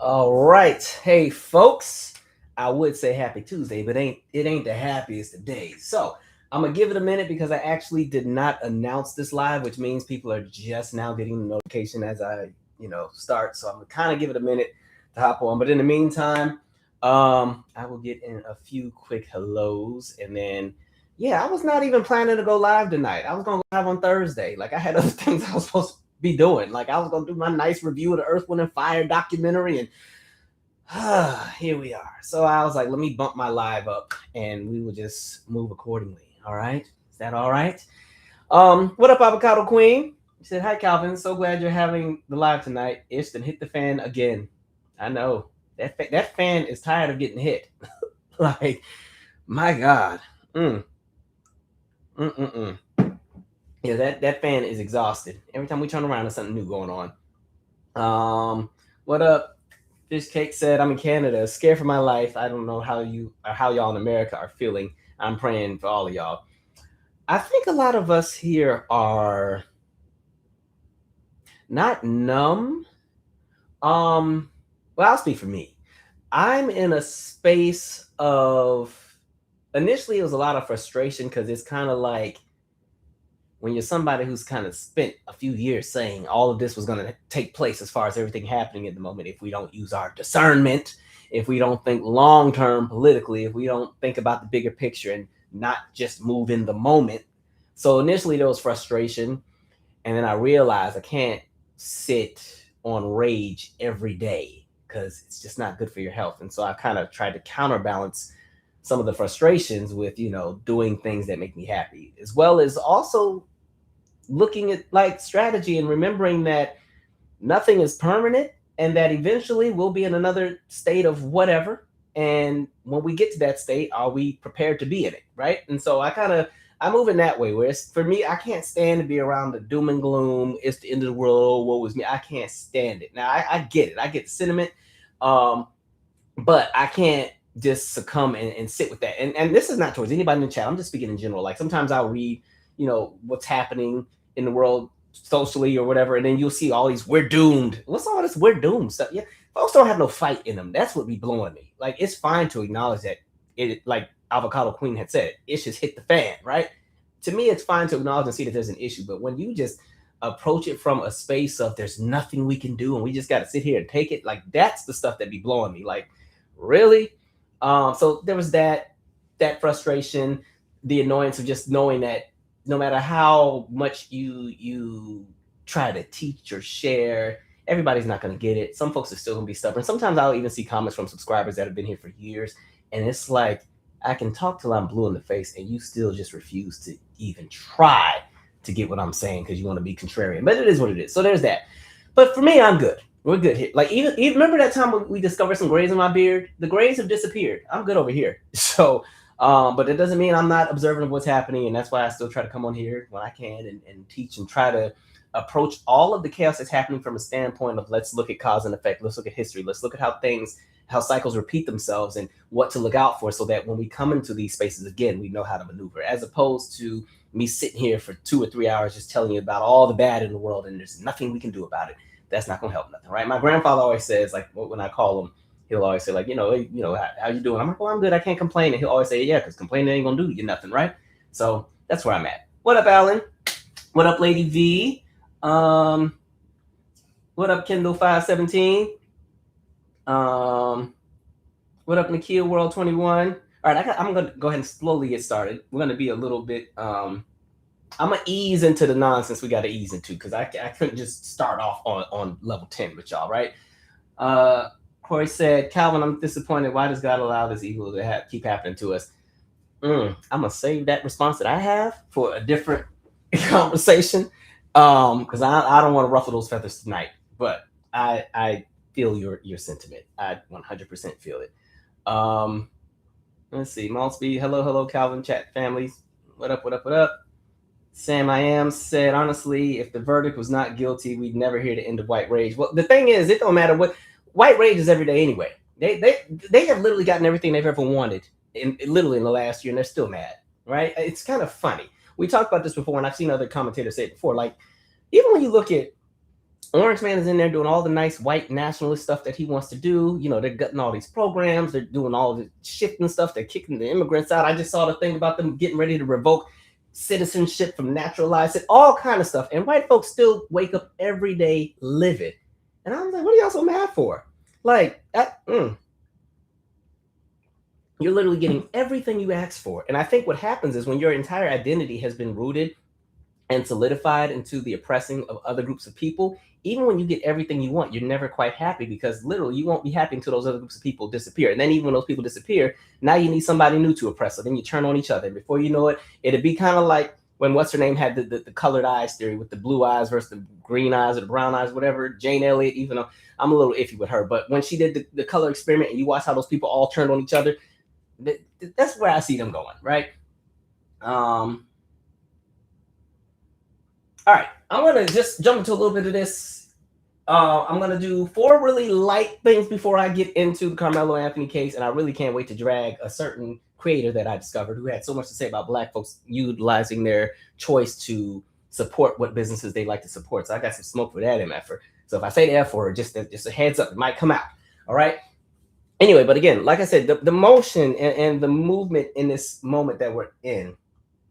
All right. Hey folks, I would say happy Tuesday, but it ain't the happiest of days. So I'm gonna give it a minute because I actually did not announce this live, which means people are just now getting the notification as I start. So I'm gonna kind of give it a minute to hop on. But in the meantime, I will get in a few quick hellos and then yeah, I was not even planning to go live tonight. I was gonna go live on Thursday. Like I had other things I was supposed to be doing. Like I was gonna do my nice review of the Earth, Wind, and Fire documentary, and here we are. So I was like, let me bump my live up, and we will just move accordingly. All right, is that all right? What up, Avocado Queen? She said, "Hi, Calvin. So glad you're having the live tonight. Ish, then hit the fan again. I know that fan is tired of getting hit. Like, my God. Mm, mm, mm, mm. Yeah, that fan is exhausted. Every time we turn around, there's something new going on. What up? Fish Cake said, "I'm in Canada, scared for my life. I don't know how y'all in America are feeling. I'm praying for all of y'all." I think a lot of us here are not numb. Well, I'll speak for me. I'm in a space of initially it was a lot of frustration because it's kind of like when you're somebody who's kind of spent a few years saying all of this was going to take place as far as everything happening at the moment, if we don't use our discernment, if we don't think long term politically, if we don't think about the bigger picture and not just move in the moment. So initially there was frustration, and then I realized I can't sit on rage every day because it's just not good for your health. And so I kind of tried to counterbalance some of the frustrations with doing things that make me happy, as well as also looking at like strategy and remembering that nothing is permanent and that eventually we'll be in another state of whatever. And when we get to that state, are we prepared to be in it? Right. And so I move in that way where it's for me, I can't stand to be around the doom and gloom. It's the end of the world. Woe is me. I can't stand it. Now I get it. I get the sentiment. Um, but I can't just succumb and sit with that. And this is not towards anybody in the chat. I'm just speaking in general. Like sometimes I'll read, what's happening in the world socially or whatever, and then you'll see all these "we're doomed." What's all this "we're doomed" stuff? Yeah, folks don't have no fight in them. That's what be blowing me. Like it's fine to acknowledge that it, like Avocado Queen had said, it just hit the fan, right? To me, it's fine to acknowledge and see that there's an issue, but when you just approach it from a space of there's nothing we can do and we just got to sit here and take it, like that's the stuff that be blowing me. Like, really? So there was that frustration, the annoyance of just knowing that no matter how much you try to teach or share, everybody's not going to get it. Some folks are still going to be stubborn. Sometimes I'll even see comments from subscribers that have been here for years, and it's like I can talk till I'm blue in the face, and you still just refuse to even try to get what I'm saying because you want to be contrarian. But it is what it is. So there's that. But for me, I'm good. We're good here. Like even remember that time when we discovered some grays in my beard? The grays have disappeared. I'm good over here. So, but it doesn't mean I'm not observant of what's happening, and that's why I still try to come on here when I can and teach and try to approach all of the chaos that's happening from a standpoint of let's look at cause and effect. Let's look at history. Let's look at how cycles repeat themselves and what to look out for, so that when we come into these spaces again, we know how to maneuver, as opposed to me sitting here for 2 or 3 hours just telling you about all the bad in the world and there's nothing we can do about it. That's not going to help nothing, right? My grandfather always says, like when I call him, he'll always say, like, how you doing? I'm like, well, I'm good. I can't complain. And he'll always say, yeah, because complaining ain't going to do you nothing, right? So that's where I'm at. What up, Alan? What up, Lady V? What up, Kindle 517? What up, Nakia World 21? All right, I'm going to go ahead and slowly get started. We're going to be a little bit, I'm going to ease into the nonsense we got to ease into, because I couldn't just start off on level 10 with y'all, right? Corey said, Calvin, I'm disappointed. Why does God allow this evil to keep happening to us? I'm going to save that response that I have for a different conversation, because I don't want to ruffle those feathers tonight. But I feel your sentiment. I 100% feel it. Let's see. Maltsby, hello, Calvin chat families. What up? Sam I Am said, honestly, if the verdict was not guilty, we'd never hear the end of white rage. Well, the thing is, it don't matter what white rage is every day anyway. They have literally gotten everything they've ever wanted literally in the last year, and they're still mad, right? It's kind of funny. We talked about this before, and I've seen other commentators say it before. Like, even when you look at Orange Man is in there doing all the nice white nationalist stuff that he wants to do. You know, they're gutting all these programs. They're doing all the shifting stuff. They're kicking the immigrants out. I just saw the thing about them getting ready to revoke citizenship from naturalized it, all kind of stuff. And white folks still wake up every day livid. And I was like, what are y'all so mad for? Like, you're literally getting everything you asked for. And I think what happens is when your entire identity has been rooted and solidified into the oppressing of other groups of people, even when you get everything you want, you're never quite happy, because literally you won't be happy until those other groups of people disappear. And then even when those people disappear, now you need somebody new to oppress. So then you turn on each other. And before you know it, it'd be kind of like when what's her name had the colored eyes theory with the blue eyes versus the green eyes or the brown eyes, whatever. Jane Elliott, even though I'm a little iffy with her, but when she did the color experiment and you watch how those people all turned on each other, that's where I see them going, right? All right, I'm gonna just jump into a little bit of this. I'm gonna do 4 really light things before I get into the Carmelo Anthony case, and I really can't wait to drag a certain creator that I discovered who had so much to say about Black folks utilizing their choice to support what businesses they like to support. So I got some smoke for that effort. So if I say the F word, just a heads up, it might come out. All right. Anyway, but again, like I said, the motion and the movement in this moment that we're in,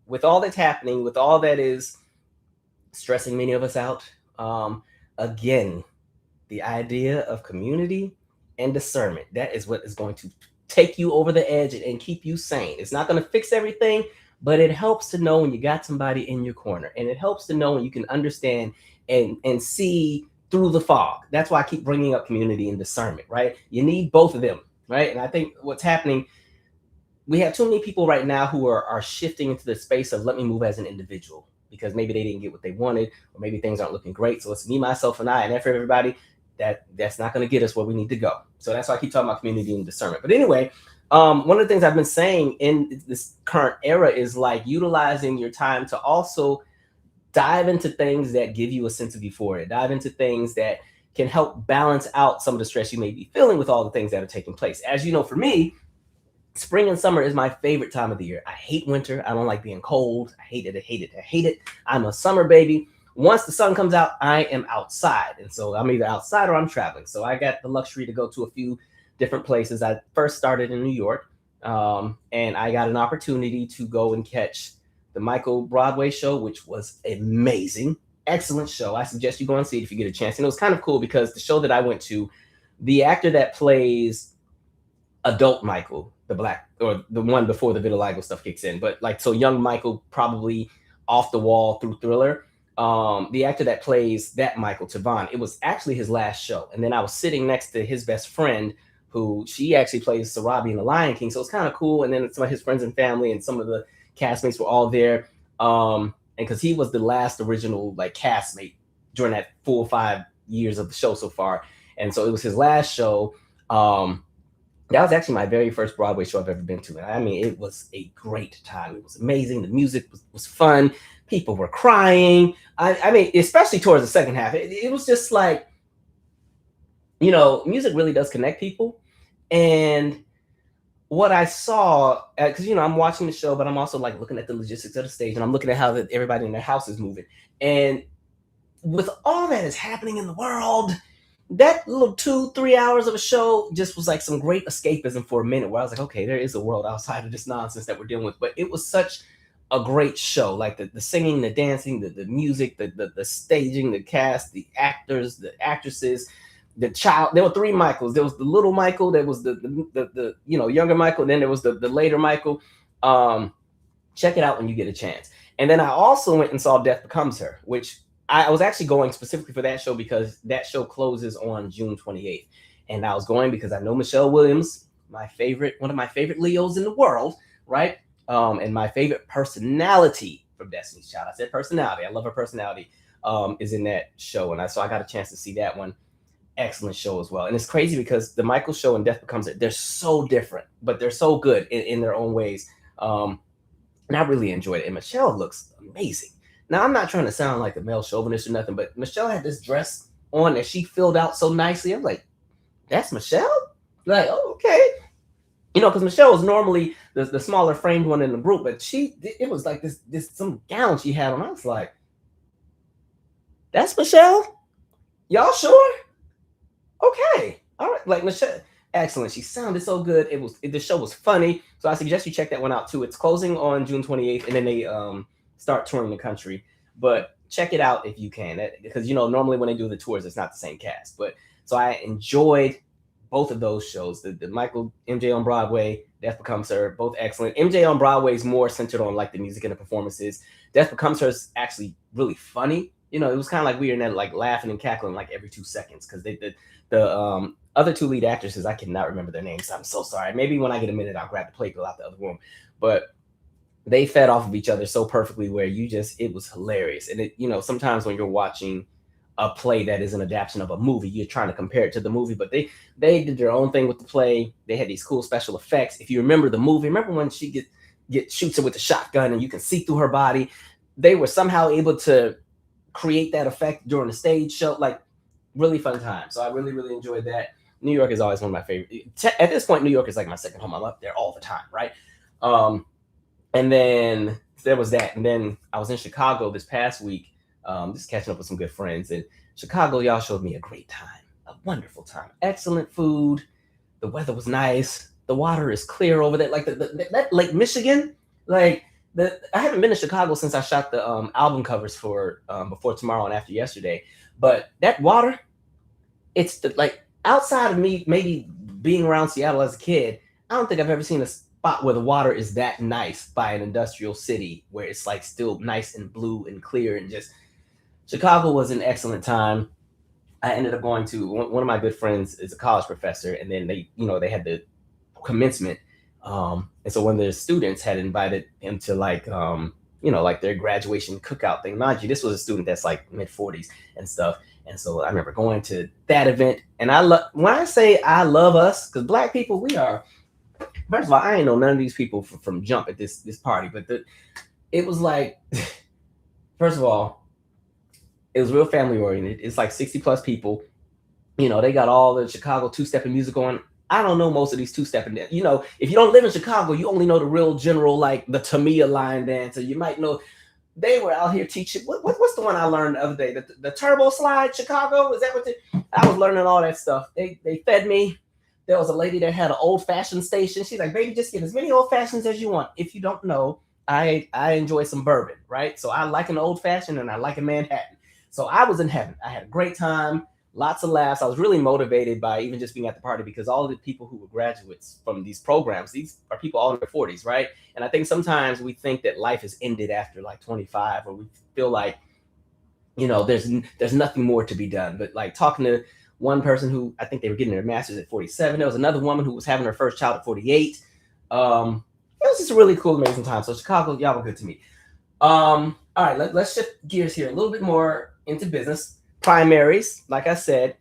with all that's happening, with all that is stressing many of us out. Again, the idea of community and discernment, that is what is going to take you over the edge and keep you sane. It's not going to fix everything, but it helps to know when you got somebody in your corner, and it helps to know when you can understand and see through the fog. That's why I keep bringing up community and discernment, right? You need both of them, right? And I think what's happening, we have too many people right now who are shifting into the space of let me move as an individual, because maybe they didn't get what they wanted, or maybe things aren't looking great. So it's me, myself, and I, and for everybody, that's not going to get us where we need to go. So that's why I keep talking about community and discernment. But anyway, one of the things I've been saying in this current era is like utilizing your time to also dive into things that give you a sense of euphoria, dive into things that can help balance out some of the stress you may be feeling with all the things that are taking place. As you know, for me, spring and summer is my favorite time of the year. I hate winter. I don't like being cold. I hate it. I hate it. I hate it. I'm a summer baby. Once the sun comes out, I am outside. And so I'm either outside or I'm traveling. So I got the luxury to go to a few different places. I first started in New York, and I got an opportunity to go and catch the Michael Broadway show, which was amazing. Excellent show. I suggest you go and see it if you get a chance. And it was kind of cool because the show that I went to, the actor that plays adult Michael, the black, or the one before the vitiligo stuff kicks in, but like, so young Michael, probably off the wall through Thriller. The actor that plays that Michael, Tavon, it was actually his last show. And then I was sitting next to his best friend, who she actually plays Sarabi in The Lion King. So it's kind of cool. And then some of his friends and family and some of the castmates were all there. And because he was the last original like castmate during that full 5 years of the show so far. And so it was his last show. That was actually my very first Broadway show I've ever been to. And I mean, it was a great time. It was amazing. The music was fun. People were crying. I mean, especially towards the second half, it was just like, you know, music really does connect people. And what I saw, because, you know, I'm watching the show, but I'm also like looking at the logistics of the stage, and I'm looking at how everybody in their house is moving. And with all that is happening in the world, that little 2-3 hours of a show just was like some great escapism for a minute, where I was like, okay, there is a world outside of this nonsense that we're dealing with. But it was such a great show, like the singing, the dancing, the music, the staging, the cast, the actors, the actresses, the child. There were 3 Michaels. There was the little Michael, there was the you know, younger Michael, and then there was the later Michael. Check it out when you get a chance. And then I also went and saw Death Becomes Her, which I was actually going specifically for that show because that show closes on June 28th. And I was going because I know Michelle Williams, one of my favorite Leos in the world, right? And my favorite personality from Destiny's Child. I said personality. I love her personality. Is in that show. And so I got a chance to see that one. Excellent show as well. And it's crazy because the Michael show and Death Becomes It, they're so different, but they're so good in their own ways. And I really enjoyed it. And Michelle looks amazing. Now, I'm not trying to sound like a male chauvinist or nothing, but Michelle had this dress on that she filled out so nicely. I'm like, that's Michelle? Like, oh, okay. You know, because Michelle was normally the smaller framed one in the group, but it was like this some gown she had on. I was like, that's Michelle? Y'all sure? Okay. All right. Like Michelle, excellent. She sounded so good. The show was funny. So I suggest you check that one out too. It's closing on June 28th, and then they start touring the country. But check it out if you can, because normally when they do the tours, it's not the same cast. But so I enjoyed both of those shows. The Michael MJ on Broadway, Death Becomes Her, both excellent. MJ on Broadway is more centered on like the music and the performances. Death Becomes Her is actually really funny. It was kind of like we were in there like laughing and cackling like every 2 seconds because the other two lead actresses, I cannot remember their names. I'm so sorry. Maybe when I get a minute, I'll grab the plate, go out the other room. But they fed off of each other so perfectly where it was hilarious. And sometimes when you're watching a play that is an adaptation of a movie, you're trying to compare it to the movie, but they did their own thing with the play. They had these cool special effects. If you remember the movie, remember when she shoots her with the shotgun and you can see through her body? They were somehow able to create that effect during the stage show. Like, really fun time. So I really, really enjoyed that. New York is always one of my favorite. At this point, New York is like my second home. I'm up there all the time, right? And then there was that. And then I was in Chicago this past week, just catching up with some good friends. And Chicago, y'all showed me a great time, a wonderful time. Excellent food. The weather was nice. The water is clear over there. Like that Lake Michigan, like I haven't been to Chicago since I shot the album covers for Before Tomorrow and After Yesterday. But that water, it's like outside of me maybe being around Seattle as a kid, I don't think I've ever seen a spot where the water is that nice by an industrial city where it's like still nice and blue and clear and just Chicago was an excellent time. I ended up going to one of my good friends is a college professor, and then they had the commencement, and so one of the students had invited him to like their graduation cookout thing. Mind you, this was a student that's like mid 40s and stuff. And so I remember going to that event, and when I say I love us, because Black people, we are. First of all, I ain't know none of these people from jump at this party, but it was like, first of all, it was real family oriented. It's like 60 plus people. They got all the Chicago two-stepping music going. I don't know most of these two-stepping. If you don't live in Chicago, you only know the real general, like the Tamia line dance, or you might know. They were out here teaching. What's the one I learned the other day? The turbo slide, Chicago. Is that what I was learning all that stuff? They fed me. There was a lady that had an old fashioned station. She's like, baby, just get as many old fashions as you want. If you don't know, I enjoy some bourbon, right? So I like an old fashioned and I like a Manhattan. So I was in heaven. I had a great time, lots of laughs. I was really motivated by even just being at the party because all of the people who were graduates from these programs, these are people all in their 40s, right? And I think sometimes we think that life has ended after like 25, or we feel like, there's nothing more to be done. But like talking to one person who I think they were getting their master's at 47. There was another woman who was having her first child at 48. It was just a really cool, amazing time. So Chicago, y'all were good to me. All right, let's shift gears here a little bit more into business. Primaries, like I said,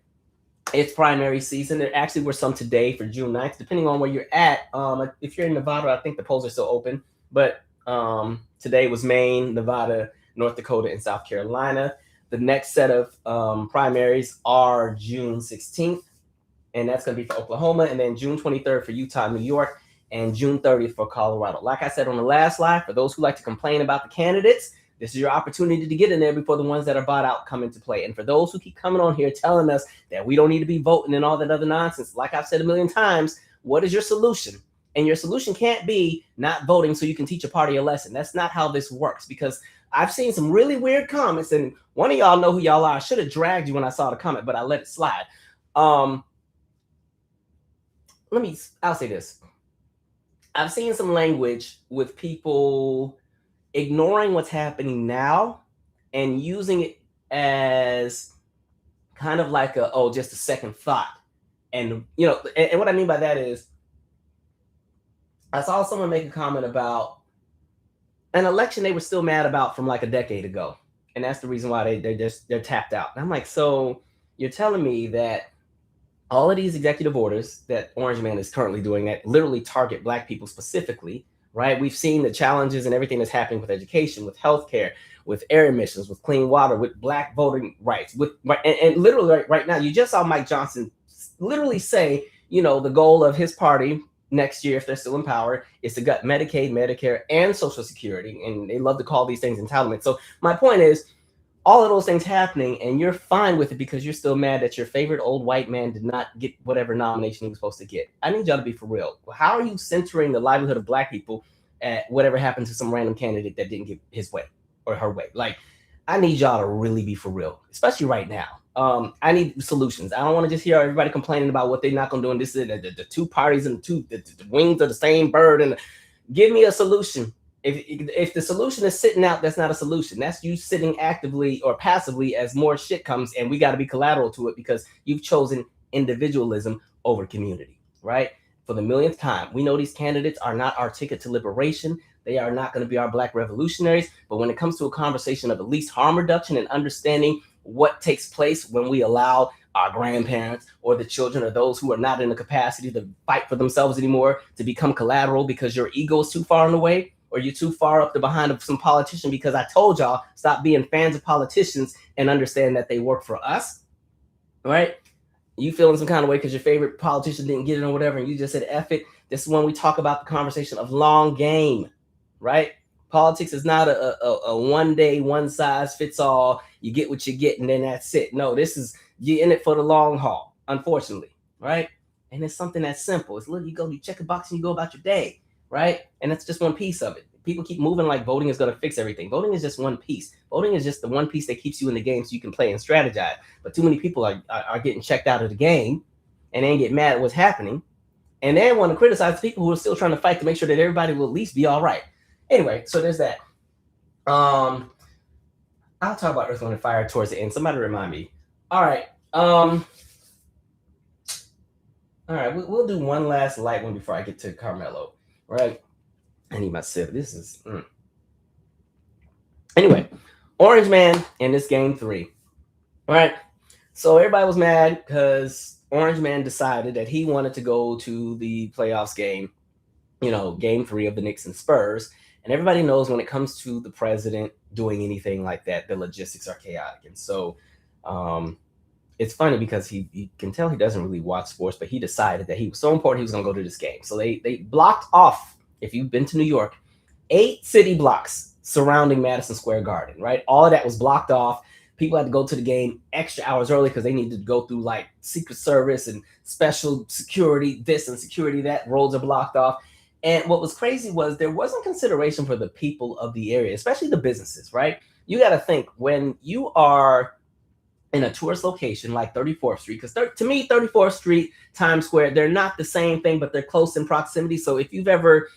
it's primary season. There actually were some today for June 9th, depending on where you're at. If you're in Nevada, I think the polls are still open. But today was Maine, Nevada, North Dakota, and South Carolina. The next set of primaries are June 16th, and that's going to be for Oklahoma, and then June 23rd for Utah, New York, and June 30th for Colorado. Like I said on the last slide, for those who like to complain about the candidates, this is your opportunity to get in there before the ones that are bought out come into play. And for those who keep coming on here telling us that we don't need to be voting and all that other nonsense, like I've said a million times, what is your solution? And your solution can't be not voting so you can teach a party a lesson. That's not how this works, because I've seen some really weird comments, and one of y'all know who y'all are. I should have dragged you when I saw the comment, but I let it slide. I'll say this. I've seen some language with people ignoring what's happening now and using it as kind of like just a second thought. And, and what I mean by that is, I saw someone make a comment about an election they were still mad about from like a decade ago. And that's the reason why they're tapped out. And I'm like, so you're telling me that all of these executive orders that Orange Man is currently doing that literally target Black people specifically, right? We've seen the challenges and everything that's happening with education, with healthcare, with air emissions, with clean water, with Black voting rights, and literally right now, you just saw Mike Johnson literally say, the goal of his party next year, if they're still in power, is to gut Medicaid, Medicare, and Social Security. And they love to call these things entitlements. So my point is, all of those things happening, and you're fine with it because you're still mad that your favorite old white man did not get whatever nomination he was supposed to get. I need y'all to be for real. How are you centering the livelihood of black people at whatever happened to some random candidate that didn't get his way or her way? Like, I need y'all to really be for real, especially right now. I need solutions. I don't want to just hear everybody complaining about what they're not going to do. And this is the two parties and the wings of the same bird. And give me a solution. If the solution is sitting out, that's not a solution. That's you sitting actively or passively as more shit comes, and we got to be collateral to it because you've chosen individualism over community, right? For the millionth time, we know these candidates are not our ticket to liberation. They are not going to be our black revolutionaries. But when it comes to a conversation of at least harm reduction and understanding what takes place when we allow our grandparents or the children or those who are not in the capacity to fight for themselves anymore to become collateral because your ego is too far in the way, or you're too far up the behind of some politician because I told y'all stop being fans of politicians and understand that they work for us, right? You feeling some kind of way because your favorite politician didn't get it or whatever, and you just said F it. This is when we talk about the conversation of long game, right? Politics is not a one day, one size fits all. You get what you get, and then that's it. No, this is you're in it for the long haul, unfortunately, right? And it's something that's simple. It's literally you check a box and you go about your day, right? And that's just one piece of it. People keep moving like voting is going to fix everything. Voting is just one piece. Voting is just the one piece that keeps you in the game so you can play and strategize. But too many people are getting checked out of the game and then get mad at what's happening. And then want to criticize people who are still trying to fight to make sure that everybody will at least be all right. Anyway, so there's that. I'll talk about Earth, Wind, and Fire towards the end. Somebody remind me. All right. All right. We'll do one last light one before I get to Karmelo. Right. I need my sip. This is. Anyway, Orange Man in this game 3. All right. So everybody was mad because Orange Man decided that he wanted to go to the playoffs game, game 3 of the Knicks and Spurs. And everybody knows when it comes to the president doing anything like that, the logistics are chaotic. And so it's funny because you can tell he doesn't really watch sports, but he decided that he was so important he was going to go to this game. So they blocked off, if you've been to New York, 8 city blocks surrounding Madison Square Garden, right? All of that was blocked off. People had to go to the game extra hours early because they needed to go through like Secret Service and special security, this and security that. Roads are blocked off. And what was crazy was there wasn't consideration for the people of the area, especially the businesses, right? You got to think when you are in a tourist location like 34th Street, because to me, 34th Street, Times Square, they're not the same thing, but they're close in proximity. So if you've ever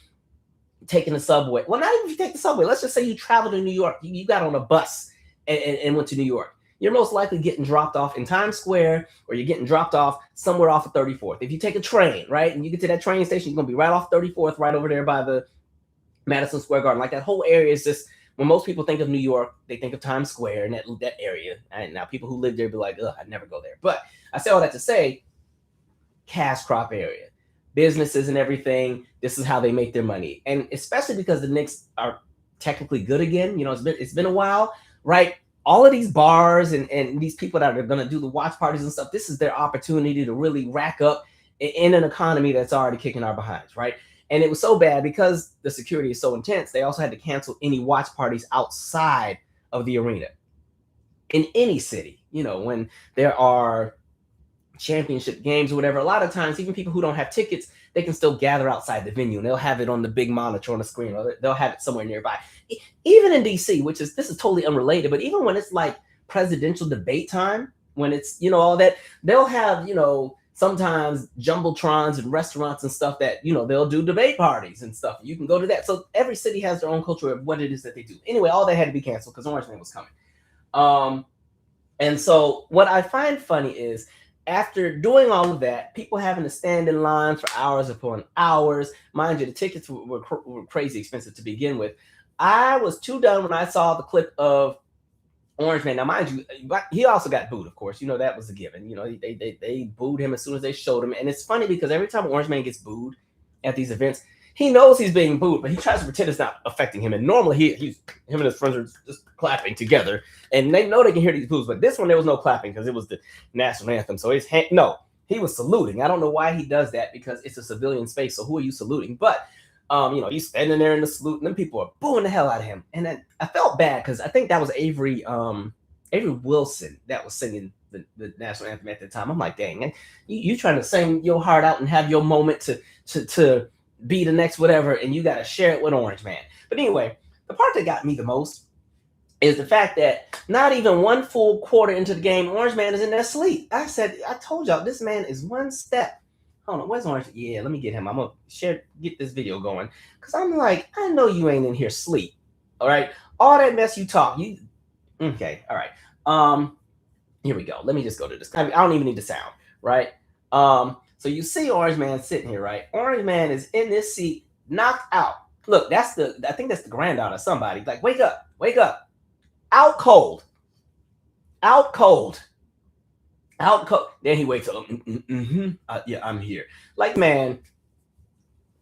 taken the subway, well, not even if you take the subway, let's just say you travel to New York, you got on a bus and went to New York. You're most likely getting dropped off in Times Square or you're getting dropped off somewhere off of 34th. If you take a train, right, and you get to that train station, you're going to be right off 34th, right over there by the Madison Square Garden. Like that whole area is just, when most people think of New York, they think of Times Square and that area. And now people who live there be like, ugh, I'd never go there. But I say all that to say, cash crop area, businesses and everything, this is how they make their money. And especially because the Knicks are technically good again, it's been a while, right? All of these bars and these people that are going to do the watch parties and stuff, this is their opportunity to really rack up in an economy that's already kicking our behinds, right? And it was so bad because the security is so intense, they also had to cancel any watch parties outside of the arena. In any city, when there are championship games or whatever, a lot of times, even people who don't have tickets, they can still gather outside the venue and they'll have it on the big monitor on the screen, or they'll have it somewhere nearby. Even in DC, this is totally unrelated, but even when it's like presidential debate time, when it's, all that, they'll have, sometimes jumbotrons and restaurants and stuff that, they'll do debate parties and stuff. You can go to that. So every city has their own culture of what it is that they do. Anyway, all that had to be canceled because Orange Man was coming. And so what I find funny is, after doing all of that, people having to stand in line for hours upon hours. Mind you, the tickets were crazy expensive to begin with. I was too done when I saw the clip of Orange Man. Now, mind you, he also got booed, of course. That was a given. They booed him as soon as they showed him. And it's funny because every time Orange Man gets booed at these events, he knows he's being booed, but he tries to pretend it's not affecting him. And normally him and his friends are just clapping together, and they know they can hear these boos. But this one, there was no clapping because it was the national anthem. So he was saluting. I don't know why he does that because it's a civilian space. So who are you saluting? But he's standing there in the salute, and then people are booing the hell out of him. And then I felt bad because I think that was Avery Avery Wilson that was singing the national anthem at the time. I'm like, dang, you trying to sing your heart out and have your moment to be the next whatever, and you got to share it with Orange Man. But anyway, the part that got me the most is the fact that not even one full quarter into the game, Orange Man is in there asleep. I said, I told y'all, this man is one step. Hold on, where's Orange? Yeah, let me get him. I'm gonna get this video going, because I'm like, I know you ain't in here sleep. All right, all that mess you talk, you okay? All right. Here we go. Let me just go to this. I don't even need the sound, right? So you see Orange Man sitting here, right? Orange Man is in this seat, knocked out. Look, I think that's the granddaughter of somebody. Like, wake up, wake up. Out cold. Out cold. Out cold. Then he wakes up. Yeah, I'm here. Like, man,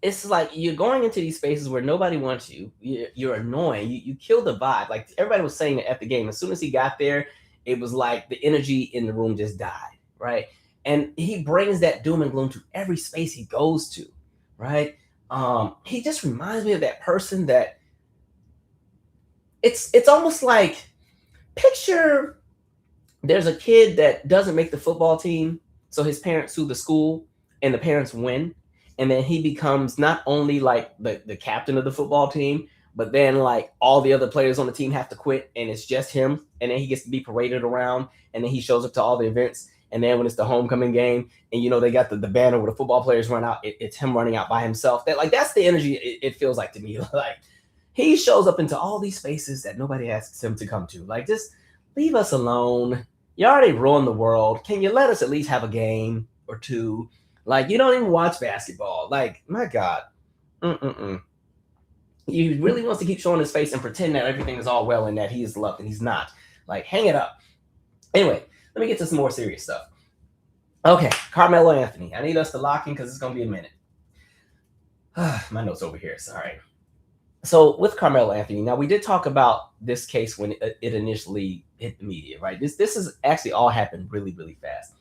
it's like you're going into these spaces where nobody wants you. You're annoying. You kill the vibe. Like everybody was saying at the game, as soon as he got there, it was like the energy in the room just died, right? And he brings that doom and gloom to every space he goes to, right? He just reminds me of that person that it's almost like, picture there's a kid that doesn't make the football team, so his parents sue the school and the parents win, and then he becomes not only like the captain of the football team, but then like all the other players on the team have to quit and it's just him, and then he gets to be paraded around, and then he shows up to all the events, and then when it's the homecoming game and they got the banner where the football players run out, it's him running out by himself. That's the energy it feels like to me. Like he shows up into all these spaces that nobody asks him to come to. Like, just leave us alone. You already ruined the world. Can you let us at least have a game or two? Like, you don't even watch basketball. Like, my God. He really wants to keep showing his face and pretend that everything is all well and that he is loved, and he's not. Like, hang it up. Anyway, let me get to some more serious stuff. Okay, Carmelo Anthony. I need us to lock in because it's going to be a minute. My notes over here. Sorry. So with Carmelo Anthony, now we did talk about this case when it initially hit the media, right? This has actually all happened really, really fast.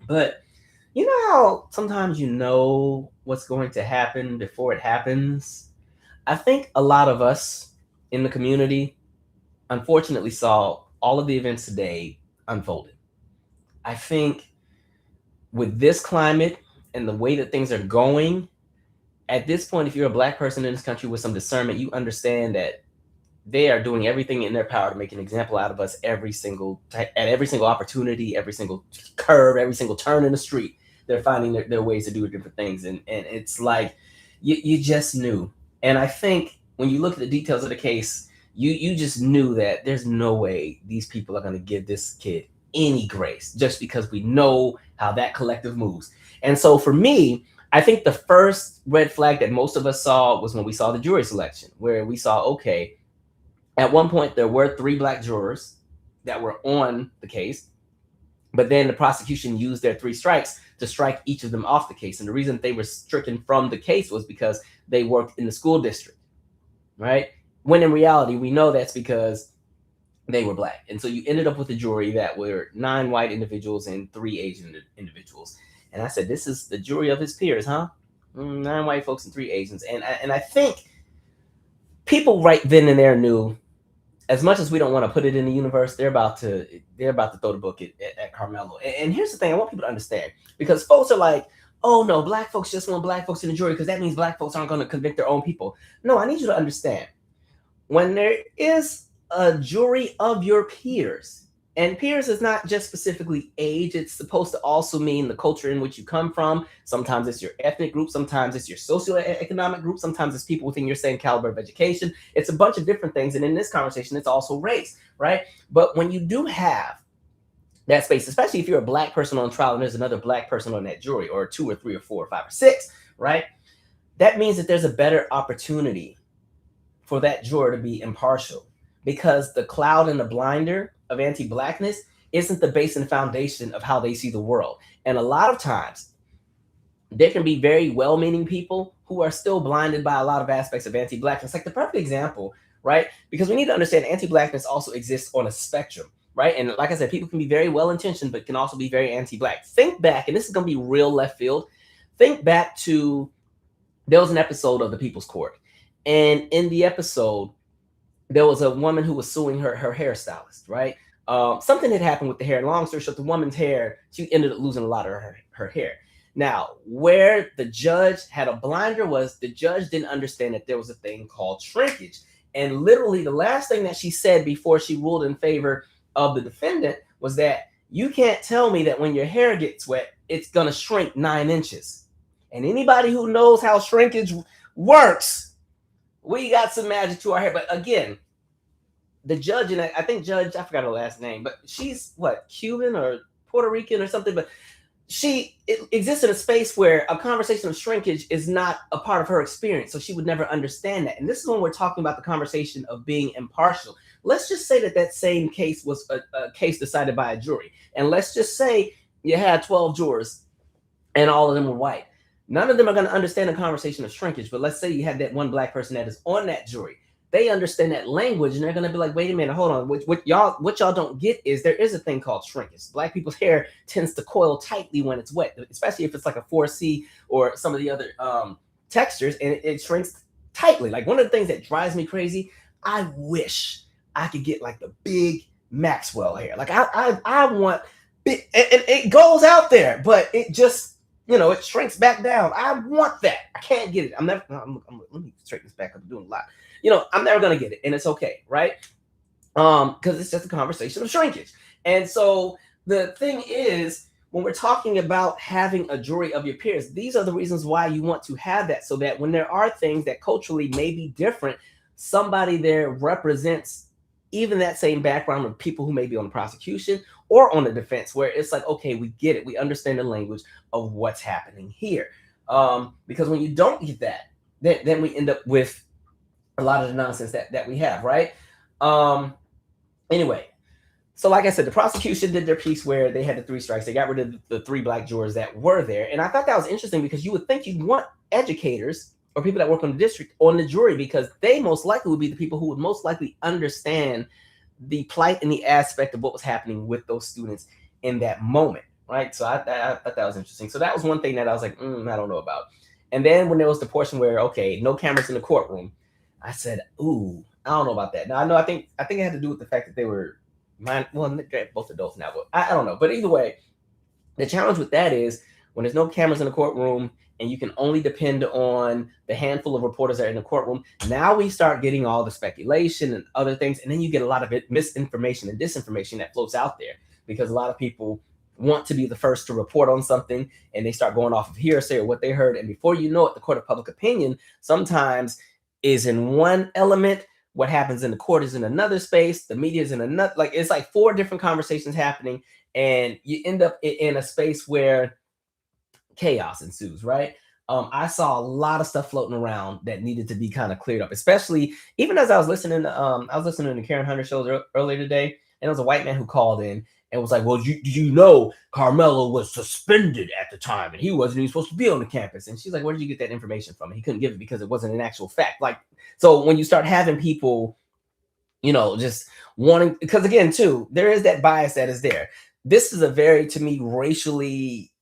But you know how sometimes you know what's going to happen before it happens? I think a lot of us in the community unfortunately saw all of the events today unfolded. I think with this climate and the way that things are going, at this point, if you're a Black person in this country with some discernment, you understand that they are doing everything in their power to make an example out of us at every single opportunity, every single curve, every single turn in the street. They're finding their ways to do different things. And it's like, you just knew. And I think when you look at the details of the case, you just knew that there's no way these people are going to give this kid any grace, just because we know how that collective moves. And so for me, I think the first red flag that most of us saw was when we saw the jury selection, where we saw, okay, at one point there were 3 Black jurors that were on the case, but then the prosecution used their 3 strikes to strike each of them off the case. And the reason they were stricken from the case was because they worked in the school district, right? When in reality, we know that's because they were Black. And so you ended up with a jury that were 9 white individuals and 3 Asian individuals. And I said, this is the jury of his peers, huh? 9 white folks and 3 Asians. And I think people right then and there knew, as much as we don't want to put it in the universe, they're about to throw the book at Karmelo. And here's the thing I want people to understand, because folks are like, oh no, Black folks just want Black folks in the jury because that means Black folks aren't going to convict their own people. No, I need you to understand, when there is a jury of your peers, and peers is not just specifically age, it's supposed to also mean the culture in which you come from. Sometimes it's your ethnic group, sometimes it's your socioeconomic group, sometimes it's people within your same caliber of education. It's a bunch of different things. And in this conversation, it's also race, right? But when you do have that space, especially if you're a Black person on trial and there's another Black person on that jury, or 2 or 3 or 4 or 5 or 6, right? That means that there's a better opportunity for that juror to be impartial, because the cloud and the blinder of anti-Blackness isn't the base and foundation of how they see the world. And a lot of times there can be very well-meaning people who are still blinded by a lot of aspects of anti-Blackness. Like the perfect example, right? Because we need to understand anti-Blackness also exists on a spectrum, right? And like I said, people can be very well-intentioned, but can also be very anti-Black. Think back, and this is going to be real left field. Think back to, there was an episode of The People's Court. And in the episode, there was a woman who was suing her hairstylist, right? Something had happened with the hair. And long story short, the woman's hair, she ended up losing a lot of her hair. Now, where the judge had a blinder was the judge didn't understand that there was a thing called shrinkage. And literally, the last thing that she said before she ruled in favor of the defendant was that you can't tell me that when your hair gets wet, it's going to shrink 9 inches. And anybody who knows how shrinkage works, we got some magic to our hair. But again, the judge, and I think Judge, I forgot her last name, but she's what, Cuban or Puerto Rican or something, but she exists in a space where a conversation of shrinkage is not a part of her experience, so she would never understand that. And this is when we're talking about the conversation of being impartial. Let's just say that that same case was a case decided by a jury, and let's just say you had 12 jurors and all of them were white. None of them are going to understand the conversation of shrinkage, but let's say you had that one black person that is on that jury. They understand that language, and they're going to be like, wait a minute, hold on. What y'all don't get is there is a thing called shrinkage. Black people's hair tends to coil tightly when it's wet, especially if it's like a 4C or some of the other textures, and it shrinks tightly. Like, one of the things that drives me crazy, I wish I could get like the big Maxwell hair. Like, I want big, and it goes out there, but it just, it shrinks back down. I want that. I can't get it. Let me straighten this back up. I'm doing a lot. I'm never going to get it, and it's okay, right? Because it's just a conversation of shrinkage. And so the thing is, when we're talking about having a jury of your peers, these are the reasons why you want to have that, so that when there are things that culturally may be different, somebody there represents even that same background of people who may be on the prosecution or on the defense, where it's like, okay, we get it. We understand the language of what's happening here. Because when you don't get that, then we end up with a lot of the nonsense that we have, right? Anyway, so like I said, the prosecution did their piece where they had the 3 strikes. They got rid of the 3 black jurors that were there. And I thought that was interesting, because you would think you'd want educators or people that work on the district on the jury, because they most likely would be the people who would most likely understand the plight and the aspect of what was happening with those students in that moment, right? So I thought that was interesting. So that was one thing that I was like, I don't know about. And then when there was the portion where, okay, no cameras in the courtroom, I said, ooh, I don't know about that. Now, I think it had to do with the fact that they were they're both adults now, but I don't know. But either way, the challenge with that is when there's no cameras in the courtroom and you can only depend on the handful of reporters that are in the courtroom, now we start getting all the speculation and other things, and then you get a lot of misinformation and disinformation that floats out there, because a lot of people want to be the first to report on something, and they start going off of hearsay or what they heard, and before you know it, the court of public opinion sometimes is in one element, what happens in the court is in another space, the media is in another, like, it's like 4 different conversations happening, and you end up in a space where chaos ensues, right? I saw a lot of stuff floating around that needed to be kind of cleared up, especially even as I was listening to Karen Hunter shows earlier today, and it was a white man who called in and was like, well, do you know Karmelo was suspended at the time and he wasn't even supposed to be on the campus? And she's like, where did you get that information from? And he couldn't give it because it wasn't an actual fact. Like, so when you start having people, just wanting, because again, too, there is that bias that is there. This is a very, to me, racially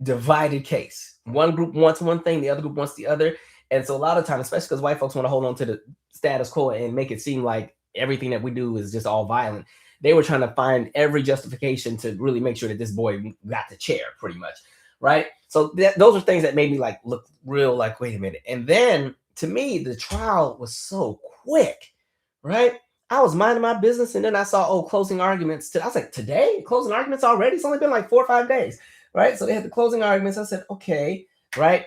divided case. One group wants one thing, the other group wants the other. And so a lot of times, especially because white folks want to hold on to the status quo and make it seem like everything that we do is just all violent, they were trying to find every justification to really make sure that this boy got the chair, pretty much, right? So those are things that made me like look real, like, wait a minute. And then to me, the trial was so quick, right? I was minding my business, and then I saw, closing arguments. I was like, today? Closing arguments already? It's only been like 4 or 5 days, right? So they had the closing arguments. I said, okay, right?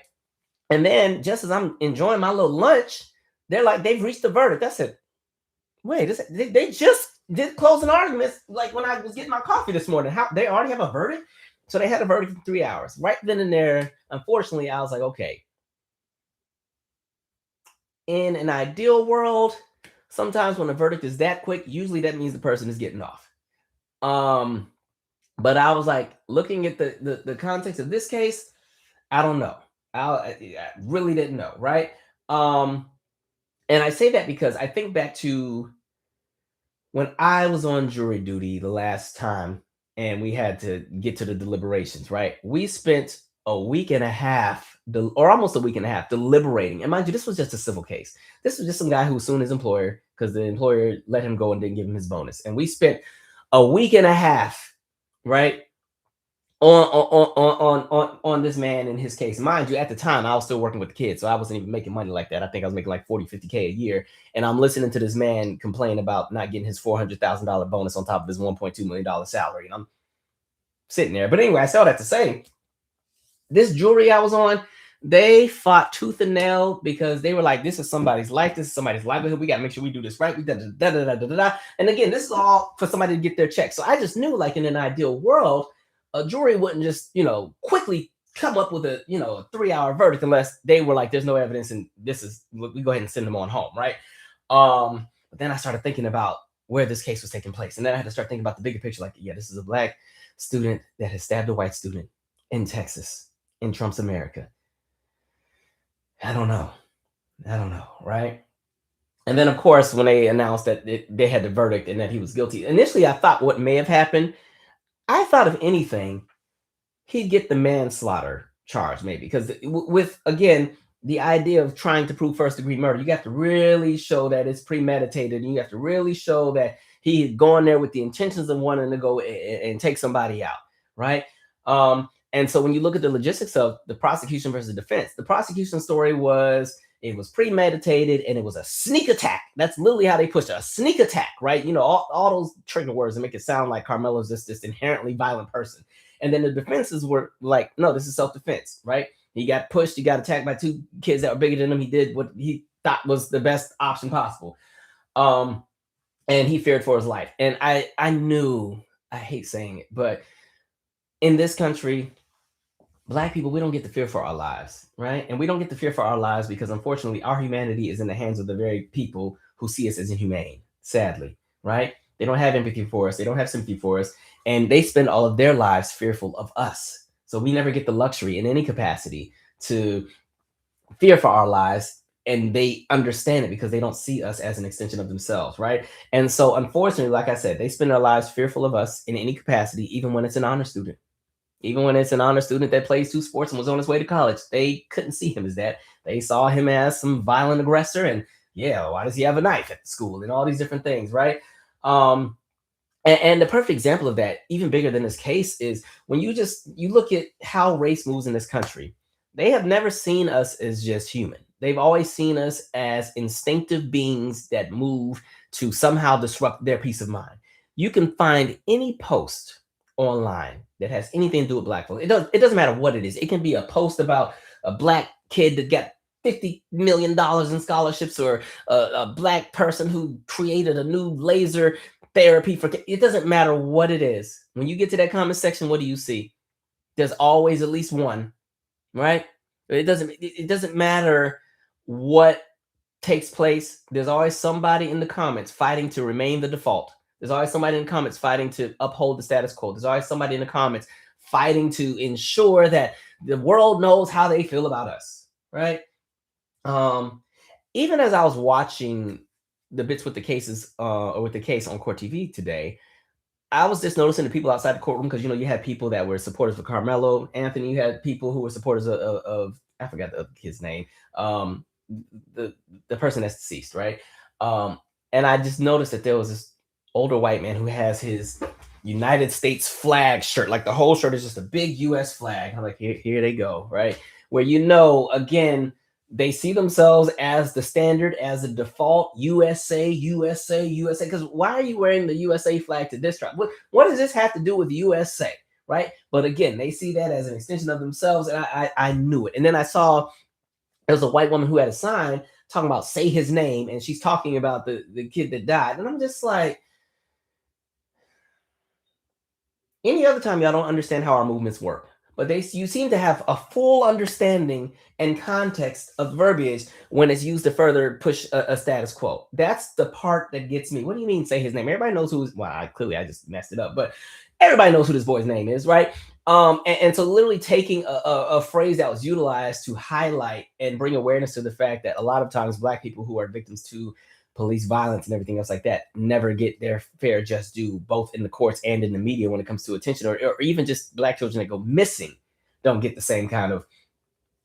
And then just as I'm enjoying my little lunch, they're like, they've reached the verdict. I said, wait, they just did closing arguments like when I was getting my coffee this morning. How they already have a verdict? So they had a verdict for 3 hours. Right then and there, unfortunately, I was like, okay. In an ideal world, sometimes when a verdict is that quick, usually that means the person is getting off. But I was like, looking at the context of this case, I don't know. I really didn't know, right? And I say that because I think back to when I was on jury duty the last time and we had to get to the deliberations, right? We spent a week and a half, or almost a week and a half, deliberating. And mind you, this was just a civil case. This was just some guy who was suing his employer because the employer let him go and didn't give him his bonus. And we spent a week and a half, right? On this man in his case. Mind you, at the time I was still working with the kids, so I wasn't even making money like that. I think I was making like 40, 50K a year. And I'm listening to this man complain about not getting his $400,000 bonus on top of his $1.2 million salary. And I'm sitting there. But anyway, I saw that to say this jewelry I was on, they fought tooth and nail because they were like, this is somebody's life, this is somebody's livelihood. We got to make sure we do this right. We da, da, da, da, da, da, da. And again, this is all for somebody to get their check. So I just knew, like, in an ideal world, a jury wouldn't just, quickly come up with a 3-hour verdict unless they were like, there's no evidence and this is, we go ahead and send them on home, right? But then I started thinking about where this case was taking place. And then I had to start thinking about the bigger picture, like, yeah, this is a black student that has stabbed a white student in Texas, in Trump's America. I don't know, right? And then, of course, when they announced that they had the verdict and that he was guilty, initially I thought what may have happened, I thought if anything, he'd get the manslaughter charge, maybe, because with, again, the idea of trying to prove first degree murder, you have to really show that it's premeditated, and you have to really show that he had gone there with the intentions of wanting to go and take somebody out, right? And so when you look at the logistics of the prosecution versus defense, the prosecution story was it was premeditated and it was a sneak attack. That's literally how they pushed it, a sneak attack, right? All those trigger words that make it sound like Karmelo's this inherently violent person. And then the defenses were like, no, this is self-defense, right? He got pushed, he got attacked by two kids that were bigger than him. He did what he thought was the best option possible. And he feared for his life. And I knew, I hate saying it, but in this country, Black people, we don't get to fear for our lives, right? And we don't get to fear for our lives because, unfortunately, our humanity is in the hands of the very people who see us as inhumane, sadly, right? They don't have empathy for us. They don't have sympathy for us. And they spend all of their lives fearful of us. So we never get the luxury in any capacity to fear for our lives. And they understand it because they don't see us as an extension of themselves, right? And so, unfortunately, like I said, they spend their lives fearful of us in any capacity, even when it's an honor student. Even when it's an honor student that plays 2 sports and was on his way to college, they couldn't see him as that. They saw him as some violent aggressor. And yeah, why does he have a knife at the school and all these different things, right? And the perfect example of that, even bigger than this case, is when you look at how race moves in this country. They have never seen us as just human. They've always seen us as instinctive beings that move to somehow disrupt their peace of mind. You can find any post online that has anything to do with Black folks. It doesn't matter what it is. It can be a post about a Black kid that got $50 million in scholarships, or a Black person who created a new laser therapy for kids. It doesn't matter what it is. When you get to that comment section, what do you see? There's always at least one, right? It doesn't matter what takes place. There's always somebody in the comments fighting to remain the default. There's always somebody in the comments fighting to uphold the status quo. There's always somebody in the comments fighting to ensure that the world knows how they feel about us, right? Even as I was watching the bits with the cases, or with the case on Court TV today, I was just noticing the people outside the courtroom because, you had people that were supporters of Karmelo Anthony. You had people who were supporters of I forgot the kid's name, the person that's deceased, right? And I just noticed that there was this older white man who has his United States flag shirt. Like the whole shirt is just a big U.S. flag. I'm like, here they go, right? Where, again, they see themselves as the standard, as the default, USA, USA, USA. Because why are you wearing the USA flag to this tribe? What does this have to do with USA, right? But again, they see that as an extension of themselves, and I knew it. And then I saw there was a white woman who had a sign talking about "say his name," and she's talking about the kid that died. And I'm just like, any other time, y'all don't understand how our movements work. But you seem to have a full understanding and context of verbiage when it's used to further push a status quo. That's the part that gets me. What do you mean, say his name? Everybody knows I just messed it up, but everybody knows who this boy's name is, right? And so literally taking a phrase that was utilized to highlight and bring awareness to the fact that a lot of times Black people who are victims to police violence and everything else like that never get their fair just due, both in the courts and in the media when it comes to attention, or even just Black children that go missing don't get the same kind of,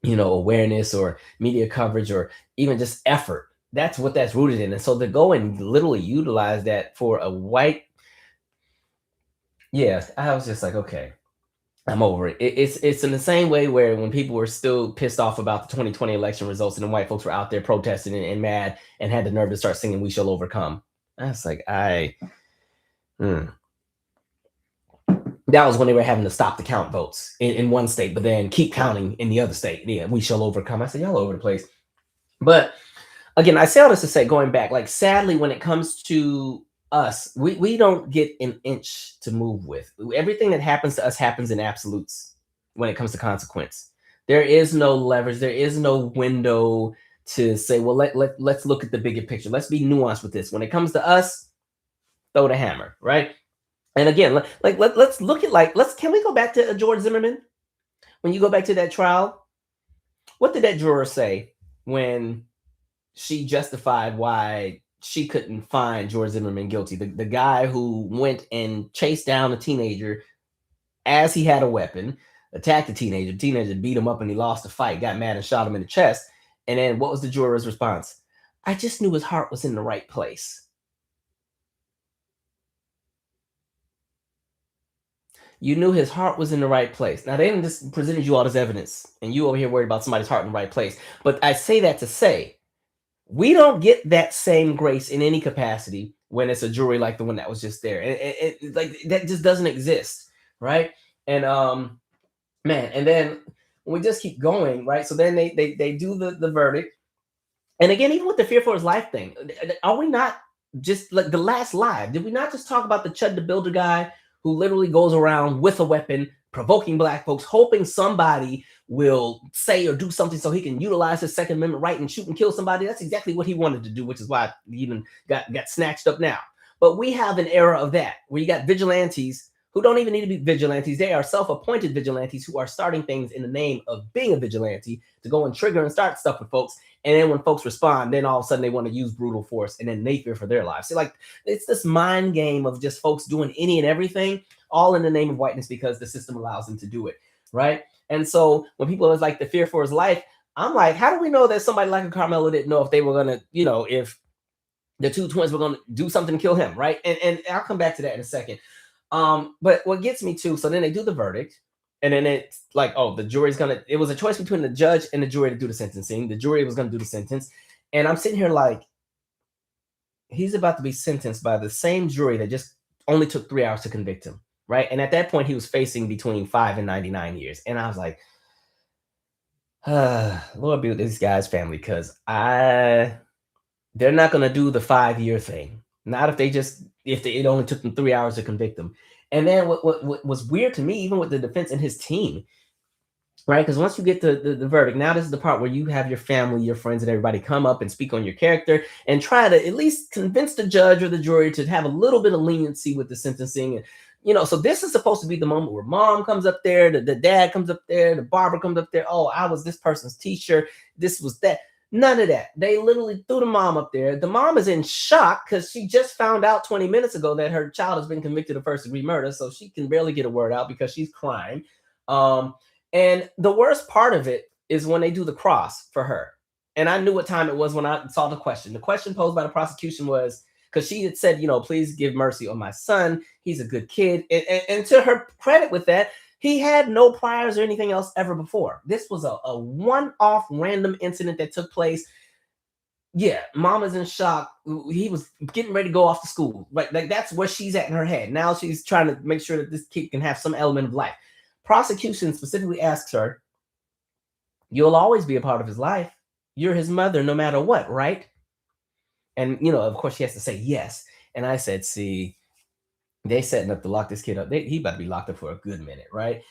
awareness or media coverage or even just effort. That's what that's rooted in. And so to go and literally utilize that for a white Yeah, I was just like, okay, I'm over it. It's in the same way where when people were still pissed off about the 2020 election results and the white folks were out there protesting and mad and had the nerve to start singing "We Shall Overcome." I was like, mm. That was when they were having to stop the count votes in one state, but then keep counting in the other state. Yeah, "We Shall Overcome." I said, y'all over the place. But again, I say all this to say, going back, like sadly, when it comes to us, we don't get an inch to move with. Everything that happens to us happens in absolutes when it comes to consequence. There is no leverage, there is no window to say, well, let's look at the bigger picture. Let's be nuanced with this. When it comes to us, throw the hammer, right? And again, let's look at let's can we go back to George Zimmerman? When you go back to that trial, what did that juror say when she justified why she couldn't find George Zimmerman guilty? The guy who went and chased down a teenager as he had a weapon, attacked the teenager. The teenager beat him up and he lost the fight, got mad and shot him in the chest. And then what was the juror's response? I just knew his heart was in the right place. You knew his heart was in the right place. Now, they didn't just presented you all this evidence and you over here worried about somebody's heart in the right place. But I say that to say, we don't get that same grace in any capacity when it's a jury like the one that was just there. Like that just doesn't exist, right? And man, and then we just keep going, right? So then they do the verdict. And again, even with the fear for his life thing, are we not just like the last live? Did we not just talk about the Chud the Builder guy who literally goes around with a weapon, provoking black folks, hoping somebody will say or do something so he can utilize his Second Amendment right and shoot and kill somebody? That's exactly what he wanted to do, which is why he even got snatched up now. But we have an era of that where you got vigilantes who don't even need to be vigilantes. They are self-appointed vigilantes who are starting things in the name of being a vigilante to go and trigger and start stuff with folks. And then when folks respond, then all of a sudden they want to use brutal force and then they fear for their lives. So like it's this mind game of just folks doing any and everything, all in the name of whiteness because the system allows them to do it, right? And so when people are like the fear for his life, I'm like, how do we know that somebody like a Karmelo didn't know if they were gonna, if the two twins were gonna do something to kill him, right? And I'll come back to that in a second. But what gets me to, so then they do the verdict, and then it's like, oh, the jury's gonna, it was a choice between the judge and the jury to do the sentencing. The jury was gonna do the sentence. And I'm sitting here like, he's about to be sentenced by the same jury that just only took 3 hours to convict him, right? And at that point, he was facing between 5 and 99 years. And I was like, Lord be with this guy's family, because they're not gonna do the 5 year thing. Not if it only took them 3 hours to convict them. And then what was weird to me, even with the defense and his team, right? Because once you get the verdict, now this is the part where you have your family, your friends, and everybody come up and speak on your character and try to at least convince the judge or the jury to have a little bit of leniency with the sentencing. And so this is supposed to be the moment where mom comes up there, the dad comes up there, the barber comes up there. Oh, I was this person's teacher. This was that. None of that. They literally threw the mom up there. The mom is in shock because she just found out 20 minutes ago that her child has been convicted of first-degree murder, so she can barely get a word out because she's crying. And the worst part of it is when they do the cross for her. And I knew what time it was when I saw the question. The question posed by the prosecution was, because she had said, please give mercy on my son. He's a good kid. And to her credit with that, he had no priors or anything else ever before. This was a one-off random incident that took place. Yeah, mama's in shock. He was getting ready to go off to school. Right? Like that's where she's at in her head. Now she's trying to make sure that this kid can have some element of life. Prosecution specifically asks her, you'll always be a part of his life. You're his mother no matter what, right? And, of course she has to say yes. And I said, see, they setting up to lock this kid up. He about to be locked up for a good minute, right?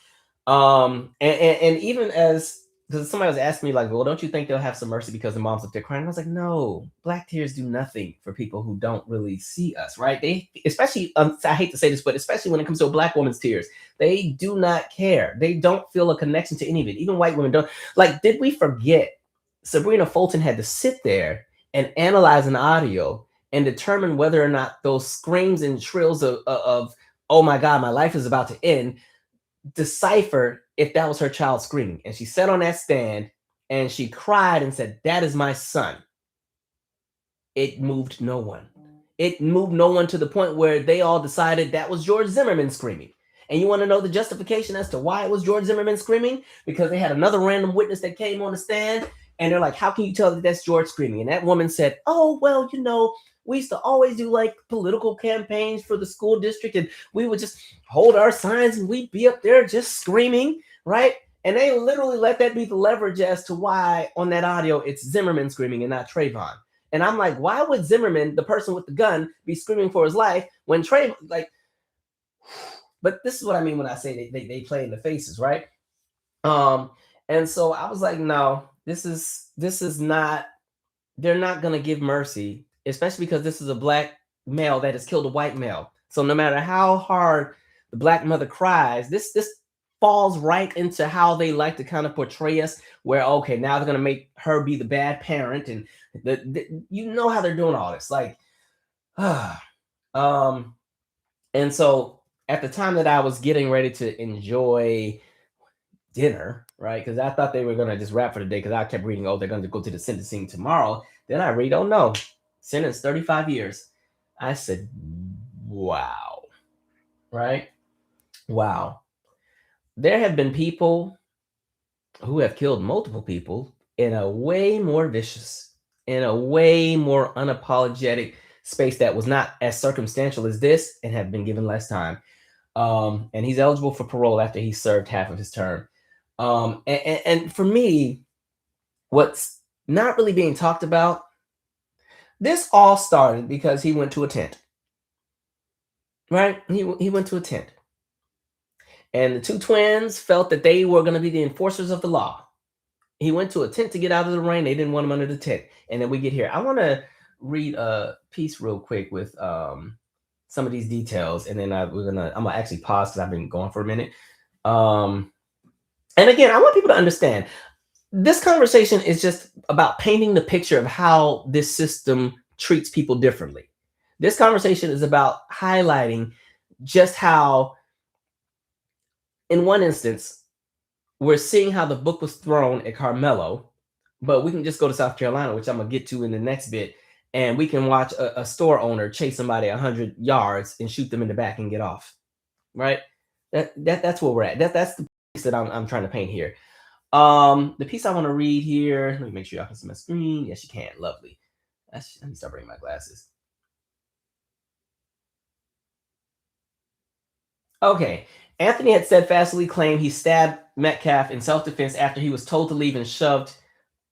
And even as, because somebody was asking me like, well, don't you think they'll have some mercy because the mom's up there crying? I was like, no, black tears do nothing for people who don't really see us, right? They, especially, I hate to say this, but especially when it comes to a black woman's tears, they do not care. They don't feel a connection to any of it. Even white women don't. Like, did we forget Sabrina Fulton had to sit there and analyze an audio and determine whether or not those screams and shrills of oh my God, my life is about to end, decipher if that was her child screaming. And she sat on that stand and she cried and said, that is my son. It moved no one. it moved no one to the point where they all decided that was George Zimmerman screaming. And you want to know the justification as to why it was George Zimmerman screaming? Because they had another random witness that came on the stand, and they're like, how can you tell that that's George screaming? And that woman said, oh, well, we used to always do like political campaigns for the school district, and we would just hold our signs and we'd be up there just screaming, right? And they literally let that be the leverage as to why on that audio it's Zimmerman screaming and not Trayvon. And I'm like, why would Zimmerman, the person with the gun, be screaming for his life when Trayvon, like, but this is what I mean when I say they play in the faces, right? Um, and so I was like, no, this is not, they're not gonna give mercy, especially because this is a black male that has killed a white male. So no matter how hard the black mother cries, this falls right into how they like to kind of portray us, where okay, now they're gonna make her be the bad parent, and you know how they're doing all this. Like um, and so at the time that I was getting ready to enjoy dinner, right? Because I thought they were gonna just wrap for the day, because I kept reading, oh, they're gonna go to the sentencing tomorrow. Then I read, oh no, sentence 35 years. I said, wow, right? Wow. There have been people who have killed multiple people in a way more vicious, in a way more unapologetic space that was not as circumstantial as this, and have been given less time. And he's eligible for parole after he served half of his term. And for me, what's not really being talked about, this all started because he went to a tent, right? He went to a tent. And the two twins felt that they were going to be the enforcers of the law. He went to a tent to get out of the rain. They didn't want him under the tent. And then we get here. I want to read a piece real quick with some of these details, and then I'm gonna actually pause because I've been going for a minute. And again, I want people to understand this conversation is just about painting the picture of how this system treats people differently. This conversation is about highlighting just how, in one instance, we're seeing how the book was thrown at Karmelo, but we can just go to South Carolina, which I'm gonna get to in the next bit, and we can watch a store owner chase somebody 100 yards and shoot them in the back and get off. Right? That's where we're at. That's the piece that I'm trying to paint here. The piece I want to read here. Let me make sure y'all can see my screen. Yes, you can. Lovely. Let me start bringing my glasses. Okay. Anthony had steadfastly claimed he stabbed Metcalf in self-defense after he was told to leave and shoved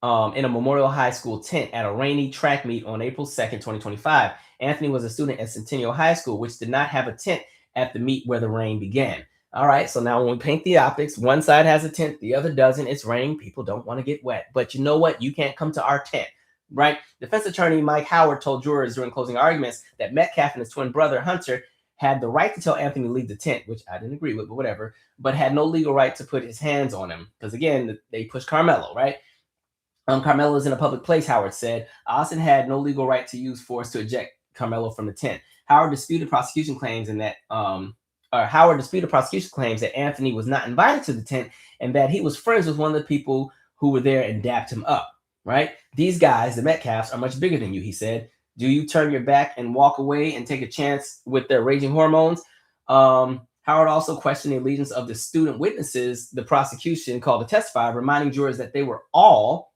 in a Memorial High School tent at a rainy track meet on April 2nd, 2025. Anthony was a student at Centennial High School, which did not have a tent at the meet where the rain began. All right, so now when we paint the optics, one side has a tent, the other doesn't. It's raining. People don't want to get wet. But you know what? You can't come to our tent, right? Defense attorney Mike Howard told jurors during closing arguments that Metcalf and his twin brother, Hunter, had the right to tell Anthony to leave the tent, which I didn't agree with, but whatever, but had no legal right to put his hands on him. Because again, they pushed Karmelo, right? Karmelo is in a public place, Howard said. Austin had no legal right to use force to eject Karmelo from the tent. Howard disputed prosecution claims that Anthony was not invited to the tent and that he was friends with one of the people who were there and dapped him up, right? These guys, the Metcalfs, are much bigger than you, he said. Do you turn your back and walk away and take a chance with their raging hormones? Howard also questioned the allegiance of the student witnesses the prosecution called to testify, reminding jurors that they were all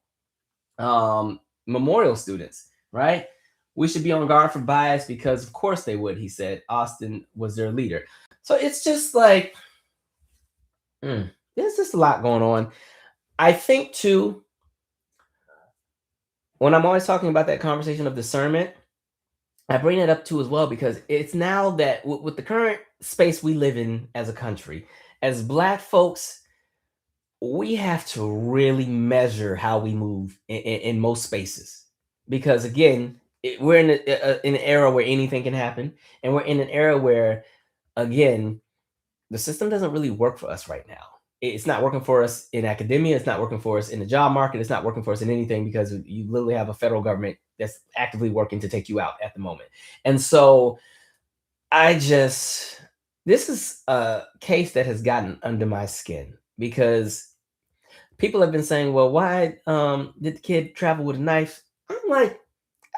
Memorial students, right? We should be on guard for bias because of course they would, he said. Austin was their leader. So it's just like, there's just a lot going on. I think too, when I'm always talking about that conversation of discernment, I bring it up too as well because it's now that with the current space we live in as a country, as Black folks, we have to really measure how we move in most spaces because again, we're in an era where anything can happen, and we're in an era where, again, the system doesn't really work for us right now. It's not working for us in academia. It's not working for us in the job market. It's not working for us in anything because you literally have a federal government that's actively working to take you out at the moment. And so this is a case that has gotten under my skin because people have been saying, well, why did the kid travel with a knife? I'm like,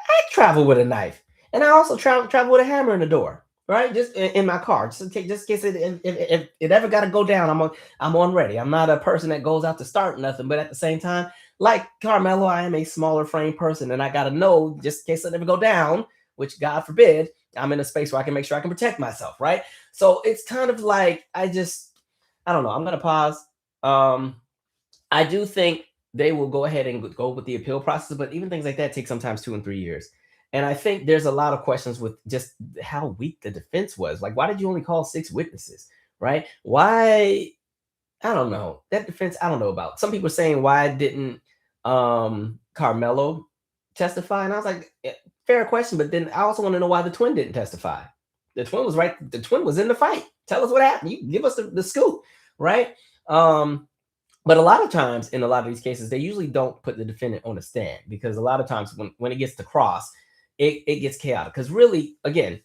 I travel with a knife. and I also travel with a hammer in the door, right? Just in my car, just in case if it ever got to go down, I'm on ready. I'm not a person that goes out to start nothing, but at the same time, like Karmelo, I am a smaller frame person, and I got to know just in case it ever go down, which God forbid, I'm in a space where I can make sure I can protect myself, right? So it's kind of like I don't know. I'm gonna pause. Um, I do think they will go ahead and go with the appeal process, but even things like that take sometimes 2 and 3 years. And I think there's a lot of questions with just how weak the defense was. Like, why did you only call 6 witnesses? Right? Why? I don't know. That defense, I don't know about. Some people are saying, why didn't Carmelo testify? And I was like, fair question, but then I also want to know why the twin didn't testify. The twin was right, the twin was in the fight. Tell us what happened. You give us the scoop, right? Um, but a lot of times in a lot of these cases, they usually don't put the defendant on a stand, because a lot of times when it gets to cross, it gets chaotic. Because really, again,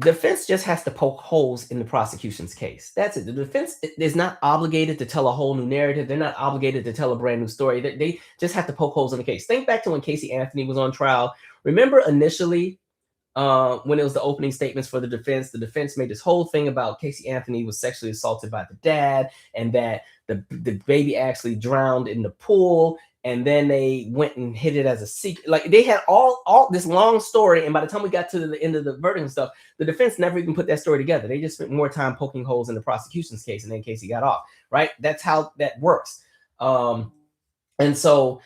defense just has to poke holes in the prosecution's case. That's it. The defense is not obligated to tell a whole new narrative. They're not obligated to tell a brand new story. They just have to poke holes in the case. Think back to when Casey Anthony was on trial. Remember initially, when it was the opening statements for the defense made this whole thing about Casey Anthony was sexually assaulted by the dad, and that the baby actually drowned in the pool, and then they went and hid it as a secret. Like, they had all this long story, and by the time we got to the end of the verdict and stuff, the defense never even put that story together. They just spent more time poking holes in the prosecution's case, and then Casey got off. Right? That's how that works. And so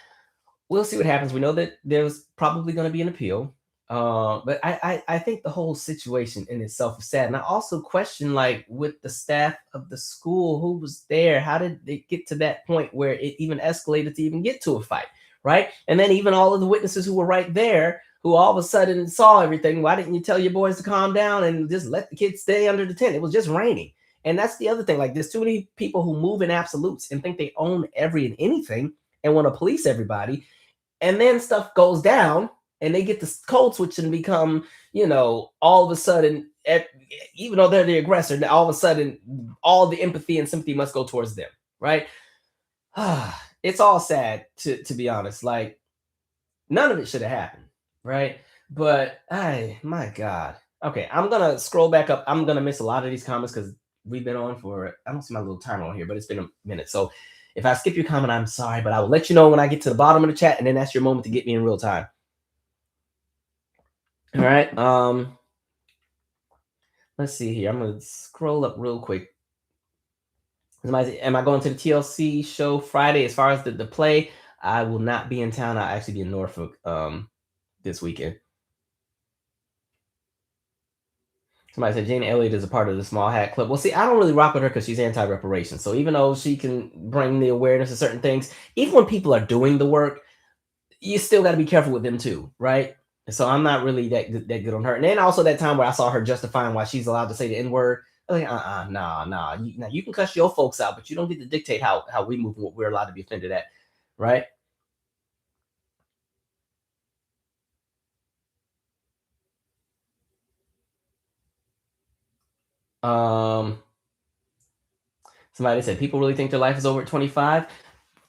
we'll see what happens. We know that there's probably going to be an appeal. But I think the whole situation in itself is sad. And I also question, like, with the staff of the school, who was there? How did it get to that point where it even escalated to even get to a fight? Right. And then even all of the witnesses who were right there, who all of a sudden saw everything. Why didn't you tell your boys to calm down and just let the kids stay under the tent? It was just raining. And that's the other thing. Like, there's too many people who move in absolutes and think they own every and anything and want to police everybody, and then stuff goes down and they get the code switch and become, all of a sudden, even though they're the aggressor, all of a sudden, all the empathy and sympathy must go towards them, right? It's all sad, to be honest. Like, none of it should have happened, right? But, my God. Okay, I'm going to scroll back up. I'm going to miss a lot of these comments because we've been on for, I don't see my little timer on here, but it's been a minute. So if I skip your comment, I'm sorry, but I will let you know when I get to the bottom of the chat, and then that's your moment to get me in real time. All right. Let's see here. I'm gonna scroll up real quick. Am I going to the TLC show Friday? As far as the play, I will not be in town. I'll actually be in Norfolk this weekend. Somebody said Jane Elliott is a part of the Small Hat Club. Well, see, I don't really rock with her because she's anti-reparation. So even though she can bring the awareness of certain things, even when people are doing the work, you still got to be careful with them too, right? So I'm not really that good on her. And then also that time where I saw her justifying why she's allowed to say the N word. Like, nah. You can cuss your folks out, but you don't get to dictate how we move and what we're allowed to be offended at, right? Somebody said people really think their life is over at 25.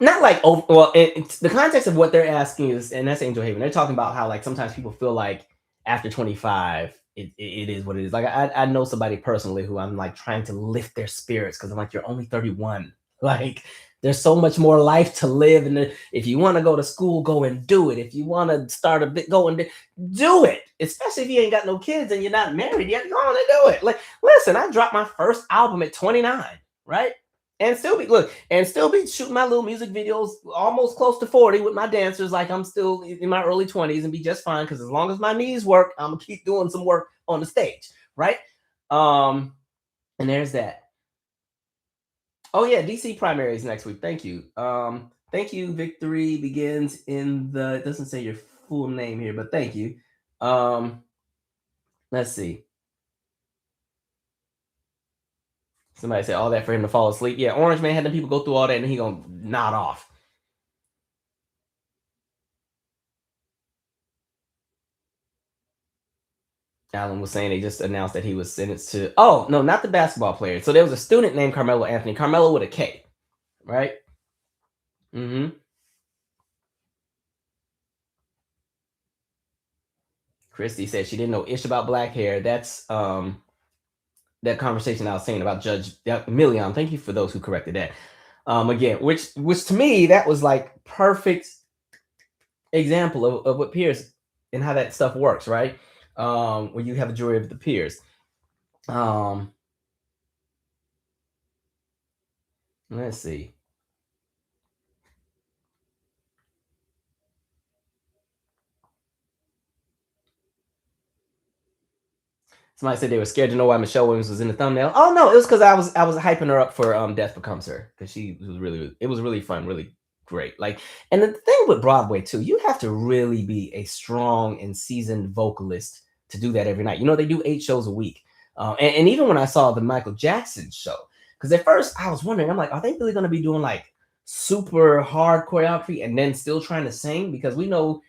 Not like, oh, well, it's the context of what they're asking is, and that's Angel Haven. They're talking about how, like, sometimes people feel like after 25, it is what it is. Like, I know somebody personally who I'm like trying to lift their spirits because I'm like, you're only 31. Like, there's so much more life to live, and if you want to go to school, go and do it. If you want to start a bit, go and do it. Especially if you ain't got no kids and you're not married yet, go on and do it. Like, listen, I dropped my first album at 29, right? And still be shooting my little music videos almost close to 40 with my dancers, like I'm still in my early 20s, and be just fine, because as long as my knees work, I'm gonna keep doing some work on the stage, right? And there's that. Oh yeah, DC primaries next week. Thank you. Thank you. Victory begins in the, it doesn't say your full name here, but thank you. Let's see. Somebody said all that for him to fall asleep. Yeah, Orange Man had them people go through all that and he gonna nod off. Alan was saying they just announced that he was sentenced to, oh, no, not the basketball player. So there was a student named Karmelo Anthony. Karmelo with a K, right? Mm-hmm. Christy said she didn't know ish about black hair. That's that conversation I was saying about Judge Million. Thank you for those who corrected that. Again, which to me that was like perfect example of what peers and how that stuff works, right? When you have a jury of the peers. Um, let's see. Somebody said they were scared to know why Michelle Williams was in the thumbnail. Oh no, it was because I was hyping her up for Death Becomes Her because she was really it was really fun, really great. Like, and the thing with Broadway too, you have to really be a strong and seasoned vocalist to do that every night. You know, they do 8 shows a week, and even when I saw the Michael Jackson show, because at first I was wondering, I'm like, are they really going to be doing like super hard choreography and then still trying to sing? Because we know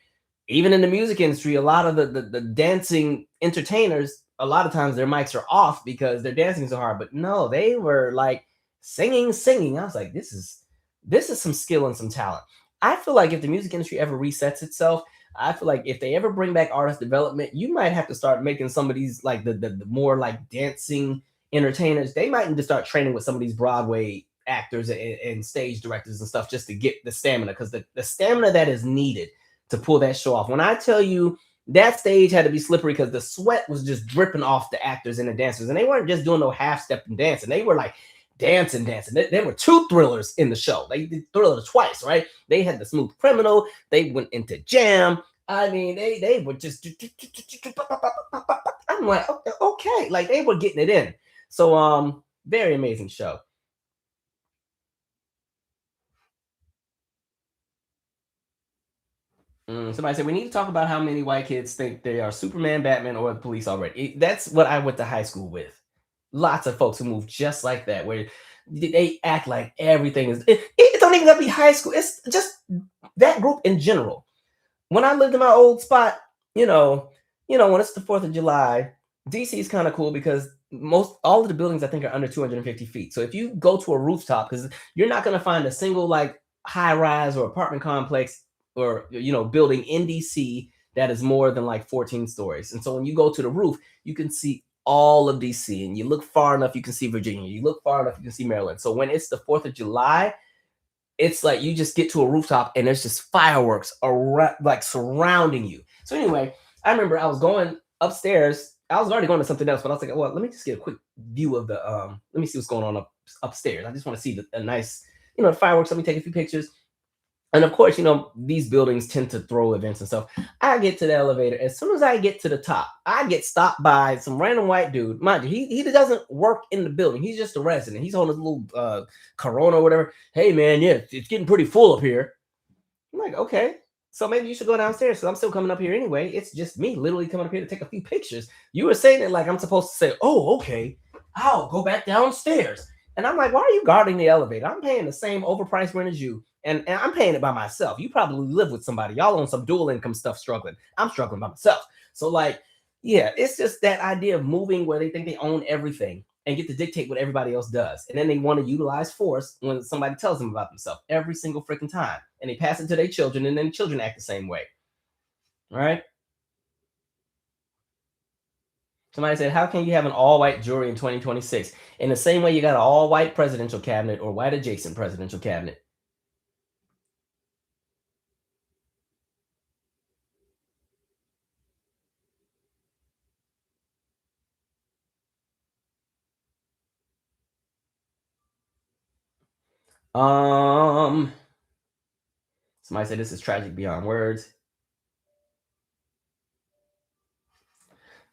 even in the music industry, a lot of the dancing entertainers, a lot of times their mics are off because they're dancing so hard. But no, they were like singing. I was like, this is some skill and some talent. I feel like if the music industry ever resets itself, I feel like if they ever bring back artist development, you might have to start making some of these like the more like dancing entertainers. They might need to start training with some of these Broadway actors and stage directors and stuff just to get the stamina, because the stamina that is needed to pull that show off. When I tell you that stage had to be slippery because the sweat was just dripping off the actors and the dancers, and they weren't just doing no half step and dancing. They were like dancing. There were two thrillers in the show. They did Thriller twice, right? They had the Smooth Criminal. They went into Jam. I mean, they were just. I'm like, okay, like they were getting it in. So, very amazing show. Somebody said we need to talk about how many white kids think they are Superman, Batman, or the police already. That's what I went to high school with. Lots of folks who move just like that, where they act like everything is. It don't even gotta be high school. It's just that group in general. When I lived in my old spot, when it's the 4th of July, DC is kind of cool because most all of the buildings I think are under 250 feet. So if you go to a rooftop, because you're not gonna find a single like high rise or apartment complex or building in DC that is more than like 14 stories. And so when you go to the roof, you can see all of DC, and you look far enough, you can see Virginia. You look far enough, you can see Maryland. So when it's the 4th of July, it's like you just get to a rooftop and there's just fireworks around, like surrounding you. So anyway, I remember I was going upstairs. I was already going to something else, but I was like, well, let me just get a quick view of the let me see what's going on upstairs. I just want to see a nice, the fireworks. Let me take a few pictures. And of course, these buildings tend to throw events and stuff. I get to the elevator. As soon as I get to the top, I get stopped by some random white dude. Mind you, he doesn't work in the building. He's just a resident. He's holding his little Corona or whatever. Hey, man, yeah, it's getting pretty full up here. I'm like, okay. So maybe you should go downstairs because I'm still coming up here anyway. It's just me literally coming up here to take a few pictures. You were saying it like I'm supposed to say, oh, okay, I'll go back downstairs. And I'm like, why are you guarding the elevator? I'm paying the same overpriced rent as you. And I'm paying it by myself. You probably live with somebody. Y'all on some dual income stuff struggling. I'm struggling by myself. So, like, yeah, it's just that idea of moving where they think they own everything and get to dictate what everybody else does. And then they want to utilize force when somebody tells them about themselves every single freaking time. And they pass it to their children, and then children act the same way. Right? Somebody said, how can you have an all-white jury in 2026? In the same way you got an all-white presidential cabinet or white adjacent presidential cabinet. Um, Somebody said this is tragic beyond words.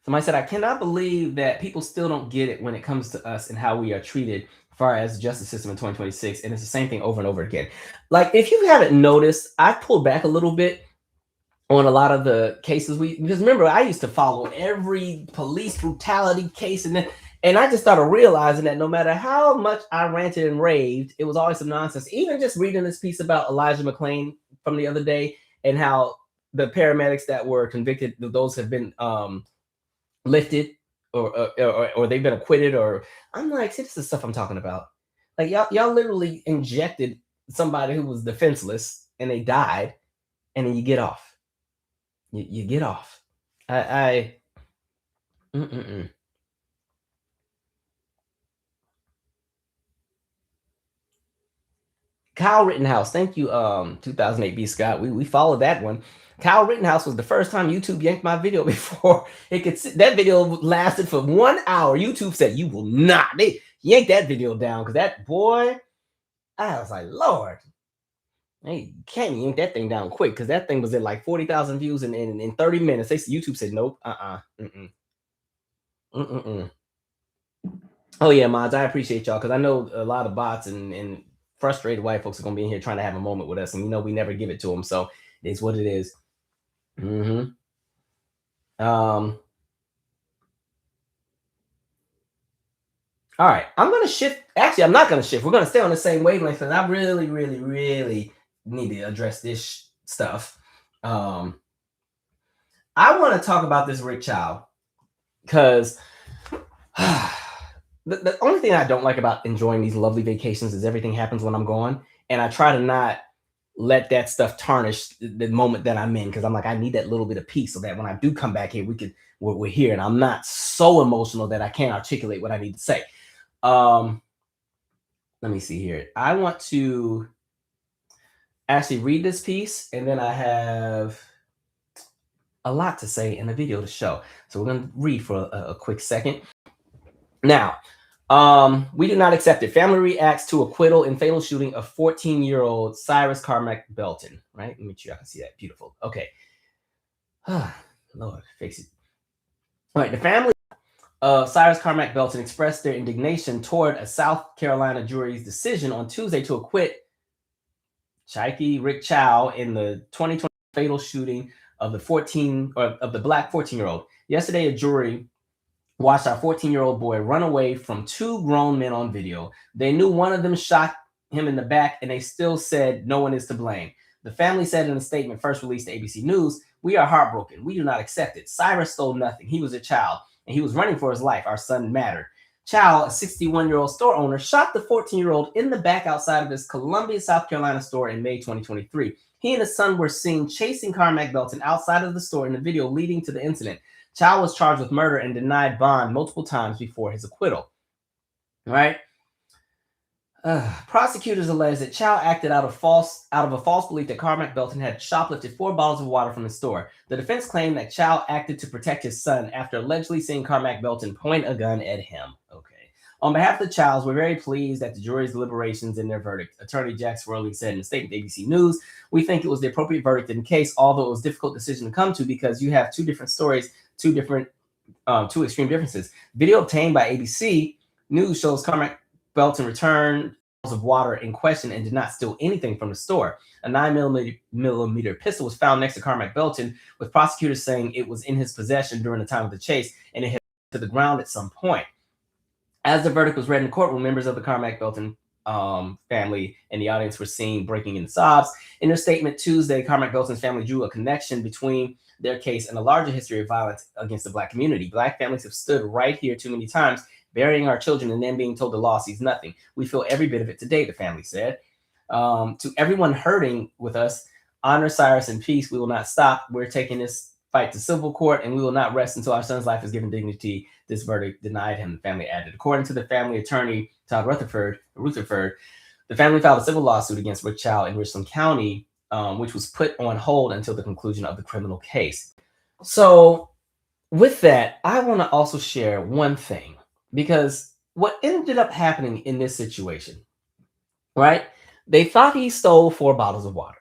Somebody said, I cannot believe that people still don't get it when it comes to us and how we are treated as far as the justice system in 2026. And it's the same thing over and over again. Like, if you haven't noticed, I've pulled back a little bit on a lot of the cases. Because remember, I used to follow every police brutality case, and I just started realizing that no matter how much I ranted and raved, it was always some nonsense. Even just reading this piece about Elijah McClain from the other day and how the paramedics that were convicted, those have been lifted or they've been acquitted, or I'm like, see, this is stuff I'm talking about. Like y'all literally injected somebody who was defenseless and they died, and then you get off. You get off. I mm-mm-mm. Kyle Rittenhouse, thank you, 2008 B Scott. We followed that one. Kyle Rittenhouse was the first time YouTube yanked my video before it could. That video lasted for 1 hour. YouTube said you will not. They yanked that video down because that boy. I was like, Lord, hey, can't yank that thing down quick because that thing was at like 40,000 views in 30 minutes. YouTube said nope, mm-mm, mm-mm. Oh yeah, mods, I appreciate y'all because I know a lot of bots and frustrated white folks are gonna be in here trying to have a moment with us, and we never give it to them. So it's what it is. Mm-hmm. Um. All right, I'm gonna shift. Actually, I'm not gonna shift. We're gonna stay on the same wavelength because I really, really, really need to address this stuff. Um. I want to talk about this Rick Chow because the only thing I don't like about enjoying these lovely vacations is everything happens when I'm gone, and I try to not let that stuff tarnish the moment that I'm in because I'm like I need that little bit of peace so that when I do come back here, we're here, and I'm not so emotional that I can't articulate what I need to say. Um, let me see here. I want to actually read this piece, and then I have a lot to say in the video to show. So we're going to read for a quick second. Now, we do not accept it. Family reacts to acquittal in fatal shooting of 14-year-old Cyrus Carmack Belton. Right? Let me make sure I can see that. Beautiful. Okay. Lord, fix it. All right. The family of Cyrus Carmack Belton expressed their indignation toward a South Carolina jury's decision on Tuesday to acquit Rick Chow in the 2020 fatal shooting of the black 14-year-old. Yesterday, a jury watched our 14-year-old boy run away from two grown men on video. They knew one of them shot him in the back, and they still said no one is to blame. The family said in a statement first released to ABC News, "We are heartbroken. We do not accept it. Cyrus stole nothing. He was a child, and he was running for his life. Our son mattered." Chow, a 61-year-old store owner, shot the 14-year-old in the back outside of his Columbia, South Carolina store in May 2023. He and his son were seen chasing Carmack Belton outside of the store in the video leading to the incident. Chow was charged with murder and denied bond multiple times before his acquittal. Right? Prosecutors allege that Chow acted out of a false belief that Carmack Belton had shoplifted 4 bottles of water from his store. The defense claimed that Chow acted to protect his son after allegedly seeing Carmack Belton point a gun at him. Okay. On behalf of the Chows, we're very pleased at the jury's deliberations and their verdict. Attorney Jack Swirly said in a statement to ABC News, "We think it was the appropriate verdict in the case, although it was a difficult decision to come to because you have two different stories, two extreme differences. Video obtained by ABC News shows Carmack Belton returned of water in question and did not steal anything from the store. A 9mm pistol was found next to Carmack Belton, with prosecutors saying it was in his possession during the time of the chase and it hit to the ground at some point." As the verdict was read in the courtroom, members of the Carmack Belton family and the audience were seen breaking in sobs. In their statement Tuesday, Carmack Belton's family drew a connection between their case and a larger history of violence against the Black community. Black families have stood right here too many times, burying our children and then being told the law sees nothing. We feel every bit of it today, the family said. To everyone hurting with us, honor Cyrus in peace. We will not stop. We're taking this fight to civil court, and we will not rest until our son's life is given dignity. This verdict denied him, the family added. According to the family attorney, Todd Rutherford, the family filed a civil lawsuit against Rick Chow in Richland County, which was put on hold until the conclusion of the criminal case. So with that, I want to also share one thing, because what ended up happening in this situation, right? They thought he stole 4 bottles of water.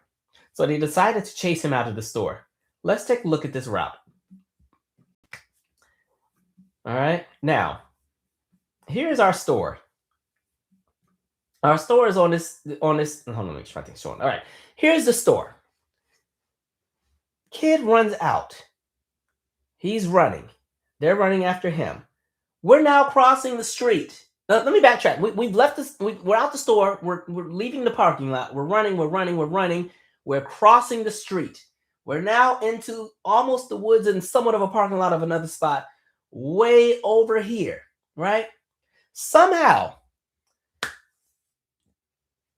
So they decided to chase him out of the store. Let's take a look at this route. All right. Now, here's our store. Our store is on this. Hold on, make sure I think showing. All right. Here's the store. Kid runs out. He's running. They're running after him. We're now crossing the street. Let me backtrack. We've left this. We're out the store. We're leaving the parking lot. We're running. We're crossing the street. We're now into almost the woods and somewhat of a parking lot of another spot way over here, right? Somehow,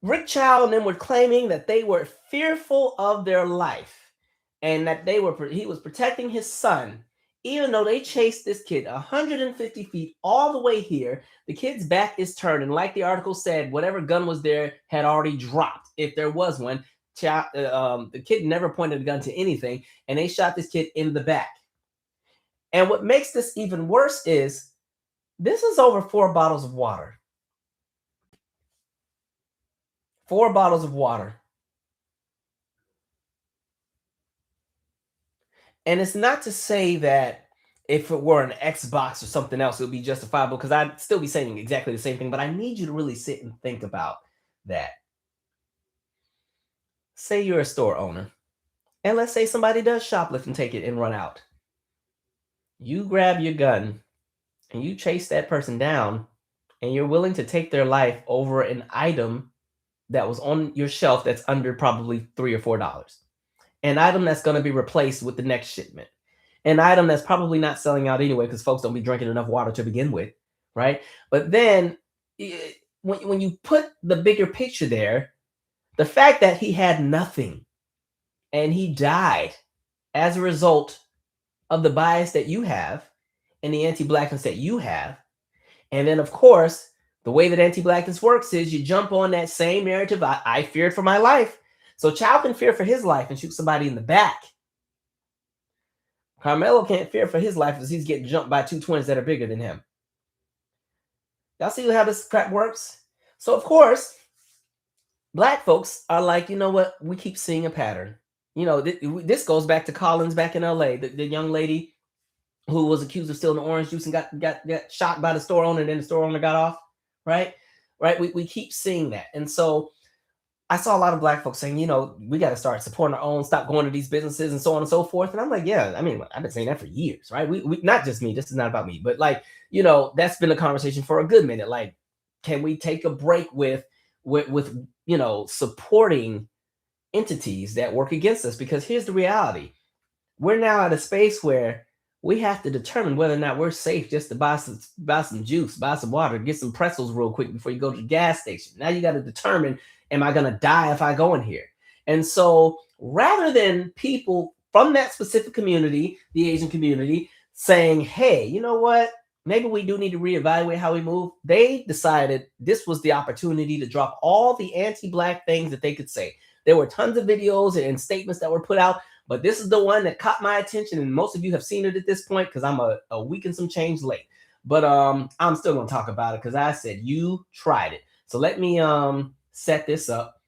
Rick Chow and them were claiming that they were fearful of their life and that he was protecting his son, even though they chased this kid 150 feet all the way here, the kid's back is turned. And like the article said, whatever gun was there had already dropped, if there was one. The kid never pointed a gun to anything, and they shot this kid in the back. And what makes this even worse is this is over 4 bottles of water. 4 bottles of water. And it's not to say that if it were an Xbox or something else, it would be justifiable, because I'd still be saying exactly the same thing. But I need you to really sit and think about that. Say you're a store owner, and let's say somebody does shoplift and take it and run out. You grab your gun and you chase that person down, and you're willing to take their life over an item that was on your shelf that's under probably $3 or $4. An item that's going to be replaced with the next shipment. An item that's probably not selling out anyway because folks don't be drinking enough water to begin with, right? But then when you put the bigger picture there, the fact that he had nothing and he died as a result of the bias that you have and the anti-blackness that you have. And then, of course, the way that anti-blackness works is you jump on that same narrative. I feared for my life. So Chow can fear for his life and shoot somebody in the back. Karmelo can't fear for his life because he's getting jumped by 2 twins that are bigger than him. Y'all see how this crap works? So, of course, black folks are like, you know what? We keep seeing a pattern. You know, this goes back to Collins back in LA, the young lady who was accused of stealing orange juice and got shot by the store owner, and then the store owner got off, right? Right? We keep seeing that. And so I saw a lot of black folks saying, you know, we got to start supporting our own, stop going to these businesses and so on and so forth. And I'm like, yeah, I mean, I've been saying that for years, right? We not just me, this is not about me, but like, you know, that's been a conversation for a good minute. Like, can we take a break with you know, supporting entities that work against us? Because here's the reality. We're now at a space where we have to determine whether or not we're safe just to buy some juice, buy some water, get some pretzels real quick before you go to the gas station. Now you got to determine, am I going to die if I go in here? And so rather than people from that specific community, the Asian community, saying, hey, you know what? Maybe we do need to reevaluate how we move. They decided this was the opportunity to drop all the anti-black things that they could say. There were tons of videos and statements that were put out, but this is the one that caught my attention, and most of you have seen it at this point because I'm a week and some change late. But I'm still going to talk about it because I said you tried it. So let me set this up,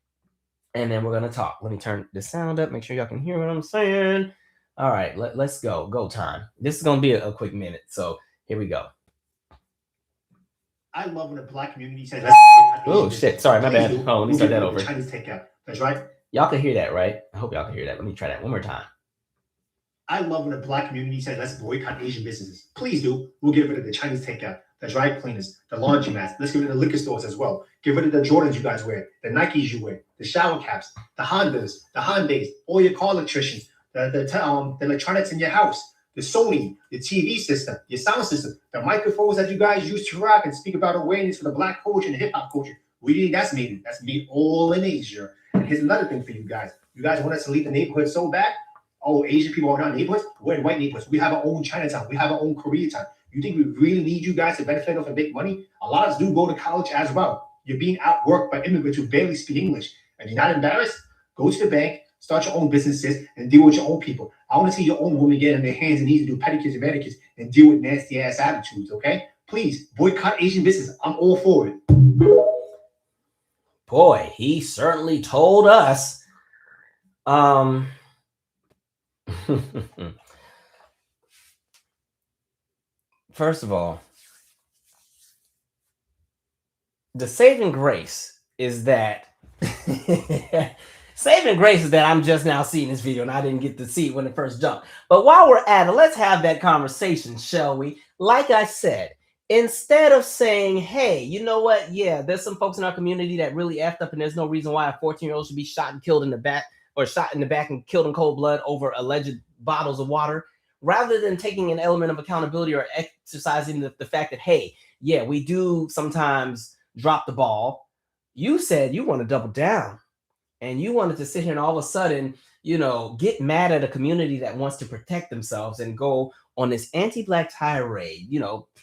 and then we're going to talk. Let me turn the sound up, make sure y'all can hear what I'm saying. All right, let's go. Go time. This is going to be a quick minute, so here we go. I love when the black community says, oh, shit. Sorry, my bad. Oh, let me start that over. Chinese takeout. That's right. Y'all can hear that, right? I hope y'all can hear that. Let me try that one more time. I love when the black community says, let's boycott Asian businesses. Please do. We'll get rid of the Chinese takeout, the dry cleaners, the laundromats. Let's get rid of the liquor stores as well. Get rid of the Jordans you guys wear, the Nikes you wear, the shower caps, the Hondas, the Hyundais, all your car electricians, the electronics in your house, the Sony, the TV system, your sound system, the microphones that you guys use to rock and speak about awareness for the black culture and the hip hop culture. We think that's made all in Asia. And here's another thing for you guys. You guys want us to leave the neighborhood so bad? Oh, Asian people are not neighborhoods? We're in white neighborhoods. We have our own Chinatown. We have our own Koreatown. You think we really need you guys to benefit off and make money? A lot of us do go to college as well. You're being outworked by immigrants who barely speak English. And you're not embarrassed? Go to the bank, start your own businesses, and deal with your own people. I want to see your own women get on their hands and knees and do pedicures and manicures and deal with nasty ass attitudes, okay? Please, boycott Asian business. I'm all for it. Boy, he certainly told us. First of all, the saving grace is that I'm just now seeing this video and I didn't get to see it when it first jumped. But while we're at it, let's have that conversation, shall we? Like I said, instead of saying, hey, you know what? Yeah, there's some folks in our community that really effed up, and there's no reason why a 14-year-old should be shot and killed in the back, or shot in the back and killed in cold blood over alleged bottles of water. Rather than taking an element of accountability or exercising the fact that, hey, yeah, we do sometimes drop the ball, you said you want to double down. And you wanted to sit here and all of a sudden get mad at a community that wants to protect themselves and go on this anti-black tirade,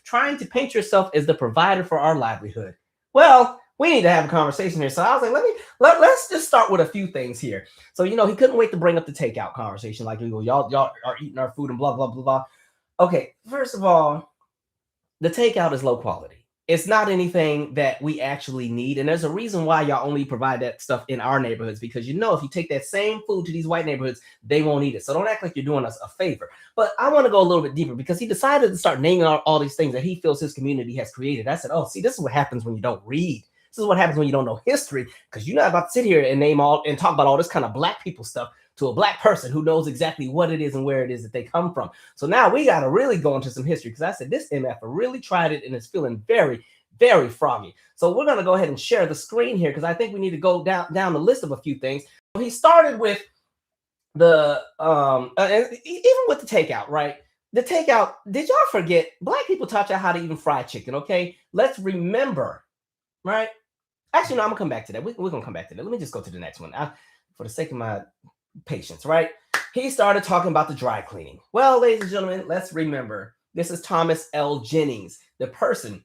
trying to paint yourself as the provider for our livelihood. Well, we need to have a conversation here. So I was like, let's just start with a few things here. So, he couldn't wait to bring up the takeout conversation. Like, y'all are eating our food and blah, blah, blah, blah. Okay, first of all, the takeout is low quality. It's not anything that we actually need. And there's a reason why y'all only provide that stuff in our neighborhoods, because if you take that same food to these white neighborhoods, they won't eat it. So don't act like you're doing us a favor. But I want to go a little bit deeper, because he decided to start naming out all these things that he feels his community has created. I said, oh, see, this is what happens when you don't read. This is what happens when you don't know history, because you're not about to sit here and name all and talk about all this kind of black people stuff to a black person who knows exactly what it is and where it is that they come from. So now we got to really go into some history, because I said this MF really tried it and it's feeling very, very froggy. So we're going to go ahead and share the screen here, because I think we need to go down the list of a few things. So he started with the even with the takeout, right? The takeout, did y'all forget black people taught y'all how to even fry chicken? Okay, let's remember, right? Actually, no, I'm gonna come back to that. We're gonna come back to that. Let me just go to the next one. For the sake of my patience, right? He started talking about the dry cleaning. Well, ladies and gentlemen, let's remember, this is Thomas L. Jennings, the person,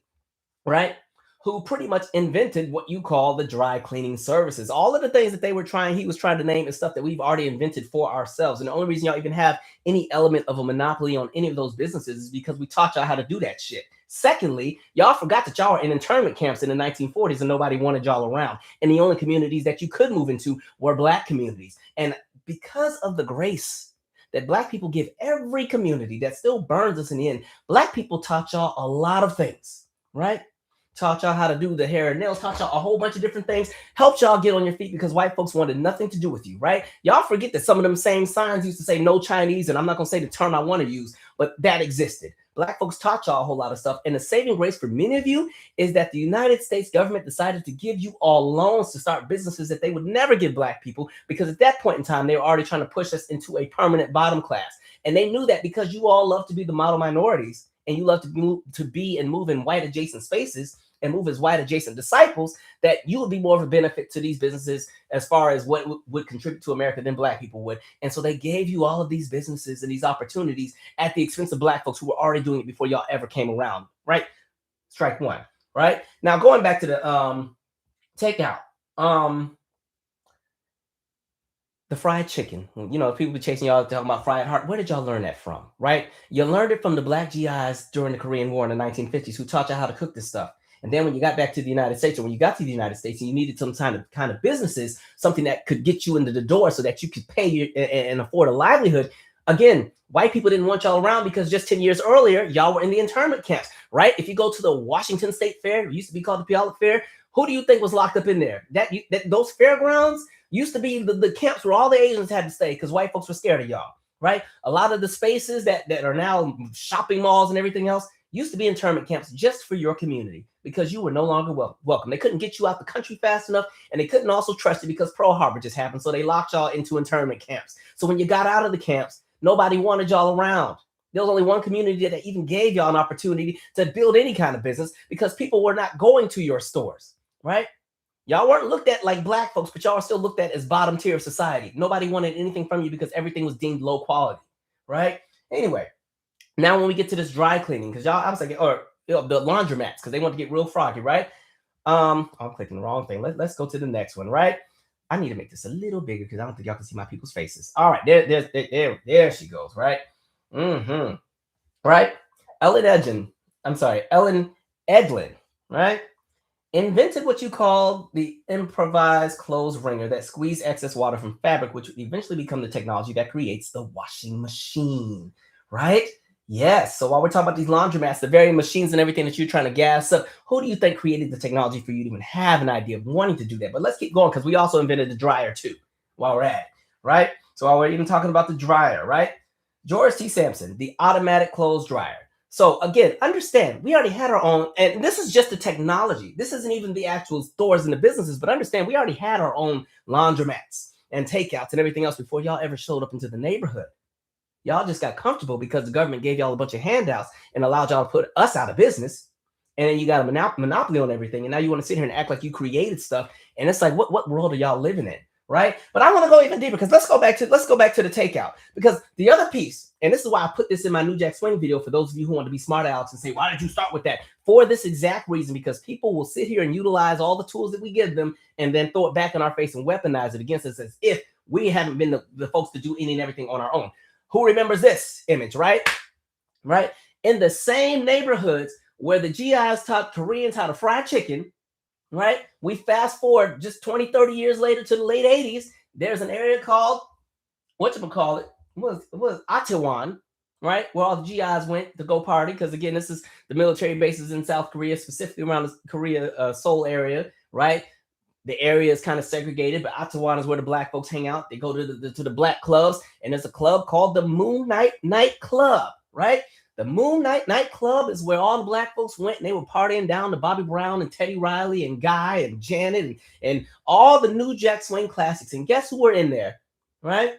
right, who pretty much invented what you call the dry cleaning services. All of the things that he was trying to name is stuff that we've already invented for ourselves. And the only reason y'all even have any element of a monopoly on any of those businesses is because we taught y'all how to do that shit. Secondly, y'all forgot that y'all were in internment camps in the 1940s and nobody wanted y'all around. And the only communities that you could move into were black communities. And because of the grace that black people give every community that still burns us in the end, black people taught y'all a lot of things, right? Taught y'all how to do the hair and nails, taught y'all a whole bunch of different things, helped y'all get on your feet, because white folks wanted nothing to do with you, right? Y'all forget that some of them same signs used to say no Chinese, and I'm not going to say the term I want to use, but that existed. Black folks taught y'all a whole lot of stuff. And the saving grace for many of you is that the United States government decided to give you all loans to start businesses that they would never give black people, because at that point in time, they were already trying to push us into a permanent bottom class. And they knew that because you all love to be the model minorities and you love to be and move in white adjacent spaces and move as white adjacent disciples, that you would be more of a benefit to these businesses as far as what would contribute to America than black people would. And so they gave you all of these businesses and these opportunities at the expense of black folks who were already doing it before y'all ever came around, right? Strike one, right? Now, going back to the takeout, the fried chicken. People be chasing y'all talking about fried heart. Where did y'all learn that from, right? You learned it from the black GIs during the Korean War in the 1950s who taught you how to cook this stuff. And then when you got back to the United States, or when you got to the United States and you needed some kind of businesses, something that could get you into the door so that you could pay and afford a livelihood. Again, white people didn't want y'all around because just 10 years earlier, y'all were in the internment camps, right? If you go to the Washington State Fair, it used to be called the Puyallup Fair, who do you think was locked up in there? Those fairgrounds used to be the camps where all the Asians had to stay because white folks were scared of y'all, right? A lot of the spaces that are now shopping malls and everything else used to be internment camps just for your community, because you were no longer welcome. They couldn't get you out the country fast enough, and they couldn't also trust you because Pearl Harbor just happened, so they locked y'all into internment camps. So when you got out of the camps, nobody wanted y'all around. There was only one community that even gave y'all an opportunity to build any kind of business, because people were not going to your stores, right? Y'all weren't looked at like black folks, but y'all were still looked at as bottom tier of society. Nobody wanted anything from you because everything was deemed low quality, right? Anyway, now when we get to this dry cleaning, because y'all, I was like, or the laundromats, because they want to get real froggy, right? I'm clicking the wrong thing. Let's go to the next one, right? I need to make this a little bigger because I don't think y'all can see my people's faces. All right, there she goes, right? Right? Ellen Edlin, right? Invented what you call the improvised clothes wringer that squeezed excess water from fabric, which would eventually become the technology that creates the washing machine, right? Yes. So while we're talking about these laundromats, the very machines and everything that you're trying to gas up, who do you think created the technology for you to even have an idea of wanting to do that? But let's keep going, because we also invented the dryer too while we're at it, right? So while we're even talking about the dryer, right? George T. Sampson, the automatic clothes dryer. So again, understand, we already had our own, and this is just the technology. This isn't even the actual stores and the businesses, but understand, we already had our own laundromats and takeouts and everything else before y'all ever showed up into the neighborhood. Y'all just got comfortable because the government gave y'all a bunch of handouts and allowed y'all to put us out of business. And then you got a monopoly on everything. And now you want to sit here and act like you created stuff. And it's like, what world are y'all living in? right? But I want to go even deeper because let's go back to the takeout, because the other piece, and this is why I put this in my New Jack Swing video for those of you who want to be smart alecks and say, why did you start with that? For this exact reason, because people will sit here and utilize all the tools that we give them and then throw it back in our face and weaponize it against us as if we haven't been the folks to do any and everything on our own. Who remembers this image, right? Right? In the same neighborhoods where the GIs taught Koreans how to fry chicken, right? We fast forward just 20, 30 years later to the late 80s. There's an area called, whatchamacallit, was Itaewon, right? Where all the GIs went to go party. Because again, this is the military bases in South Korea, specifically around the Korea Seoul area, right? The area is kind of segregated, but Itaewon is where the black folks hang out. They go to the black clubs, and there's a club called the Moon Night Club, right? The Moon Night Club is where all the black folks went, and they were partying down to Bobby Brown and Teddy Riley and Guy and Janet and all the New Jack Swing classics. And guess who were in there, right?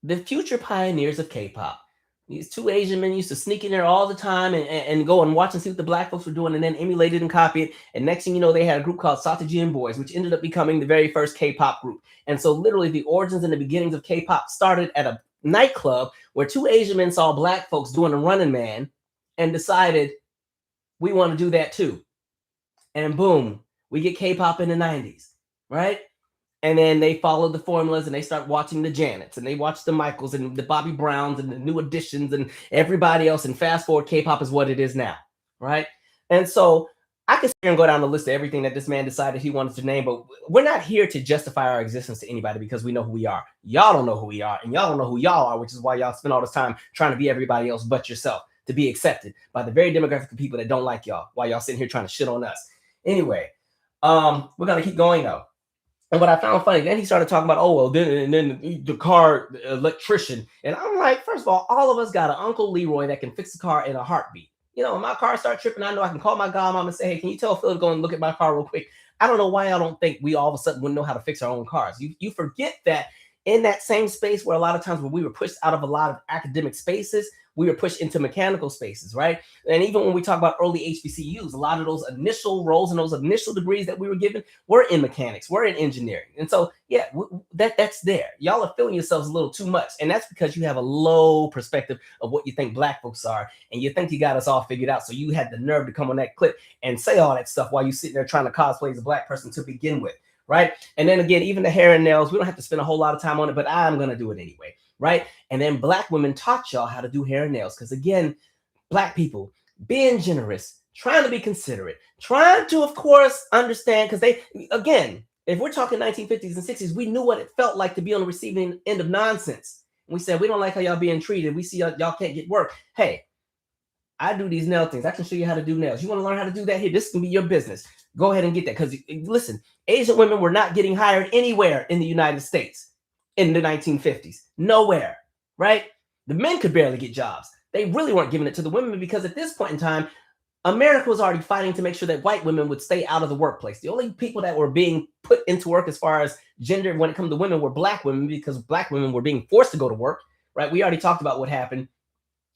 The future pioneers of K-pop. These two Asian men used to sneak in there all the time and go and watch and see what the black folks were doing and then emulate it and copy it. And next thing you know, they had a group called Satajian Boys, which ended up becoming the very first K-pop group. And so literally the origins and the beginnings of K-pop started at a nightclub where two Asian men saw black folks doing a Running Man and decided, we want to do that too. And boom, we get K-pop in the 90s, right? And then they followed the formulas and they start watching the Janets and they watch the Michaels and the Bobby Browns and the New Editions and everybody else. And fast forward, K-pop is what it is now, right? And so I could sit here and go down the list of everything that this man decided he wanted to name, but we're not here to justify our existence to anybody because we know who we are. Y'all don't know who we are, and y'all don't know who y'all are, which is why y'all spend all this time trying to be everybody else but yourself, to be accepted by the very demographic of people that don't like y'all, while y'all sitting here trying to shit on us. Anyway, we're going to keep going though. And what I found funny, then he started talking about, oh, well, then the car electrician. And I'm like, first of all of us got an Uncle Leroy that can fix the car in a heartbeat. You know, when my car starts tripping, I know I can call my godmom and say, hey, can you tell Phil to go and look at my car real quick? I don't know why y'all don't think we all of a sudden wouldn't know how to fix our own cars. You forget that in that same space where a lot of times when we were pushed out of a lot of academic spaces, we were pushed into mechanical spaces, right? And even when we talk about early HBCUs, a lot of those initial roles and those initial degrees that we were given were in mechanics, were in engineering. And so, yeah, that's there. Y'all are feeling yourselves a little too much. And that's because you have a low perspective of what you think black folks are. And you think you got us all figured out. So you had the nerve to come on that clip and say all that stuff while you sitting there trying to cosplay as a black person to begin with, right? And then again, even the hair and nails, we don't have to spend a whole lot of time on it, but I'm going to do it anyway. Right? And then black women taught y'all how to do hair and nails. Because again, black people being generous, trying to be considerate, trying to, of course, understand. Because they, again, if we're talking 1950s and 60s, we knew what it felt like to be on the receiving end of nonsense. And we said, we don't like how y'all being treated. We see y'all can't get work. Hey, I do these nail things. I can show you how to do nails. You want to learn how to do that here? This can be your business. Go ahead and get that. Because listen, Asian women were not getting hired anywhere in the United States in the 1950s. Nowhere, right? The men could barely get jobs. They really weren't giving it to the women because at this point in time, America was already fighting to make sure that white women would stay out of the workplace. The only people that were being put into work as far as gender when it comes to women were black women because black women were being forced to go to work, right? We already talked about what happened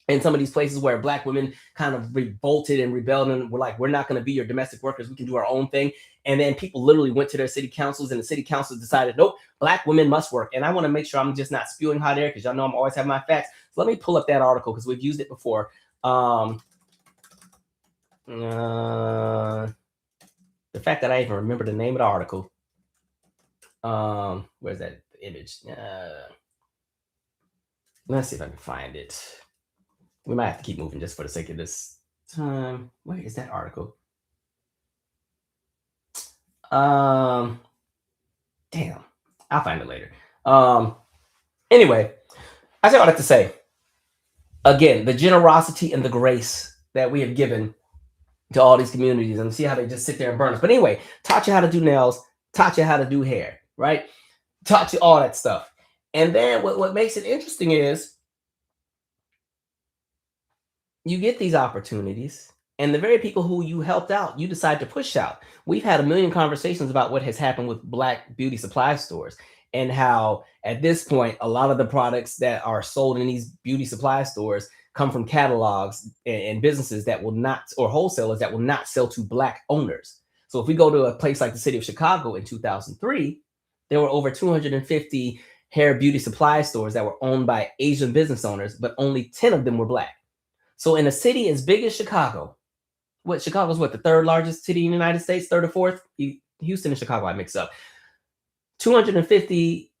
in some of these places where black women kind of revolted and rebelled and were like, we're not going to be your domestic workers. We can do our own thing. And then people literally went to their city councils and the city councils decided, nope, black women must work. And I want to make sure I'm just not spewing hot air because y'all know I'm always having my facts. So let me pull up that article because we've used it before. The fact that I even remember the name of the article. Where's that image? Let's see if I can find it. We might have to keep moving just for the sake of this time. Where is that article? Damn, I'll find it later. Anyway, I say all that to say, again, the generosity and the grace that we have given to all these communities and see how they just sit there and burn us. But anyway, taught you how to do nails, taught you how to do hair, right? Taught you all that stuff. And then what makes it interesting is you get these opportunities and the very people who you helped out, you decide to push out. We've had a million conversations about what has happened with black beauty supply stores and how at this point, a lot of the products that are sold in these beauty supply stores come from catalogs and businesses that will not, or wholesalers that will not sell to black owners. So if we go to a place like the city of Chicago in 2003, there were over 250 hair beauty supply stores that were owned by Asian business owners, but only 10 of them were black. So in a city as big as Chicago, Chicago's the third largest city in the United States, third or fourth? Houston and Chicago, I mix up. 250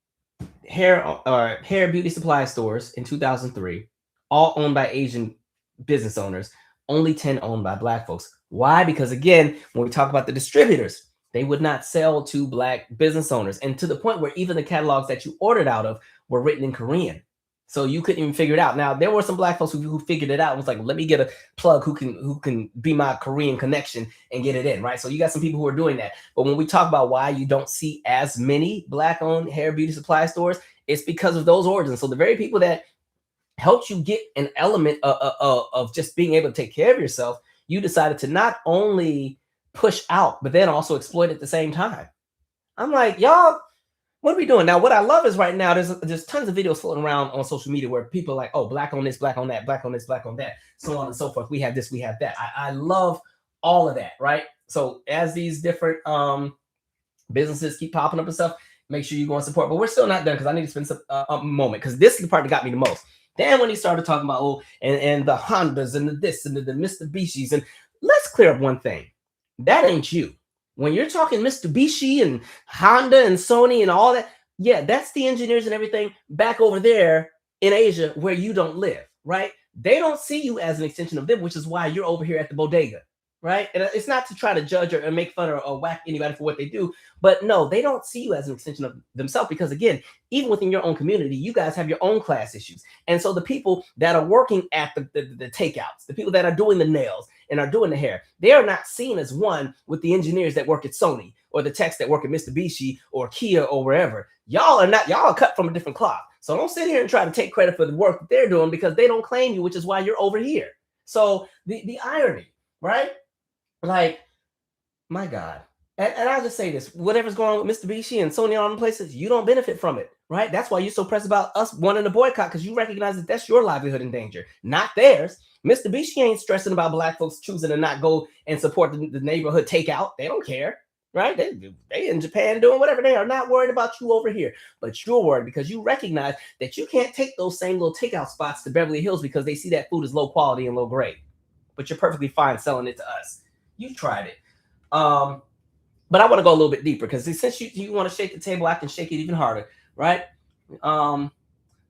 hair beauty supply stores in 2003, all owned by Asian business owners, only 10 owned by black folks. Why? Because again, when we talk about the distributors, they would not sell to black business owners, and to the point where even the catalogs that you ordered out of were written in Korean. So you couldn't even figure it out. Now there were some black folks who figured it out and was like, let me get a plug who can be my Korean connection and get it in, right? So you got some people who are doing that. But when we talk about why you don't see as many black-owned hair beauty supply stores, it's because of those origins. So the very people that helped you get an element of just being able to take care of yourself, you decided to not only push out, but then also exploit at the same time. I'm like, y'all, what are we doing? Now, what I love is right now, there's tons of videos floating around on social media where people are like, oh, black on this, black on that, black on this, black on that, so on and so forth. We have this, we have that. I love all of that, right? So as these different businesses keep popping up and stuff, make sure you go and support. But we're still not done because I need to spend some a moment, because this is the part that got me the most. Then when he started talking about, and the Hondas and the this and the Mitsubishis, and let's clear up one thing. That ain't you. When you're talking Mitsubishi and Honda and Sony and all that, yeah, that's the engineers and everything back over there in Asia where you don't live, right? They don't see you as an extension of them, which is why you're over here at the bodega, right? And it's not to try to judge or make fun or whack anybody for what they do, but no, they don't see you as an extension of themselves, because again, even within your own community, you guys have your own class issues. And so the people that are working at the takeouts, the people that are doing the nails and are doing the hair, they are not seen as one with the engineers that work at Sony or the techs that work at Mitsubishi or Kia or wherever. Y'all are cut from a different cloth. So don't sit here and try to take credit for the work that they're doing, because they don't claim you, which is why you're over here. So the irony, right? Like, my God. And I'll just say this, whatever's going on with Mitsubishi and Sony on places, you don't benefit from it, right? That's why you're so pressed about us wanting to boycott, because you recognize that that's your livelihood in danger, not theirs. Mitsubishi ain't stressing about black folks choosing to not go and support the neighborhood takeout. They don't care, right? They in Japan doing whatever. They are not worried about you over here, but you're worried because you recognize that you can't take those same little takeout spots to Beverly Hills because they see that food is low quality and low grade, but you're perfectly fine selling it to us. You've tried it. But I want to go a little bit deeper, because since you want to shake the table, I can shake it even harder, right? The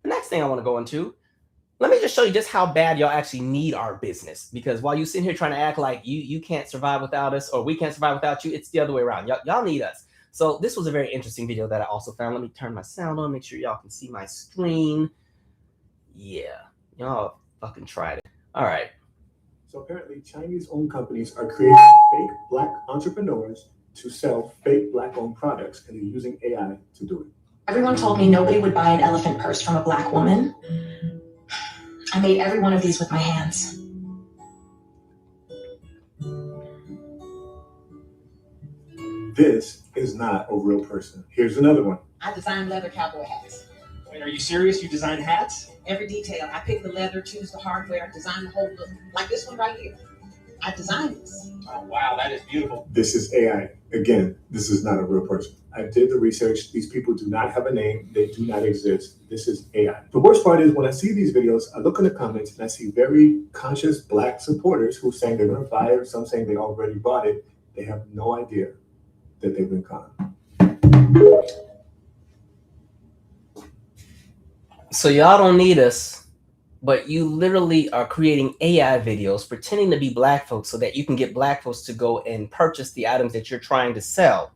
next thing I want to go into, let me just show you just how bad y'all actually need our business. Because while you sitting here trying to act like you can't survive without us, or we can't survive without you, it's the other way around. Y'all need us. So this was a very interesting video that I also found. Let me turn my sound on, make sure y'all can see my screen. Yeah, y'all fucking tried it. All right. So apparently Chinese-owned companies are creating fake black entrepreneurs to sell fake black-owned products, and they're using AI to do it. Everyone told me nobody would buy an elephant purse from a black woman. I made every one of these with my hands. This is not a real person. Here's another one. I designed leather cowboy hats. Wait, are you serious? You designed hats? Every detail. I picked the leather, choose the hardware, design the whole look. Like this one right here. I designed this. Oh, wow, that is beautiful. This is AI. Again, this is not a real person. I did the research. These people do not have a name. They do not exist. This is AI. The worst part is when I see these videos, I look in the comments and I see very conscious black supporters who are saying they're going to buy it, some saying they already bought it. They have no idea that they've been conned. So y'all don't need us, but you literally are creating AI videos pretending to be black folks so that you can get black folks to go and purchase the items that you're trying to sell.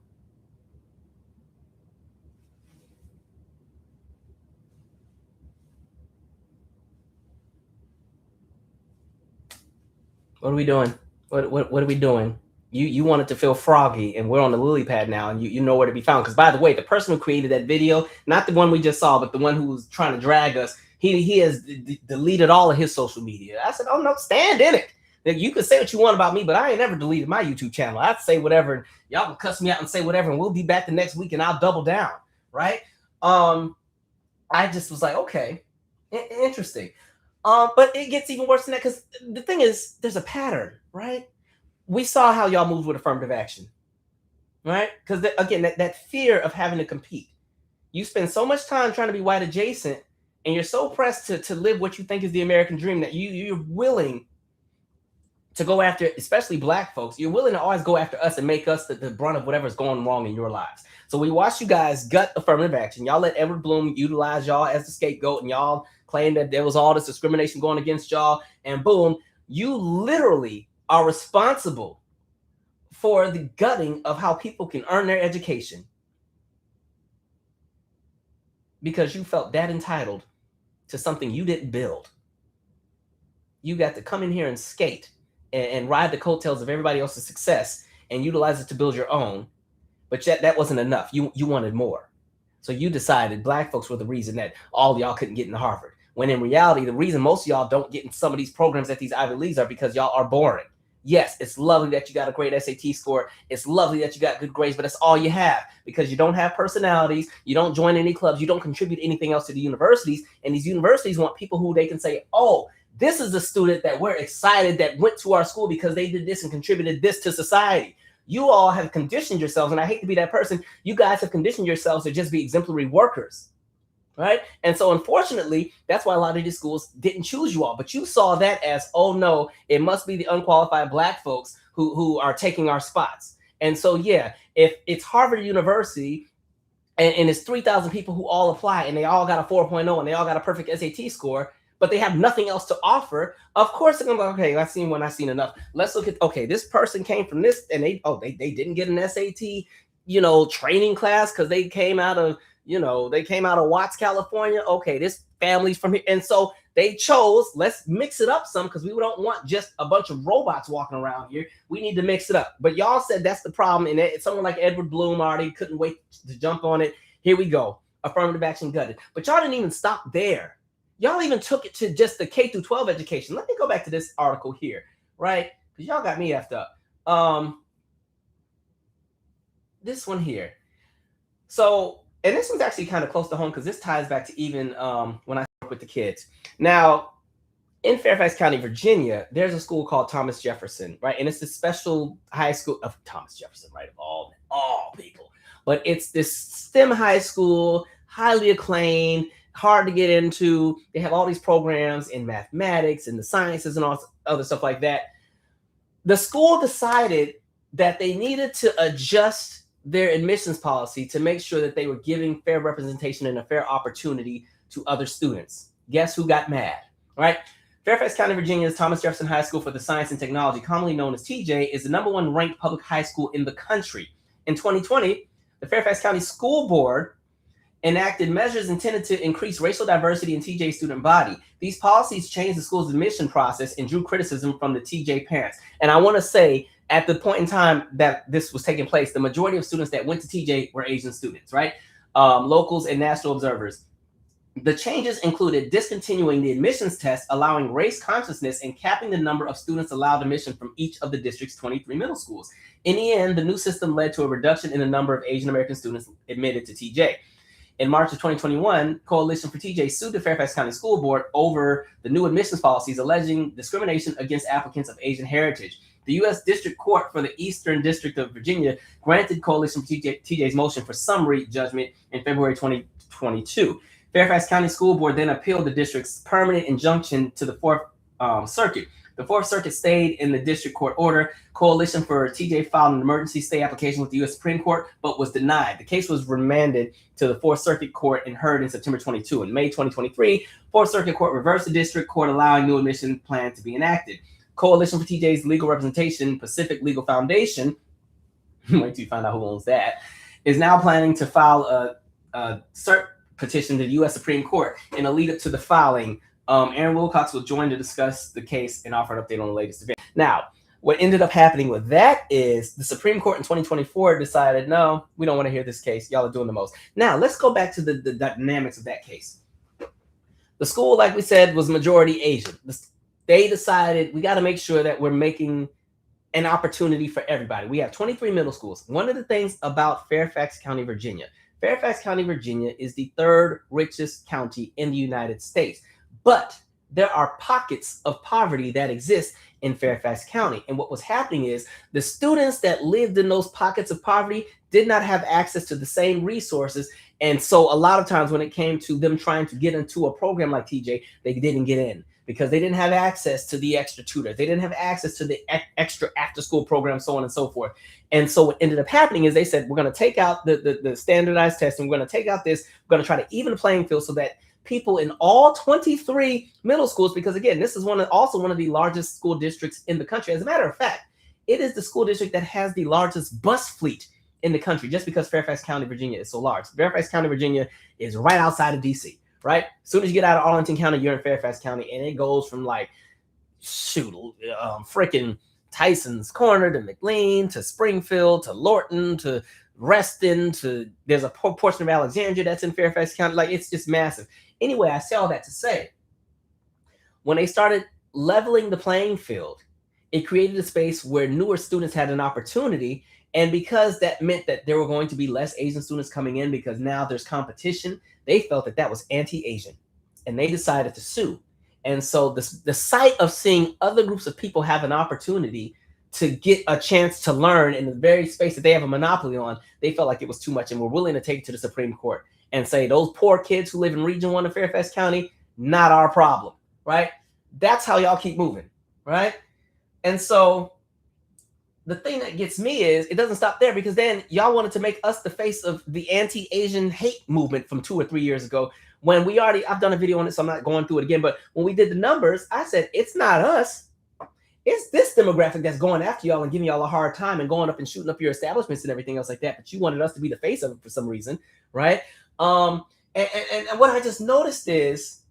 What are we doing? What are we doing? You wanted to feel froggy, and we're on the lily pad now, and you know where to be found. Because by the way, the person who created that video, not the one we just saw, but the one who was trying to drag us, he has deleted all of his social media. I said, oh no, stand in it. You can say what you want about me, but I ain't never deleted my YouTube channel. I say whatever, and y'all can cuss me out and say whatever, and we'll be back the next week, and I'll double down, right? I just was like, okay, interesting. But it gets even worse than that, because the thing is, there's a pattern, right? We saw how y'all moved with affirmative action. right? Because again, that fear of having to compete. You spend so much time trying to be white adjacent, and you're so pressed to live what you think is the American dream that you're willing to go after, especially black folks. You're willing to always go after us and make us the brunt of whatever's going wrong in your lives. So we watched you guys gut affirmative action. Y'all let Edward Bloom utilize y'all as the scapegoat, and y'all claimed that there was all this discrimination going against y'all. And boom, you literally are responsible for the gutting of how people can earn their education because you felt that entitled to something you didn't build. You got to come in here and skate and ride the coattails of everybody else's success and utilize it to build your own. But yet that wasn't enough. You wanted more. So you decided black folks were the reason that all y'all couldn't get into Harvard. When in reality, the reason most of y'all don't get in some of these programs at these Ivy Leagues are because y'all are boring. Yes, it's lovely that you got a great SAT score. It's lovely that you got good grades, but that's all you have because you don't have personalities. You don't join any clubs. You don't contribute anything else to the universities. And these universities want people who they can say, oh, this is a student that we're excited that went to our school because they did this and contributed this to society. You all have conditioned yourselves, and I hate to be that person, you guys have conditioned yourselves to just be exemplary workers, right? And so unfortunately, that's why a lot of these schools didn't choose you all, but you saw that as, oh no, it must be the unqualified black folks who are taking our spots. And so, yeah, if it's Harvard University and it's 3,000 people who all apply and they all got a 4.0 and they all got a perfect SAT score, but they have nothing else to offer, of course they're gonna be like, okay, I've seen enough. Let's look at, okay, this person came from this and they didn't get an SAT, training class because they came out of Watts, California. Okay, this family's from here. And so they chose, let's mix it up some because we don't want just a bunch of robots walking around here. We need to mix it up. But y'all said that's the problem. And someone like Edward Bloom already couldn't wait to jump on it. Here we go. Affirmative action gutted. But y'all didn't even stop there. Y'all even took it to just the K through 12 education. Let me go back to this article here, right? Because y'all got me effed up. This one here. So, and this one's actually kind of close to home because this ties back to even when I work with the kids. Now, in Fairfax County, Virginia, there's a school called Thomas Jefferson, right? And it's the special high school of Thomas Jefferson, right? Of all people. But it's this STEM high school, highly acclaimed, hard to get into. They have all these programs in mathematics and the sciences and all other stuff like that. The school decided that they needed to adjust their admissions policy to make sure that they were giving fair representation and a fair opportunity to other students. Guess who got mad, right? Fairfax County, Virginia's Thomas Jefferson High School for the Science and Technology, commonly known as TJ, is the #1 ranked public high school in the country. In 2020, the Fairfax County School Board enacted measures intended to increase racial diversity in TJ's student body. These policies changed the school's admission process and drew criticism from the TJ parents. And I want to say, at the point in time that this was taking place, the majority of students that went to TJ were Asian students, right? Locals and national observers. The changes included discontinuing the admissions test, allowing race consciousness, and capping the number of students allowed admission from each of the district's 23 middle schools. In the end, the new system led to a reduction in the number of Asian American students admitted to TJ. In March of 2021, Coalition for TJ sued the Fairfax County School Board over the new admissions policies, alleging discrimination against applicants of Asian heritage. The U.S. District Court for the Eastern District of Virginia granted Coalition for TJ's motion for summary judgment in February 2022. Fairfax County School Board then appealed the district's permanent injunction to the Fourth Circuit. The Fourth Circuit stayed in the district court order. Coalition for TJ filed an emergency stay application with the U.S. Supreme Court, but was denied. The case was remanded to the Fourth Circuit Court and heard in September 22. In May 2023, Fourth Circuit Court reversed the district court, allowing new admission plan to be enacted. Coalition for TJ's legal representation, Pacific Legal Foundation, wait till you find out who owns that, is now planning to file a cert petition to the U.S. Supreme Court. In a lead up to the filing, Aaron Wilcox will join to discuss the case and offer an update on the latest event. Now, what ended up happening with that is the Supreme Court in 2024 decided, no, we don't want to hear this case. Y'all are doing the most. Now, let's go back to the dynamics of that case. The school, like we said, was majority Asian. They decided we got to make sure that we're making an opportunity for everybody. We have 23 middle schools. One of the things about Fairfax County, Virginia is the 3rd richest county in the United States. But there are pockets of poverty that exist in Fairfax County. And what was happening is the students that lived in those pockets of poverty did not have access to the same resources. And so a lot of times when it came to them trying to get into a program like TJ, they didn't get in because they didn't have access to the extra tutors. They didn't have access to the extra after school program, so on and so forth. And so what ended up happening is they said, we're going to take out the standardized testing. We're going to take out this. We're going to try to even the playing field so that people in all 23 middle schools, because again, this is also one of the largest school districts in the country. As a matter of fact, it is the school district that has the largest bus fleet in the country, just because Fairfax County, Virginia is so large. Fairfax County, Virginia is right outside of DC, right? As soon as you get out of Arlington County, you're in Fairfax County, and it goes from like, freaking Tyson's Corner to McLean to Springfield to Lorton to Reston to, there's a portion of Alexandria that's in Fairfax County. Like, it's just massive. Anyway, I say all that to say, when they started leveling the playing field, it created a space where newer students had an opportunity. And because that meant that there were going to be less Asian students coming in because now there's competition, they felt that that was anti-Asian, and they decided to sue. And so the sight of seeing other groups of people have an opportunity to get a chance to learn in the very space that they have a monopoly on, they felt like it was too much and were willing to take it to the Supreme Court and say, those poor kids who live in Region 1 of Fairfax County, not our problem, right? That's how y'all keep moving, right? And so the thing that gets me is it doesn't stop there, because then y'all wanted to make us the face of the anti-Asian hate movement from 2 or 3 years ago, when I've done a video on it, so I'm not going through it again, but when we did the numbers, I said, it's not us. It's this demographic that's going after y'all and giving y'all a hard time and going up and shooting up your establishments and everything else like that. But you wanted us to be the face of it for some reason, right? And what I just noticed is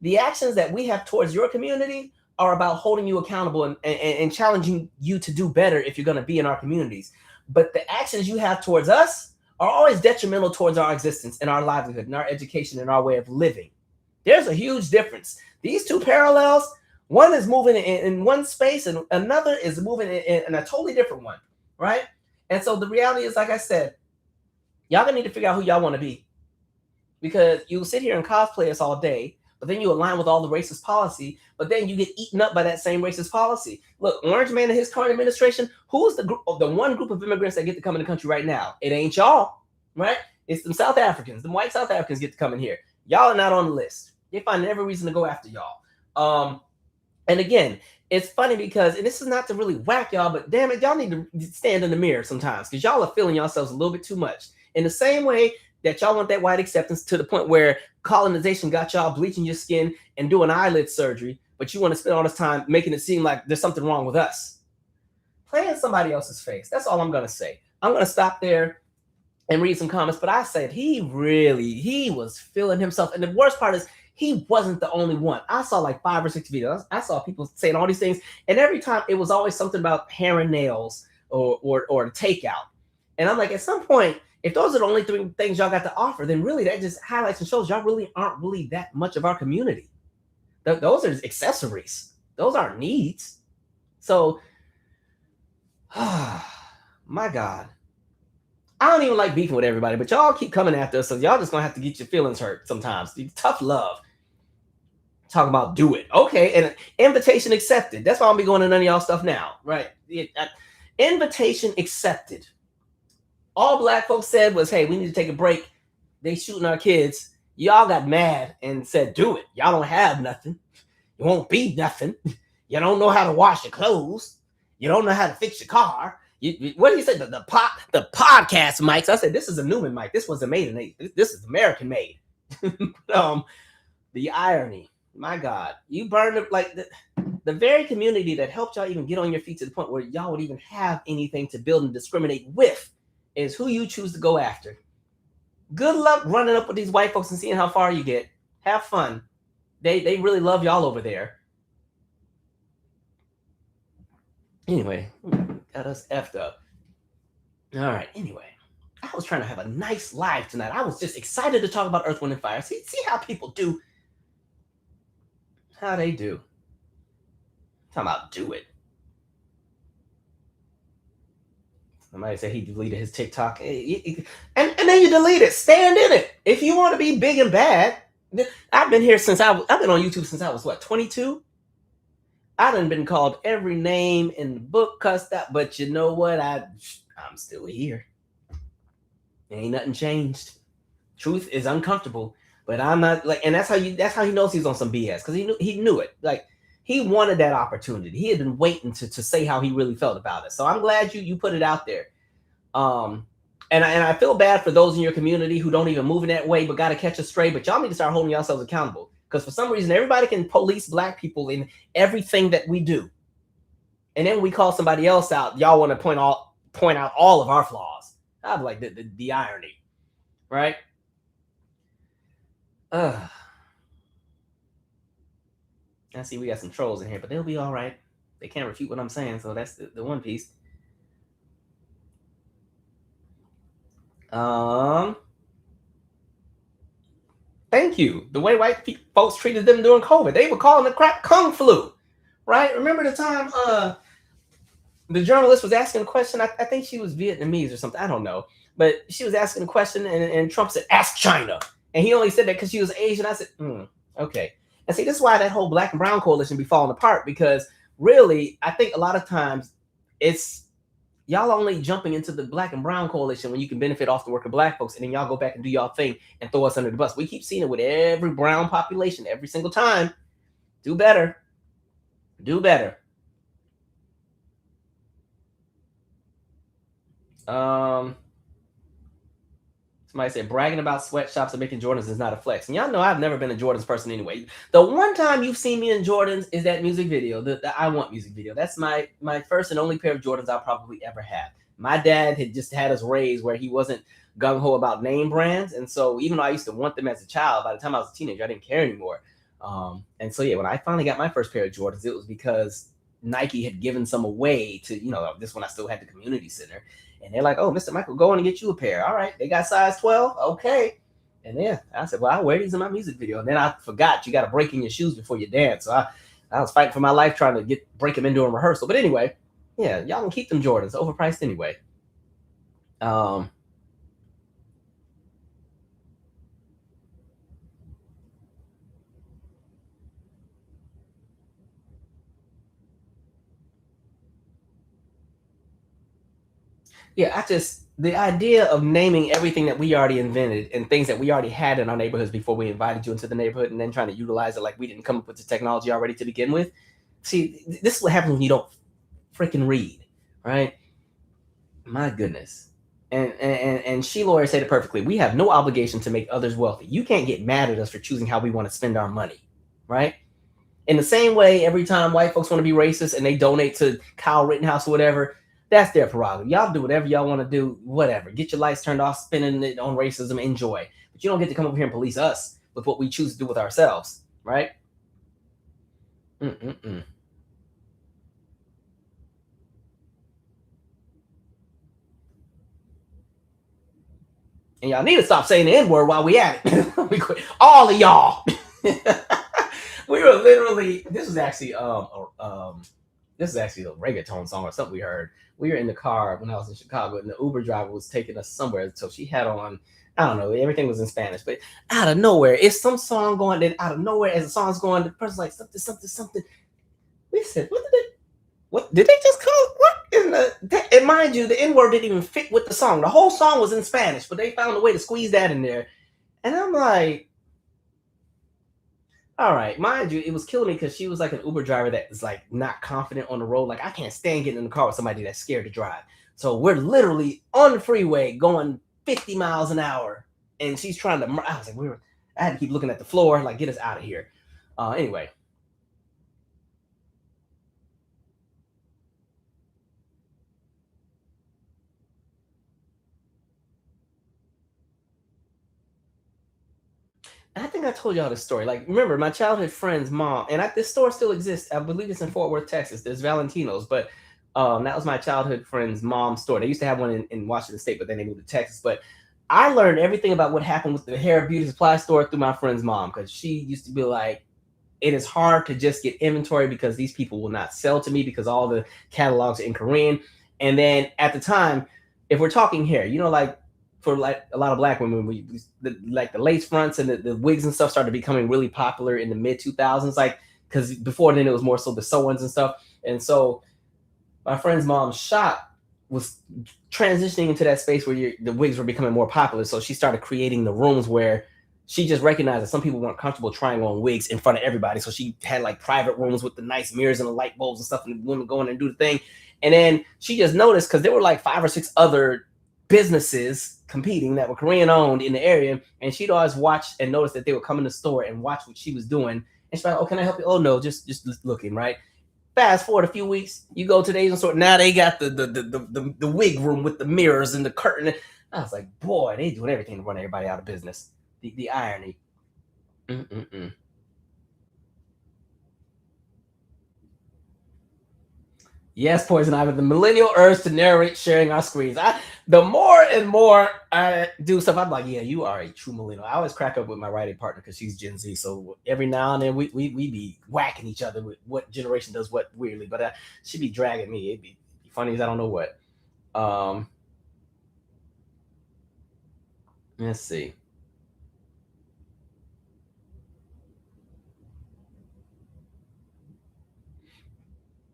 the actions that we have towards your community are about holding you accountable and challenging you to do better if you're going to be in our communities. But the actions you have towards us are always detrimental towards our existence and our livelihood and our education and our way of living. There's a huge difference. These two parallels, one is moving in one space and another is moving in a totally different one, right? And so the reality is, like I said, y'all gonna need to figure out who y'all want to be, because you sit here and cosplay us all day, but then you align with all the racist policy, but then you get eaten up by that same racist policy. Look, Orange Man and his current administration, who's the one group of immigrants that get to come in the country right now? It ain't y'all, right? It's them South Africans. Them white South Africans get to come in here. Y'all are not on the list. They find every reason to go after y'all. And again, it's funny because, and this is not to really whack y'all, but damn it, y'all need to stand in the mirror sometimes, because y'all are feeling yourselves a little bit too much. In the same way that y'all want that white acceptance to the point where colonization got y'all bleaching your skin and doing eyelid surgery, but you want to spend all this time making it seem like there's something wrong with us. Play in somebody else's face. That's all I'm going to say. I'm going to stop there and read some comments, but I said he was feeling himself. And the worst part is, he wasn't the only one. I saw like 5 or 6 videos. I saw people saying all these things, and every time it was always something about hair and nails or takeout. And I'm like, at some point, if those are the only 3 things y'all got to offer, then really that just highlights and shows y'all really aren't really that much of our community. Those are accessories. Those aren't needs. So, my God. I don't even like beefing with everybody, but y'all keep coming after us, so y'all just gonna have to get your feelings hurt sometimes. Tough love. Talk about do it. Okay, and invitation accepted. That's why I don't be going to none of y'all stuff now, right? Invitation accepted. All black folks said was, hey, we need to take a break. They shooting our kids. Y'all got mad and said, do it. Y'all don't have nothing. You won't be nothing. You don't know how to wash your clothes. You don't know how to fix your car. What do you say? The podcast mics. I said, this is a Newman mic. This wasn't made in this is American made. The irony. My God, you burned up like the very community that helped y'all even get on your feet to the point where y'all would even have anything to build and discriminate with is who you choose to go after. Good luck running up with these white folks and seeing how far you get. Have fun. They really love y'all over there. Anyway, got us effed up. All right, anyway. I was trying to have a nice live tonight. I was just excited to talk about Earth, Wind, and Fire. See how people do. How they do. Talking about do it. Somebody said he deleted his TikTok. And then you delete it. Stand in it. If you want to be big and bad, I've been here since I've been on YouTube since I was what, 22. I done been called every name in the book, cussed out, but you know what? I'm still here. Ain't nothing changed. Truth is uncomfortable, but I'm not like, and that's how he knows he's on some BS, because he knew it. Like, he wanted that opportunity. He had been waiting to say how he really felt about it. So I'm glad you put it out there. And I feel bad for those in your community who don't even move in that way, but got to catch a stray. But y'all need to start holding yourselves accountable, because for some reason everybody can police Black people in everything that we do, and then we call somebody else out. Y'all want to point out all of our flaws. I'd like the irony, right? I see we got some trolls in here, but they'll be all right. They can't refute what I'm saying, so that's the one piece. Thank you. The way white folks treated them during COVID, they were calling the crap kung flu, right? Remember the time the journalist was asking a question? I think she was Vietnamese or something. I don't know, but she was asking a question, and Trump said, "Ask China," and he only said that because she was Asian. I said, okay. And see, this is why that whole Black and brown coalition be falling apart, because really, I think a lot of times it's y'all only jumping into the Black and brown coalition when you can benefit off the work of Black folks, and then y'all go back and do y'all thing and throw us under the bus. We keep seeing it with every brown population every single time. Do better. Do better. Somebody said bragging about sweatshops and making Jordans is not a flex. And y'all know I've never been a Jordans person anyway. The one time you've seen me in Jordans is that music video, the I Want music video. That's my first and only pair of Jordans I'll probably ever have. My dad had just had us raised where he wasn't gung-ho about name brands. And so even though I used to want them as a child, by the time I was a teenager, I didn't care anymore. And so, yeah, when I finally got my first pair of Jordans, it was because Nike had given some away to, this when I still had the community center. And they're like, "Oh, Mr. Michael, go in and get you a pair." All right. They got size 12. Okay. And then I said, "Well, I'll wear these in my music video." And then I forgot you got to break in your shoes before you dance. So I was fighting for my life trying to break them into a rehearsal. But anyway, yeah, y'all can keep them Jordans. Overpriced anyway. Yeah, the idea of naming everything that we already invented and things that we already had in our neighborhoods before we invited you into the neighborhood, and then trying to utilize it like we didn't come up with the technology already to begin with. See, this is what happens when you don't freaking read, right? My goodness. And she lawyer said it perfectly. We have no obligation to make others wealthy. You can't get mad at us for choosing how we want to spend our money, right? In the same way, every time white folks want to be racist and they donate to Kyle Rittenhouse or whatever, that's their prerogative. Y'all do whatever y'all want to do, whatever. Get your lights turned off, spending it on racism, enjoy. But you don't get to come over here and police us with what we choose to do with ourselves, right? And y'all need to stop saying the N-word while we at it. We quit. All of y'all. We were literally, this was actually a reggaeton song or something we heard. We were in the car when I was in Chicago, and the Uber driver was taking us somewhere. So she had on, I don't know, everything was in Spanish, but out of nowhere, it's some song going, then out of nowhere, as the song's going, the person's like, something. We said, what did they just call? What in the, and mind you, the N-word didn't even fit with the song. The whole song was in Spanish, but they found a way to squeeze that in there. And I'm like, all right, mind you, it was killing me because she was like an Uber driver that is like not confident on the road. Like, I can't stand getting in the car with somebody that's scared to drive. So we're literally on the freeway going 50 miles an hour, and she's trying to. I was like, I had to keep looking at the floor, like, get us out of here. Anyway. I think I told y'all this story. Like, remember, my childhood friend's mom, and this store still exists. I believe it's in Fort Worth, Texas. There's Valentino's, but that was my childhood friend's mom's store. They used to have one in Washington State, but then they moved to Texas. But I learned everything about what happened with the hair beauty supply store through my friend's mom, because she used to be like, it is hard to just get inventory because these people will not sell to me because all the catalogs are in Korean. And then at the time, if we're talking hair, like for like a lot of black women, like the lace fronts and the wigs and stuff started becoming really popular in the mid 2000s. Like, because before then it was more so the sew-ins and stuff. And so my friend's mom's shop was transitioning into that space where the wigs were becoming more popular. So she started creating the rooms where she just recognized that some people weren't comfortable trying on wigs in front of everybody. So she had like private rooms with the nice mirrors and the light bulbs and stuff, and the women go in and do the thing. And then she just noticed, because there were like 5 or 6 other businesses competing that were Korean owned in the area, and she'd always watch and notice that they would come in the store and watch what she was doing. And she's like, "Oh, can I help you?" "Oh no, just looking." Right. Fast forward a few weeks, you go to the Asian store. Now they got the wig room with the mirrors and the curtain. I was like, boy, they doing everything to run everybody out of business. The irony. Mm-mm-mm. Yes, Poison Ivy, the millennial urge to narrate sharing our screens. The more and more I do stuff, I'm like, yeah, you are a true millennial. I always crack up with my writing partner because she's Gen Z. So every now and then we be whacking each other with what generation does what weirdly, but she'd be dragging me. It'd be funny as I don't know what. Let's see.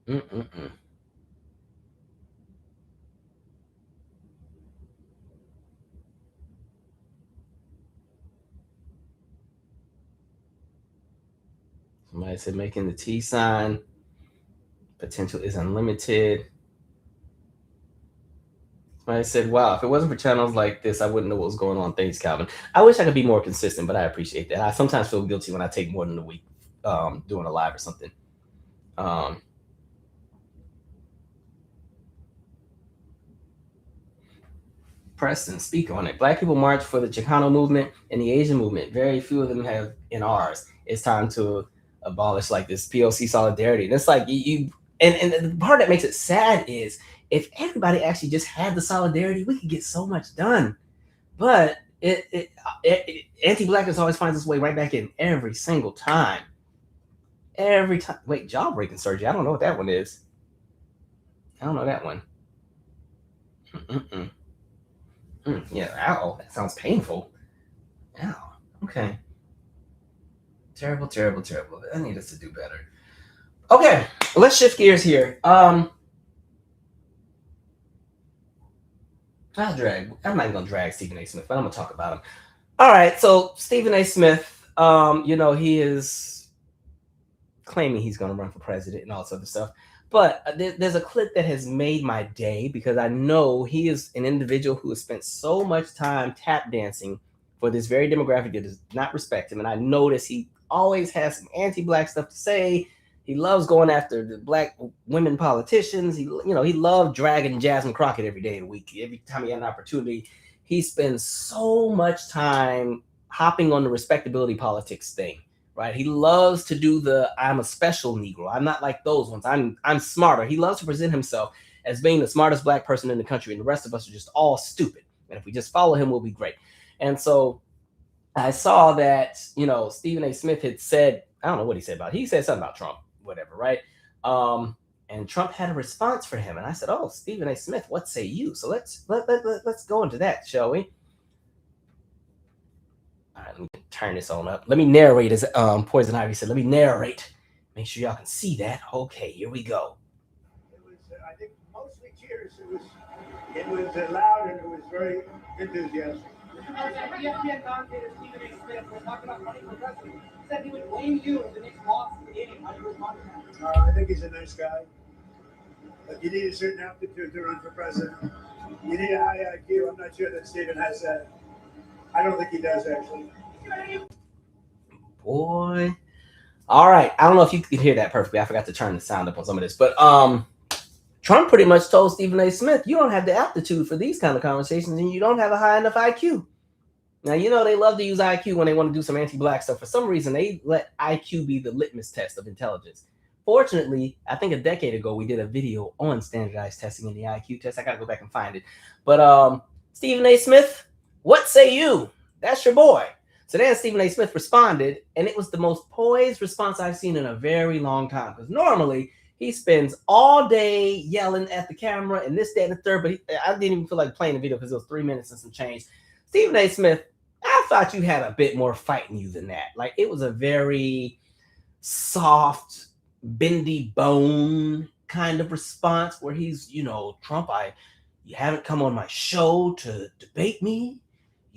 Mm-mm-mm. Somebody said making the T sign. Potential is unlimited. Somebody said, wow, if it wasn't for channels like this, I wouldn't know what was going on. Thanks, Calvin. I wish I could be more consistent, but I appreciate that. I sometimes feel guilty when I take more than a week doing a live or something. Preston, speak on it. Black people march for the Chicano movement and the Asian movement. Very few of them have in ours. It's time to abolish like this POC solidarity. And it's like and the part that makes it sad is if everybody actually just had the solidarity, we could get so much done. But anti-blackness always finds its way right back in every single time. Every time. Wait, jawbreaking surgery. I don't know what that one is. I don't know that one. Yeah, ow, that sounds painful. Ow, okay. Terrible, terrible, terrible. I need us to do better. Okay, let's shift gears here. I'm not even gonna drag Stephen A. Smith, but I'm gonna talk about him. All right, so Stephen A. Smith, he is claiming he's gonna run for president and all this other stuff. But there's a clip that has made my day because I know he is an individual who has spent so much time tap dancing for this very demographic that does not respect him. And I notice he always has some anti-black stuff to say. He loves going after the black women politicians. He loved dragging Jasmine Crockett every day of the week. Every time he had an opportunity, he spends so much time hopping on the respectability politics thing. Right, he loves to do the "I'm a special Negro. I'm not like those ones. I'm smarter." He loves to present himself as being the smartest black person in the country, and the rest of us are just all stupid. And if we just follow him, we'll be great. And so I saw that Stephen A. Smith had said, I don't know what he said about it. He said something about Trump, whatever, right? And Trump had a response for him, and I said, "Oh, Stephen A. Smith, what say you?" So let's go into that, shall we? All right, let me turn this on up. Let me narrate, as Poison Ivy said. Let me narrate. Make sure y'all can see that. Okay, here we go. It was, I think, mostly cheers. It was loud and it was very enthusiastic. ESPN commentator Stephen A. Smith was talking about running for president. Said he would blame you if the Knicks lost the game. How do you respond to that? I think he's a nice guy. But you need a certain aptitude to run for president. You need a high IQ. I'm not sure that Stephen has that. I don't think he does, actually. Boy. All right. I don't know if you can hear that perfectly. I forgot to turn the sound up on some of this. But Trump pretty much told Stephen A. Smith, you don't have the aptitude for these kind of conversations and you don't have a high enough IQ. Now, they love to use IQ when they want to do some anti-black stuff. For some reason, they let IQ be the litmus test of intelligence. Fortunately, I think a decade ago, we did a video on standardized testing in the IQ test. I got to go back and find it. But Stephen A. Smith, what say you? That's your boy. So then Stephen A. Smith responded, and it was the most poised response I've seen in a very long time. Because normally He spends all day yelling at the camera and this, that, and the third. But I didn't even feel like playing the video because it was 3 minutes and some change. Stephen A. Smith, I thought you had a bit more fight in you than that. Like, it was a very soft, bendy bone kind of response where he's, Trump, you haven't come on my show to debate me.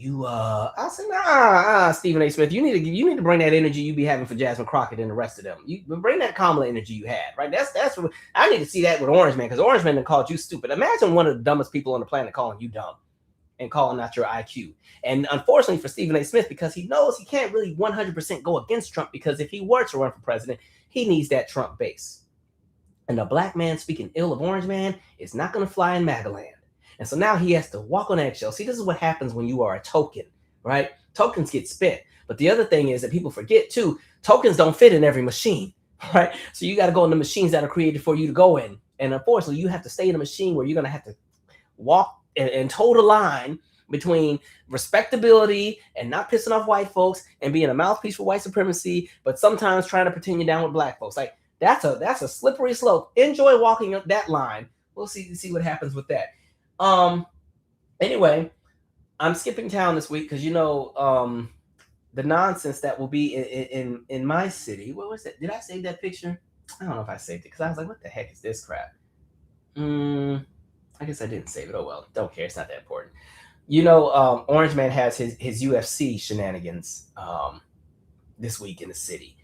I said, nah, Stephen A. Smith, you need to bring that energy you be having for Jasmine Crockett and the rest of them. You bring that Kamala energy you had, right? That's what I need to see that with Orange Man, because Orange Man done called you stupid. Imagine one of the dumbest people on the planet calling you dumb and calling out your IQ. And unfortunately for Stephen A. Smith, because he knows he can't really 100% go against Trump, because if he were to run for president, he needs that Trump base. And a black man speaking ill of Orange Man is not going to fly in MAGA land. And so now he has to walk on eggshells. See, this is what happens when you are a token, right? Tokens get spent. But the other thing is that people forget too, tokens don't fit in every machine, right? So you got to go in the machines that are created for you to go in. And unfortunately, you have to stay in a machine where you're going to have to walk and toe the line between respectability and not pissing off white folks and being a mouthpiece for white supremacy, but sometimes trying to pretend you're down with black folks. Like, that's a slippery slope. Enjoy walking up that line. We'll see what happens with that. Anyway, I'm skipping town this week because the nonsense that will be in my city. What was it? Did I save that picture? I don't know if I saved it because I was like, what the heck is this crap? I guess I didn't save it. Oh well, don't care. It's not that important. Orange Man has his UFC shenanigans this week in the city,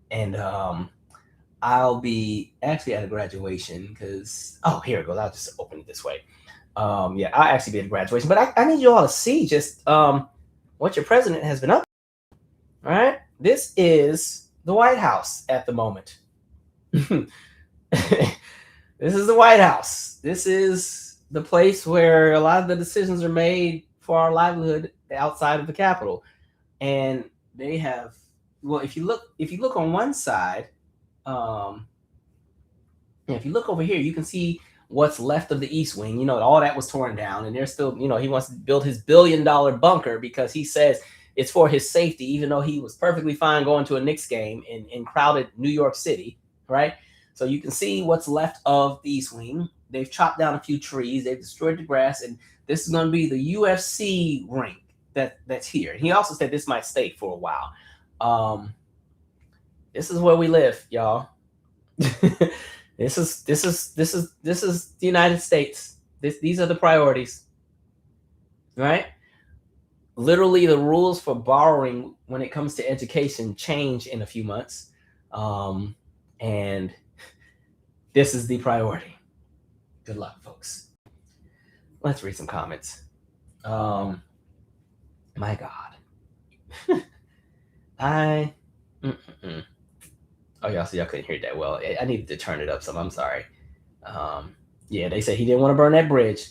and I'll be actually at a graduation because here it goes. I'll just open it this way. I'll actually be at a graduation, but I need you all to see just what your president has been up to. All right, this is the White House at the moment. This is the White House. This is the place where a lot of the decisions are made for our livelihood outside of the Capitol. And they have, well, if you look on one side, if you look over here, you can see what's left of the East Wing. All that was torn down, and there's still, he wants to build his $1 billion bunker because he says it's for his safety, even though he was perfectly fine going to a Knicks game in crowded New York City, right? So you can see what's left of the East Wing. They've chopped down a few trees, they've destroyed the grass, and this is going to be the UFC ring that's here. And he also said this might stay for a while. This is where we live, y'all. This is the United States. These are the priorities, right? Literally, the rules for borrowing when it comes to education change in a few months, and this is the priority. Good luck, folks. Let's read some comments. My God, Oh, y'all see, I couldn't hear it that well. I needed to turn it up some. I'm sorry. They said he didn't want to burn that bridge.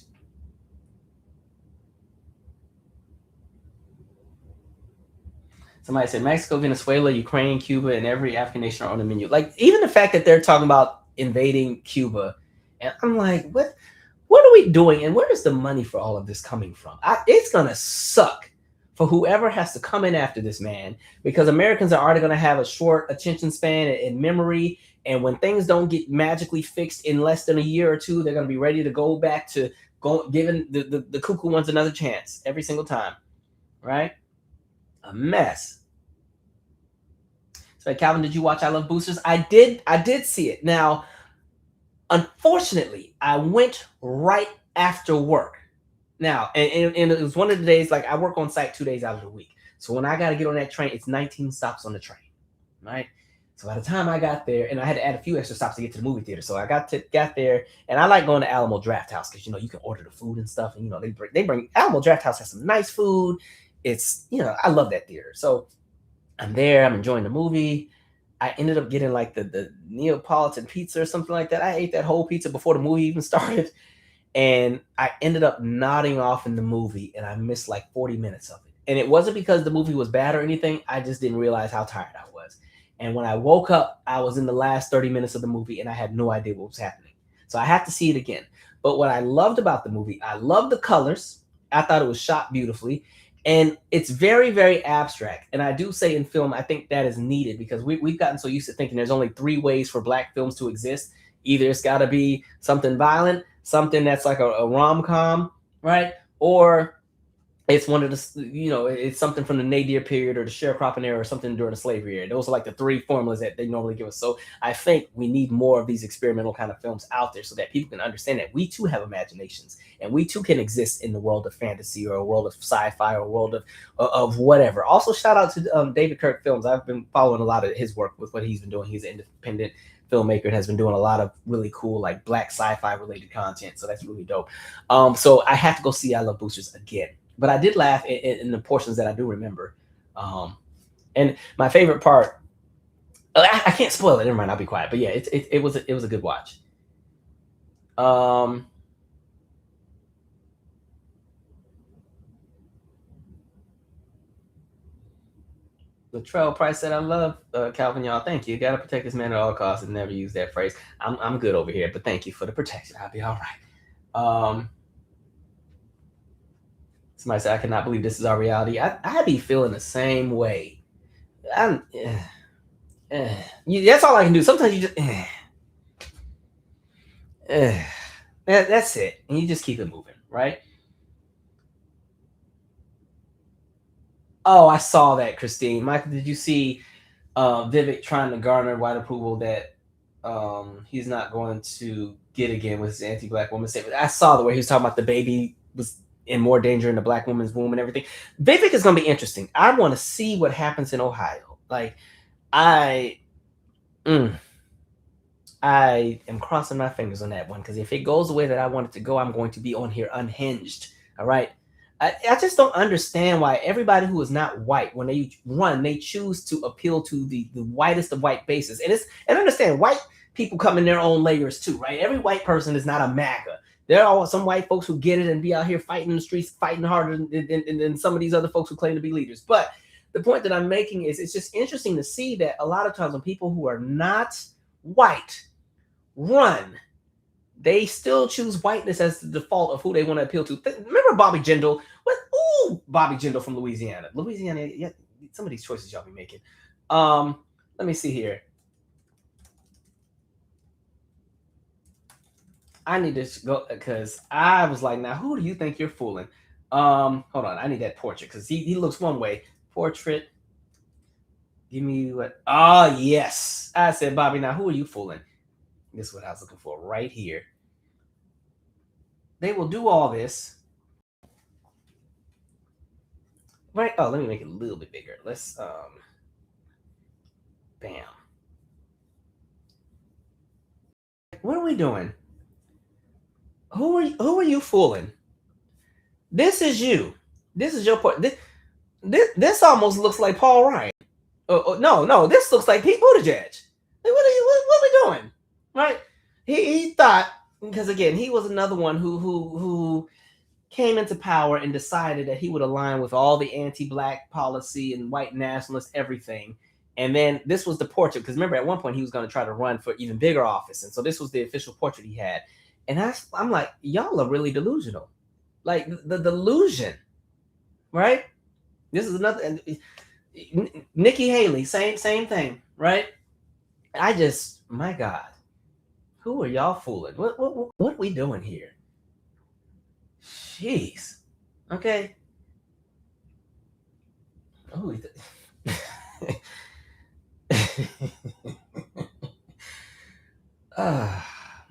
Somebody said Mexico, Venezuela, Ukraine, Cuba, and every African nation are on the menu. Like, even the fact that they're talking about invading Cuba, and I'm like, what are we doing? And where is the money for all of this coming from? It's gonna suck for whoever has to come in after this man, because Americans are already going to have a short attention span and memory. And when things don't get magically fixed in less than a year or two, they're going to be ready to go back to giving the cuckoo ones another chance every single time, right? A mess. So Calvin, did you watch I Love Boosters? I did see it. Now, unfortunately, I went right after work. Now, and it was one of the days, like, I work on site 2 days out of the week. So when I got to get on that train, it's 19 stops on the train, right? So by the time I got there, and I had to add a few extra stops to get to the movie theater. So I got there, and I like going to Alamo Draft House because, you can order the food and stuff. And, they bring Alamo Draft House has some nice food. It's, I love that theater. So I'm there. I'm enjoying the movie. I ended up getting like the Neapolitan pizza or something like that. I ate that whole pizza before the movie even started. And I ended up nodding off in the movie, and I missed like 40 minutes of it. And it wasn't because the movie was bad or anything. I just didn't realize how tired I was. And when I woke up, I was in the last 30 minutes of the movie, and I had no idea what was happening. So I had to see it again. But what I loved about the movie, I loved the colors. I thought it was shot beautifully. And it's very, very abstract. And I do say in film, I think that is needed because we've gotten so used to thinking there's only 3 ways for Black films to exist. Either it's got to be something violent, something that's like a rom-com, right? Or it's one of the, it's something from the Nadir period or the sharecropping era or something during the slavery era. Those are like the three formulas that they normally give us. So I think we need more of these experimental kind of films out there so that people can understand that we too have imaginations and we too can exist in the world of fantasy or a world of sci-fi or a world of whatever. Also, shout out to David Kirk Films. I've been following a lot of his work with what he's been doing. He's an independent filmmaker and has been doing a lot of really cool like black sci-fi related content. So that's really dope. So I have to go see I Love Boosters again. But I did laugh in the portions that I do remember. And my favorite part, I can't spoil it. Never mind, I'll be quiet. But yeah, it was a good watch. The Trail Price said, "I love Calvin, y'all. Thank you. Got to protect this man at all costs and never use that phrase. I'm good over here, but thank you for the protection. I'll be all right." Somebody said, "I cannot believe this is our reality." I be feeling the same way. That's all I can do. Sometimes you just, that's it. And you just keep it moving, right? Oh, I saw that, Christine. Michael, did you see Vivek trying to garner white approval that he's not going to get again with his anti-black woman statement? I saw the way he was talking about the baby was in more danger in the black woman's womb and everything. Vivek is going to be interesting. I want to see what happens in Ohio. Like, I am crossing my fingers on that one because if it goes the way that I want it to go, I'm going to be on here unhinged. All right. I just don't understand why everybody who is not white, when they run, they choose to appeal to the whitest of white bases. And understand, white people come in their own layers too, right? Every white person is not a MAGA. There are some white folks who get it and be out here fighting in the streets, fighting harder than some of these other folks who claim to be leaders. But the point that I'm making is it's just interesting to see that a lot of times when people who are not white run, they still choose whiteness as the default of who they want to appeal to. Remember Bobby Jindal? Bobby Jindal from Louisiana. Yeah, some of these choices y'all be making. Let me see here. I need to go because I was like, now who do you think you're fooling? Hold on, I need that portrait because he looks one way. Portrait. Give me what? Oh, yes. I said, Bobby, now who are you fooling? This is what I was looking for right here. They will do all this. Right. Oh, let me make it a little bit bigger. Let's bam. What are we doing? Who are you fooling? This is you. This is your point. This almost looks like Paul Ryan. No, this looks like Pete Buttigieg. What are we doing? Right? He thought, because again, he was another one who came into power and decided that he would align with all the anti-black policy and white nationalist everything. And then this was the portrait, because remember at one point he was going to try to run for even bigger office. And so this was the official portrait he had. And I'm like, y'all are really delusional. Like the delusion, right? This is another, Nikki Haley, same thing, right? My God, who are y'all fooling? What are we doing here? Jeez. Okay. Oh,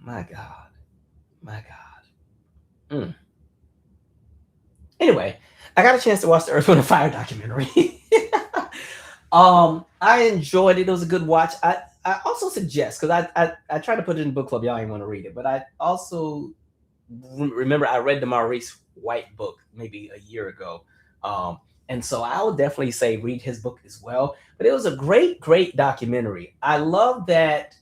my God. Anyway, I got a chance to watch the Earth, Wind, and Fire documentary. I enjoyed it. It was a good watch. I also suggest, because I tried to put it in the book club. Y'all ain't want to read it, but I also remember I read the Maurice White book maybe a year ago. And so I would definitely say read his book as well. But it was a great documentary. I love that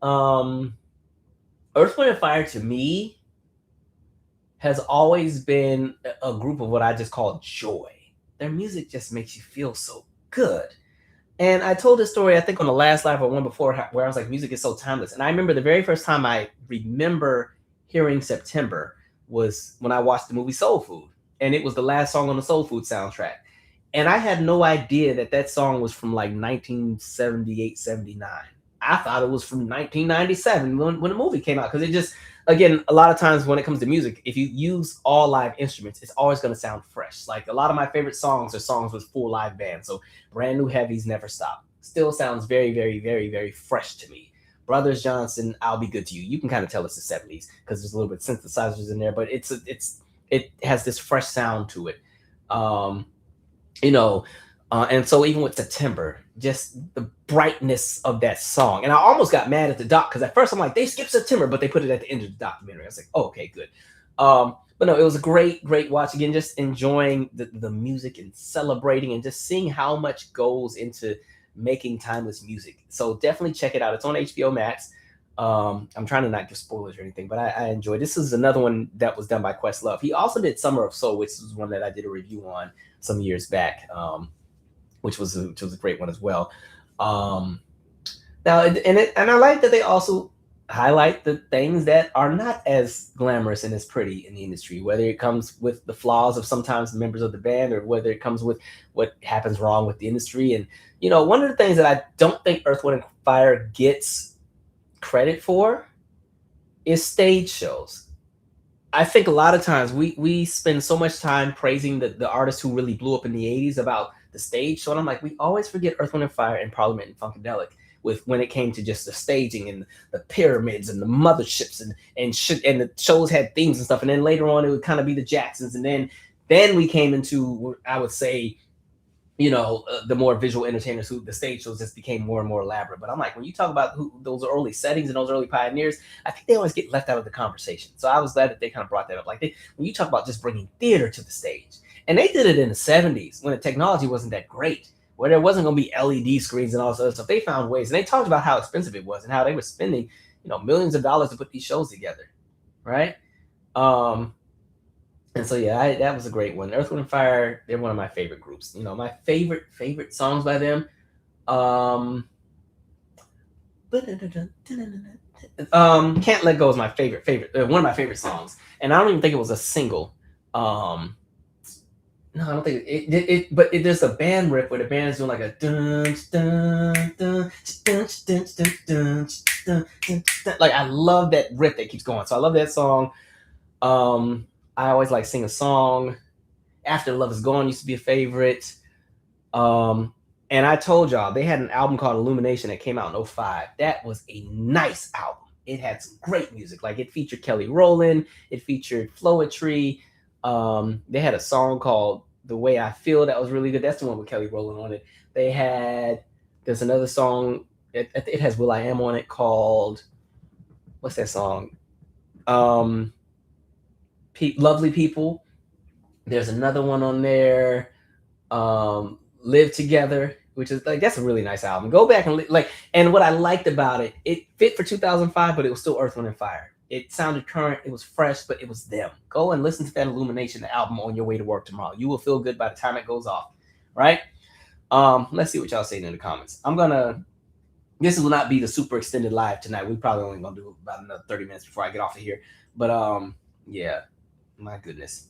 Earth, Wind, and Fire to me has always been a group of what I just call joy. Their music just makes you feel so good. And I told this story, I think on the last live or one before, where I was like, music is so timeless. And I remember the very first time I remember hearing September was when I watched the movie Soul Food. And it was the last song on the Soul Food soundtrack. And I had no idea that song was from like 1978, 79. I thought it was from 1997 when the movie came out, because it just, again, a lot of times when it comes to music, if you use all live instruments, it's always going to sound fresh. Like a lot of my favorite songs are songs with full live band. So Brand New Heavies, Never Stop, still sounds very, very, very, very fresh to me. Brothers Johnson, I'll Be Good to You. You can kind of tell it's the 70s because there's a little bit of synthesizers in there, but it has this fresh sound to it. You know, and so even with September, just the brightness of that song. And I almost got mad at the doc because at first I'm like, they skipped September, but they put it at the end of the documentary. I was like, oh, okay, good. But no, it was a great watch. Again, just enjoying the music and celebrating and just seeing how much goes into making timeless music. So definitely check it out. It's on HBO Max. I'm trying to not give spoilers or anything, but I enjoyed. This is another one that was done by Questlove. He also did Summer of Soul, which was one that I did a review on some years back, which was a great one as well. Now, and I like that they also highlight the things that are not as glamorous and as pretty in the industry, whether it comes with the flaws of sometimes the members of the band or whether it comes with what happens wrong with the industry. And, you know, one of the things that I don't think Earth, Wind & Fire gets credit for is stage shows. I think a lot of times we spend so much time praising the artists who really blew up in the 80s about the stage show. And I'm like, we always forget Earth, Wind & Fire and Parliament and Funkadelic with when it came to just the staging and the pyramids and the motherships and the shows had themes and stuff. And then later on, it would kind of be the Jacksons. And then we came into, I would say, you know, the more visual entertainers who the stage shows just became more and more elaborate. But I'm like, when you talk about those early settings and those early pioneers, I think they always get left out of the conversation. So I was glad that they kind of brought that up. Like when you talk about just bringing theater to the stage, and they did it in the 70s when the technology wasn't that great, where there wasn't going to be LED screens and all this other stuff. They found ways, and they talked about how expensive it was and how they were spending, you know, millions of dollars to put these shows together, right? And so yeah, that was a great one. Earth, Wind & Fire, they're one of my favorite groups. You know, my favorite songs by them. Can't Let Go is my favorite, one of my favorite songs, and I don't even think it was a single. No, I don't think it. But there's a band riff where the band's doing like a dun dun dun dun dun dun dun dun. Like I love that riff that keeps going. So I love that song. I always like Sing a Song. After Love Is Gone used to be a favorite. And I told y'all they had an album called Illumination that came out in 2005. That was a nice album. It had some great music. Like it featured Kelly Rowland. It featured Floetry. They had a song called The Way I Feel that was really good. That's the one with Kelly Rowland on it. There's another song. It has Will I Am on it called, what's that song? Lovely People. There's another one on there. Live Together, which is like, that's a really nice album. Go back and and what I liked about it, it fit for 2005, but it was still Earth, Wind & Fire. It sounded current, it was fresh, but it was them. Go and listen to that Illumination album on your way to work tomorrow. You will feel good by the time it goes off, right? Let's see what y'all saying in the comments. This will not be the super extended live tonight. We probably only gonna do about another 30 minutes before I get off of here. But yeah, my goodness.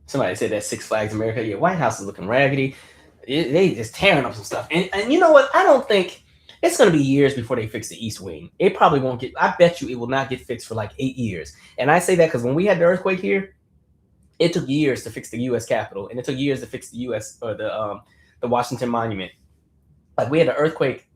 Somebody said that Six Flags America. Yeah, White House is looking raggedy. They just tearing up some stuff. And you know what? I don't think it's going to be years before they fix the East Wing. It probably won't get, I bet you it will not get fixed for like 8 years. And I say that because when we had the earthquake here, it took years to fix the U.S. Capitol. And it took years to fix the U.S. or the Washington Monument. Like we had an earthquake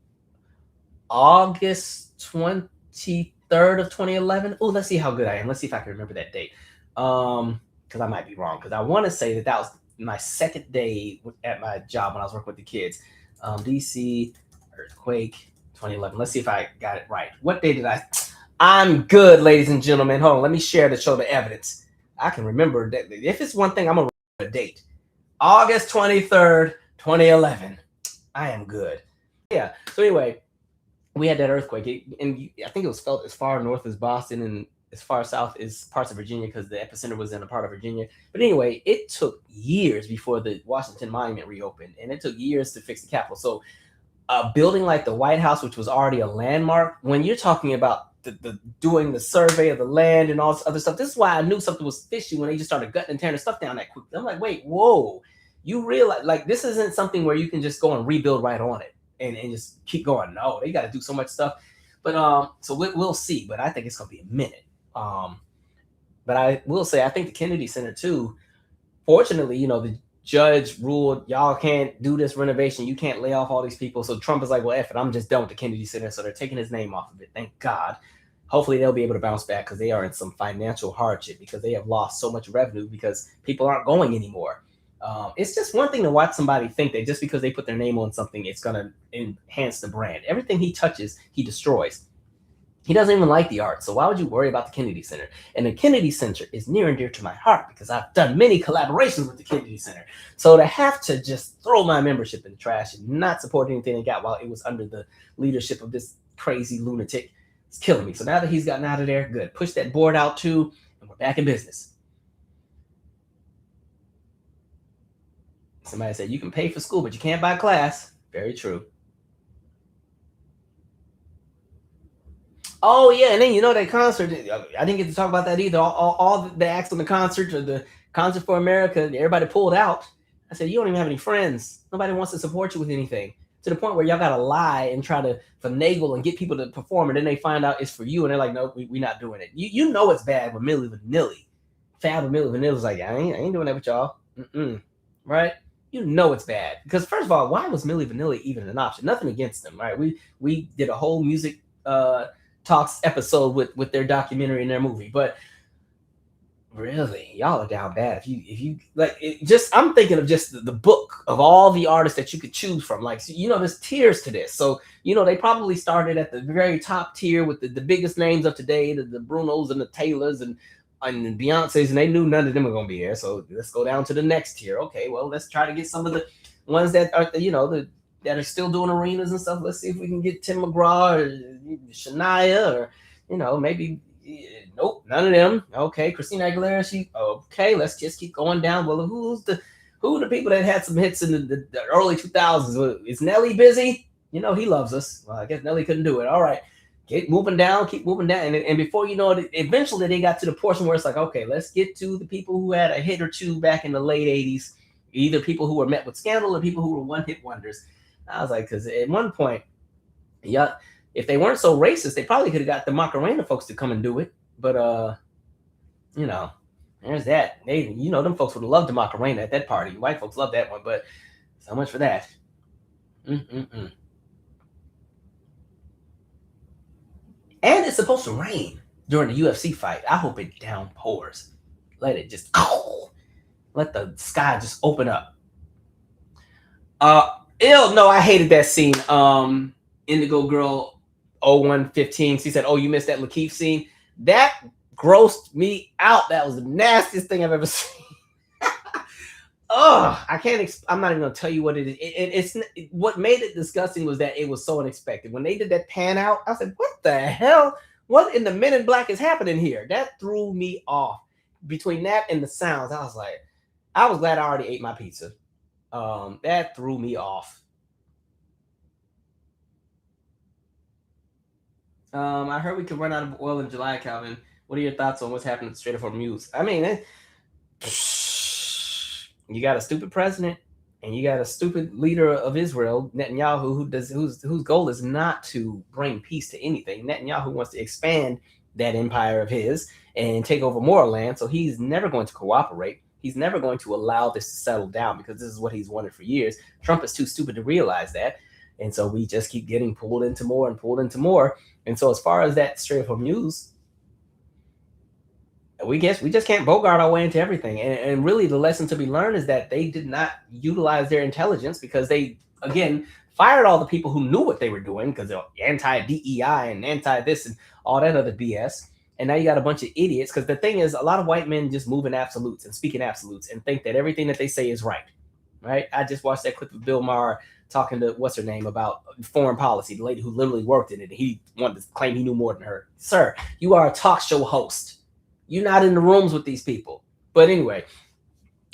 August 23rd of 2011. Oh, let's see how good I am. Let's see if I can remember that date. Because I might be wrong. Because I want to say that was my second day at my job when I was working with the kids. DC earthquake 2011. Let's see if I got it right. What day did I'm good, ladies and gentlemen. Hold on. Let me share to show the evidence. I can remember that. If it's one thing, I'm going to remember the date. August 23rd, 2011. I am good. Yeah. So anyway, we had that earthquake. And I think it was felt as far north as Boston and as far south as parts of Virginia because the epicenter was in a part of Virginia. But anyway, it took years before the Washington Monument reopened, and it took years to fix the Capitol. So a building like the White House, which was already a landmark, when you're talking about doing the survey of the land and all this other stuff. This is why I knew something was fishy when they just started gutting and tearing the stuff down that quickly. I'm like, wait, whoa. You realize, like, this isn't something where you can just go and rebuild right on it and just keep going. No, they got to do so much stuff. But so we'll see. But I think it's going to be a minute. But I will say, I think the Kennedy Center, too, fortunately, the judge ruled y'all can't do this renovation. You can't lay off all these people. So Trump is like, well, F it, I'm just done with the Kennedy Center. So they're taking his name off of it. Thank God. Hopefully they'll be able to bounce back because they are in some financial hardship because they have lost so much revenue because people aren't going anymore. It's just one thing to watch somebody think that just because they put their name on something, it's going to enhance the brand. Everything he touches, he destroys. He doesn't even like the art. So why would you worry about the Kennedy Center? And the Kennedy Center is near and dear to my heart because I've done many collaborations with the Kennedy Center. So to have to just throw my membership in the trash and not support anything they got while it was under the leadership of this crazy lunatic, it's killing me. So now that he's gotten out of there, good. Push that board out too, and we're back in business. Somebody said you can pay for school, but you can't buy class. Very true. Oh, yeah, and then, that concert, I didn't get to talk about that either. All the acts on the concert, or the Concert for America, everybody pulled out. I said, you don't even have any friends. Nobody wants to support you with anything. To the point where y'all got to lie and try to finagle and get people to perform, and then they find out it's for you, and they're like, no, we're not doing it. You know it's bad with Milli Vanilli. Fab with Milli Vanilli's like, I ain't doing that with y'all. Right? You know it's bad. Because, first of all, why was Milli Vanilli even an option? Nothing against them, right? We did a whole music talks episode with their documentary and their movie, but really, y'all are down bad. If you like it, just I'm thinking of just the book of all the artists that you could choose from. Like, there's tiers to this. So they probably started at the very top tier with the biggest names of today, the Brunos and the Taylors and Beyonce's, and they knew none of them were gonna be here. So let's go down to the next tier. Okay, well, let's try to get some of the ones that are that are still doing arenas and stuff. Let's see if we can get Tim McGraw or Shania or maybe nope, none of them. Okay, Christina Aguilera, okay, let's just keep going down. Well, who are the people that had some hits in the early 2000s? Is Nelly busy? He loves us. Well, I guess Nelly couldn't do it. All right, keep moving down. And before you know it, eventually they got to the portion where it's like, okay, let's get to the people who had a hit or two back in the late 80s, either people who were met with scandal or people who were one-hit wonders. I was like, because at one point, yeah, if they weren't so racist, they probably could have got the Macarena folks to come and do it. But there's that. They, them folks would have loved the Macarena at that party. White folks love that one, but so much for that. And it's supposed to rain during the UFC fight. I hope it downpours. Let it just let the sky just open up. No, I hated that scene. Indigo Girl 0115. She said, "Oh, you missed that Lakeith scene." That grossed me out. That was the nastiest thing I've ever seen. I can't. I'm not even gonna tell you what it is. It's what made it disgusting was that it was so unexpected. When they did that pan out, I said, "What the hell? What in the Men in Black is happening here?" That threw me off. Between that and the sounds, I was like, I was glad I already ate my pizza. That threw me off. I heard we could run out of oil in July, Calvin. What are your thoughts on what's happening to Straight Up for Muse? I mean, you got a stupid president and you got a stupid leader of Israel, Netanyahu, whose goal is not to bring peace to anything. Netanyahu wants to expand that empire of his and take over more land. So he's never going to cooperate. He's never going to allow this to settle down because this is what he's wanted for years. Trump is too stupid to realize that. And so we just keep getting pulled into more and pulled into more. And so as far as that Straight Up for Muse, we just can't Bogart our way into everything. And really the lesson to be learned is that they did not utilize their intelligence because they, again, fired all the people who knew what they were doing because they're anti-DEI and anti-this and all that other BS. And now you got a bunch of idiots because the thing is a lot of white men just move in absolutes and speak in absolutes and think that everything that they say is right. Right? I just watched that clip of Bill Maher talking to what's her name about foreign policy, the lady who literally worked in it. And he wanted to claim he knew more than her. Sir, you are a talk show host. You're not in the rooms with these people. But anyway,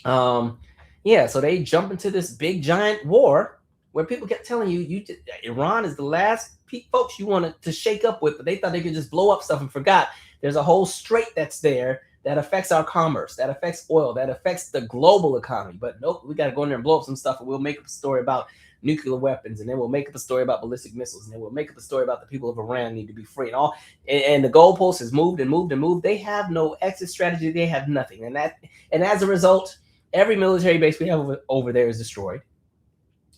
so they jump into this big giant war where people kept telling you, Iran is the last folks you wanted to shake up with, but they thought they could just blow up stuff and forgot there's a whole strait that's there that affects our commerce, that affects oil, that affects the global economy. But nope, we got to go in there and blow up some stuff, and we'll make up a story about nuclear weapons, and then we'll make up a story about ballistic missiles, and then we'll make up a story about the people of Iran need to be free, and all. And the goalpost has moved and moved and moved. They have no exit strategy. They have nothing, and as a result, every military base we have over there is destroyed.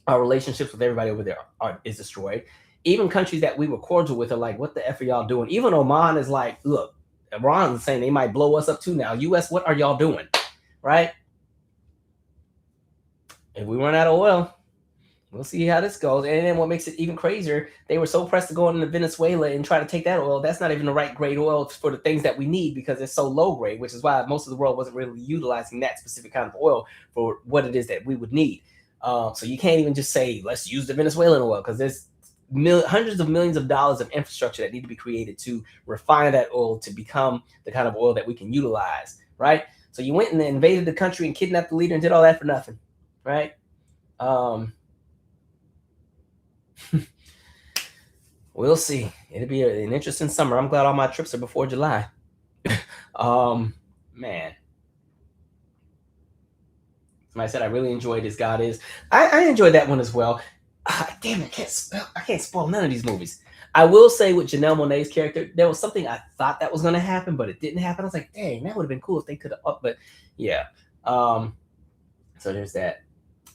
Our relationships with everybody over there is destroyed. Even countries that we were cordial with are like, what the F are y'all doing? Even Oman is like, look, Iran is saying they might blow us up too now. US, what are y'all doing? Right? If we run out of oil, we'll see how this goes. And then what makes it even crazier, they were so pressed to go into Venezuela and try to take that oil. That's not even the right grade oil for the things that we need because it's so low grade, which is why most of the world wasn't really utilizing that specific kind of oil for what it is that we would need. So you can't even just say, let's use the Venezuelan oil because there's hundreds of millions of dollars of infrastructure that need to be created to refine that oil to become the kind of oil that we can utilize, right? So you went and invaded the country and kidnapped the leader and did all that for nothing, right? We'll see. It'll be an interesting summer. I'm glad all my trips are before July. Man. Somebody said I really enjoyed this. God is. I enjoyed that one as well. Damn it, I can't spoil none of these movies. I will say with Janelle Monáe's character, there was something I thought that was going to happen, but it didn't happen. I was like, dang, that would have been cool if they could have. But yeah. So there's that.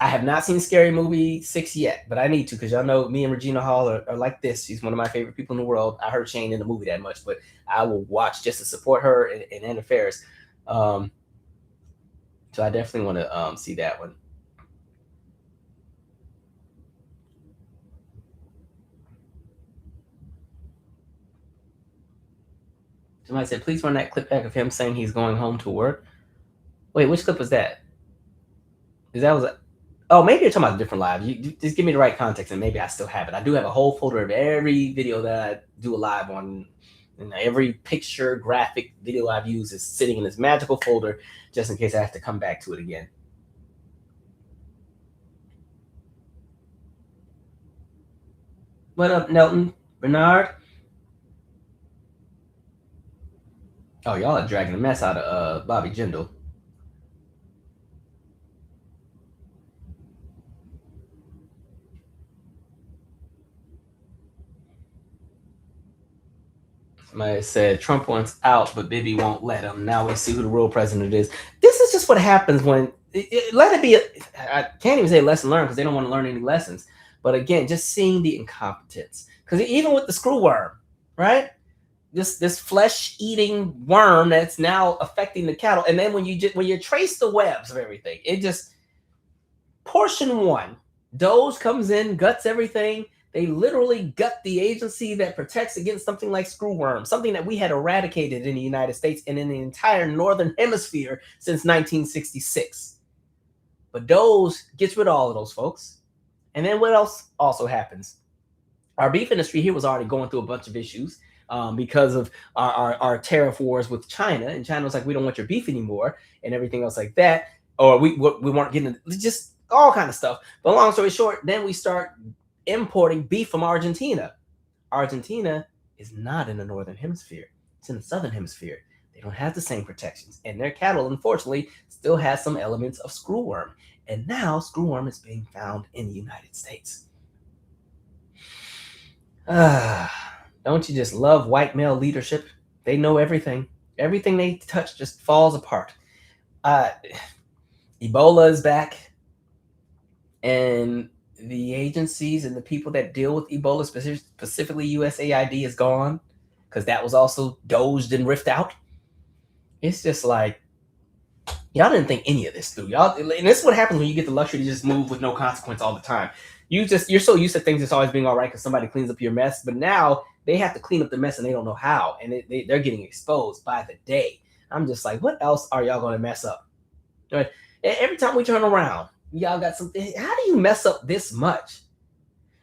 I have not seen Scary Movie 6 yet, but I need to because y'all know me and Regina Hall are like this. She's one of my favorite people in the world. I heard she ain't in the movie that much, but I will watch just to support her and Anna Faris. So I definitely want to see that one. Somebody said, please run that clip back of him saying he's going home to work. Wait, which clip was that? Oh, maybe you're talking about a different live. You just give me the right context and maybe I still have it. I do have a whole folder of every video that I do a live on. And every picture, graphic, video I've used is sitting in this magical folder just in case I have to come back to it again. What up, Nelton? Bernard? Oh, y'all are dragging the mess out of Bobby Jindal. Somebody said Trump wants out, but Bibi won't let him. Now we see who the real president is. This is just what happens when let it be. I can't even say lesson learned because they don't want to learn any lessons. But again, just seeing the incompetence. Because even with the screw worm, right? This flesh-eating worm that's now affecting the cattle, and then when you trace the webs of everything, it just portion one. Doge comes in, guts everything. They literally gut the agency that protects against something like screwworm, something that we had eradicated in the United States and in the entire Northern Hemisphere since 1966. But Doge gets rid of all of those folks. And then what else also happens? Our beef industry here was already going through a bunch of issues because of our tariff wars with China. And China was like, we don't want your beef anymore and everything else like that. Or we weren't getting just all kind of stuff. But long story short, then we start importing beef from Argentina. Argentina is not in the Northern Hemisphere. It's in the Southern Hemisphere. They don't have the same protections. And their cattle, unfortunately, still has some elements of screwworm. And now screwworm is being found in the United States. Don't you just love white male leadership? They know everything. Everything they touch just falls apart. Ebola is back. And the agencies and the people that deal with Ebola, specifically USAID, is gone because that was also dozed and riffed out. It's just like, y'all didn't think any of this through. Y'all, and this is what happens when you get the luxury to just move with no consequence all the time. You're so used to things just always being all right because somebody cleans up your mess, but now they have to clean up the mess and they don't know how, and they're getting exposed by the day. I'm just like, what else are y'all going to mess up? Right? Every time we turn around, y'all got something. How do you mess up this much?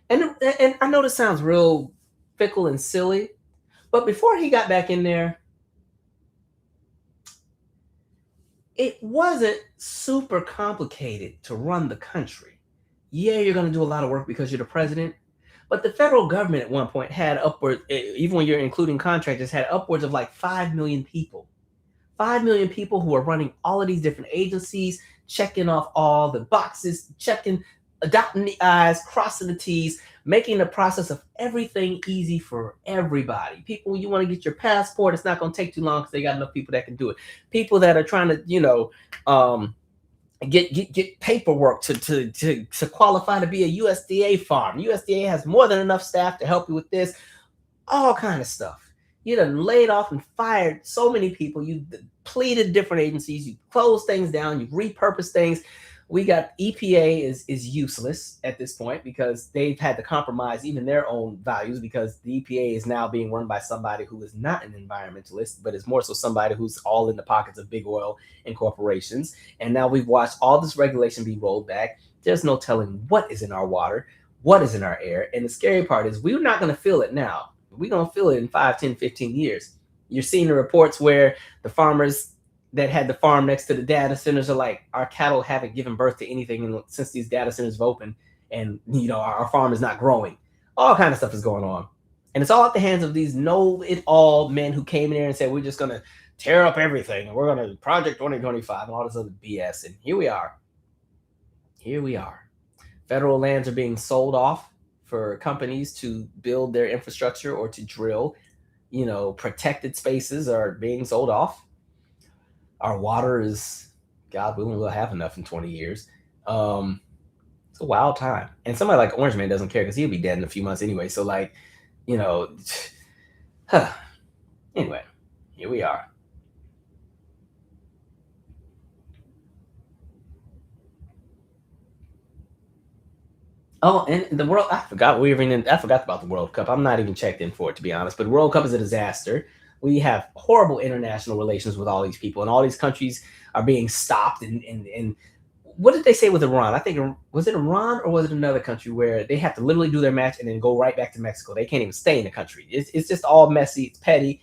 And I know this sounds real fickle and silly, but before he got back in there, it wasn't super complicated to run the country. Yeah, you're going to do a lot of work because you're the president, But the federal government at one point had upwards, even when you're including contractors, had upwards of like 5 million people. 5 million people who are running all of these different agencies, checking off all the boxes, checking, dotting the I's, crossing the T's, making the process of everything easy for everybody. People, you want to get your passport, it's not going to take too long because they got enough people that can do it. People that are trying to, get paperwork to qualify to be a USDA farm. USDA has more than enough staff to help you with this, all kind of stuff. You done laid off and fired so many people. You depleted different agencies. You closed things down. You repurposed things. We got EPA is useless at this point because they've had to compromise even their own values because the EPA is now being run by somebody who is not an environmentalist, but is more so somebody who's all in the pockets of big oil and corporations. And now we've watched all this regulation be rolled back. There's no telling what is in our water, what is in our air. And the scary part is we're not going to feel it now. We're going to feel it in 5, 10, 15 years. You're seeing the reports where the farmers that had the farm next to the data centers are like, our cattle haven't given birth to anything since these data centers have opened, and our farm is not growing. All kind of stuff is going on, and it's all at the hands of these know-it-all men who came in there and said we're just going to tear up everything and we're going to Project 2025 and all this other BS. And here we are. Federal lands are being sold off for companies to build their infrastructure or to drill. Protected spaces are being sold off. Our water is, God willing, we'll have enough in 20 years. It's a wild time. And somebody like Orange Man doesn't care because he'll be dead in a few months anyway. So anyway, here we are. Oh, and the World, I forgot about the World Cup. I'm not even checked in for it, to be honest. But the World Cup is a disaster. We have horrible international relations with all these people, and all these countries are being stopped. And what did they say with Iran? I think, was it Iran or was it another country where they have to literally do their match and then go right back to Mexico? They can't even stay in the country. It's just all messy. It's petty.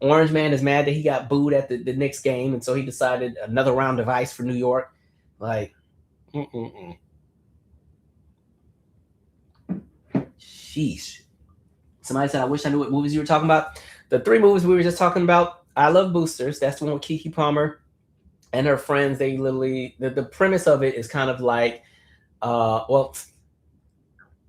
Orange Man is mad that he got booed at the Knicks game, and so he decided another round of ice for New York. Like, sheesh. Somebody said, I wish I knew what movies you were talking about. The 3 movies we were just talking about, I Love Boosters. That's the one with Keke Palmer and her friends. They literally, the premise of it is kind of like, well,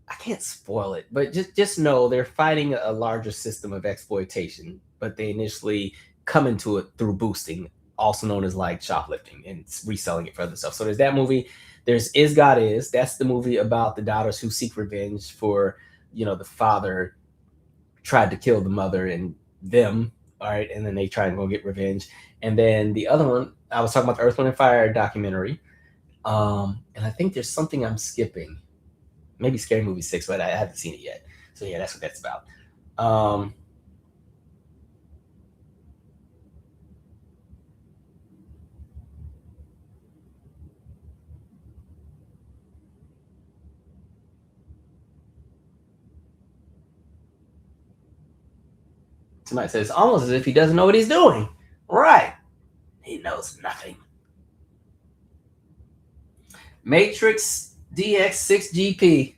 I can't spoil it, but just know they're fighting a larger system of exploitation, but they initially come into it through boosting, also known as like shoplifting and reselling it for other stuff. So there's that movie. There's Is God Is. That's the movie about the daughters who seek revenge for, the father tried to kill the mother and them. All right. And then they try and go get revenge. And then the other one, I was talking about the Earth, Wind, and Fire documentary. And I think there's something I'm skipping. Maybe Scary Movie 6, but I haven't seen it yet. So yeah, that's what that's about. Somebody says, almost as if he doesn't know what he's doing. Right. He knows nothing. Matrix DX6GP.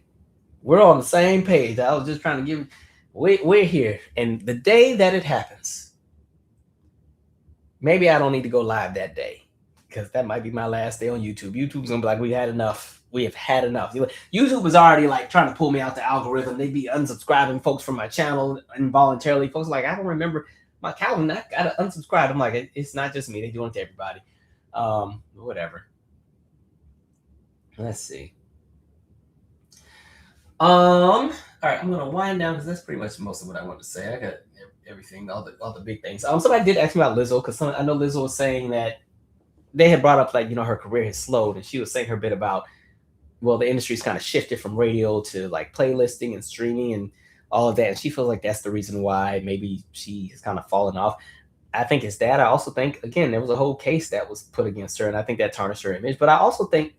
We're on the same page. I was just trying to give. We're here. And the day that it happens, maybe I don't need to go live that day because that might be my last day on YouTube. YouTube's going to be like, we had enough. We have had enough. YouTube was already like trying to pull me out the algorithm. They'd be unsubscribing folks from my channel involuntarily. Folks like, I don't remember my Calvin. I got to unsubscribe. I'm like, it's not just me. They do it to everybody. Whatever. Let's see. All right, I'm gonna wind down because that's pretty much most of what I want to say. I got everything, all the big things. Somebody did ask me about Lizzo because I know Lizzo was saying that they had brought up like her career has slowed, and she was saying her bit about, well, the industry's kind of shifted from radio to like playlisting and streaming and all of that, and she feels like that's the reason why maybe she has kind of fallen off. I think it's that. I also think, again, there was a whole case that was put against her, and I think that tarnished her image. But I also think,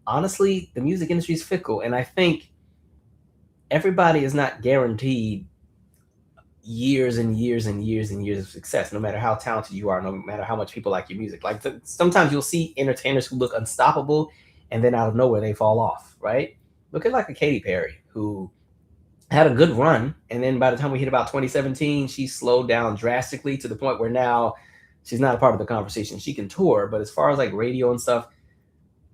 honestly, the music industry is fickle, and I think everybody is not guaranteed years and years and years and years of success, no matter how talented you are, no matter how much people like your music. Like sometimes you'll see entertainers who look unstoppable, and then out of nowhere they fall off, right? Look at like a Katy Perry, who had a good run, and then by the time we hit about 2017, she slowed down drastically to the point where now she's not a part of the conversation. She can tour, but as far as like radio and stuff,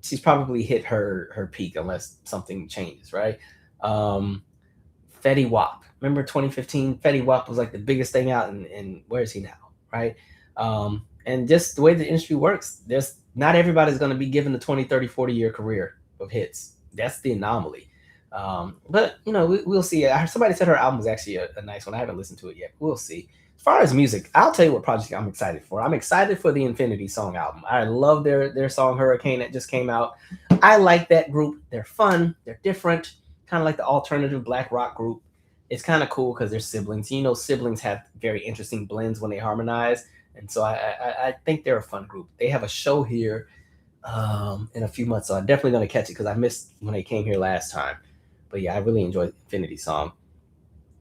she's probably hit her peak unless something changes, right? Um, Fetty Wap. Remember 2015? Fetty Wap was like the biggest thing out, and where is he now, right? And just the way the industry works, there's not everybody's going to be given the 20, 30, 40-year career of hits. That's the anomaly. But we'll see. Somebody said her album was actually a nice one. I haven't listened to it yet. We'll see. As far as music, I'll tell you what project I'm excited for. I'm excited for the Infinity Song album. I love their song Hurricane that just came out. I like that group. They're fun. They're different. Kind of like the alternative black rock group. It's kind of cool because they're siblings. Siblings have very interesting blends when they harmonize. And so I think they're a fun group. They have a show here in a few months, so I'm definitely going to catch it because I missed when they came here last time. But yeah, I really enjoyed Infinity Song.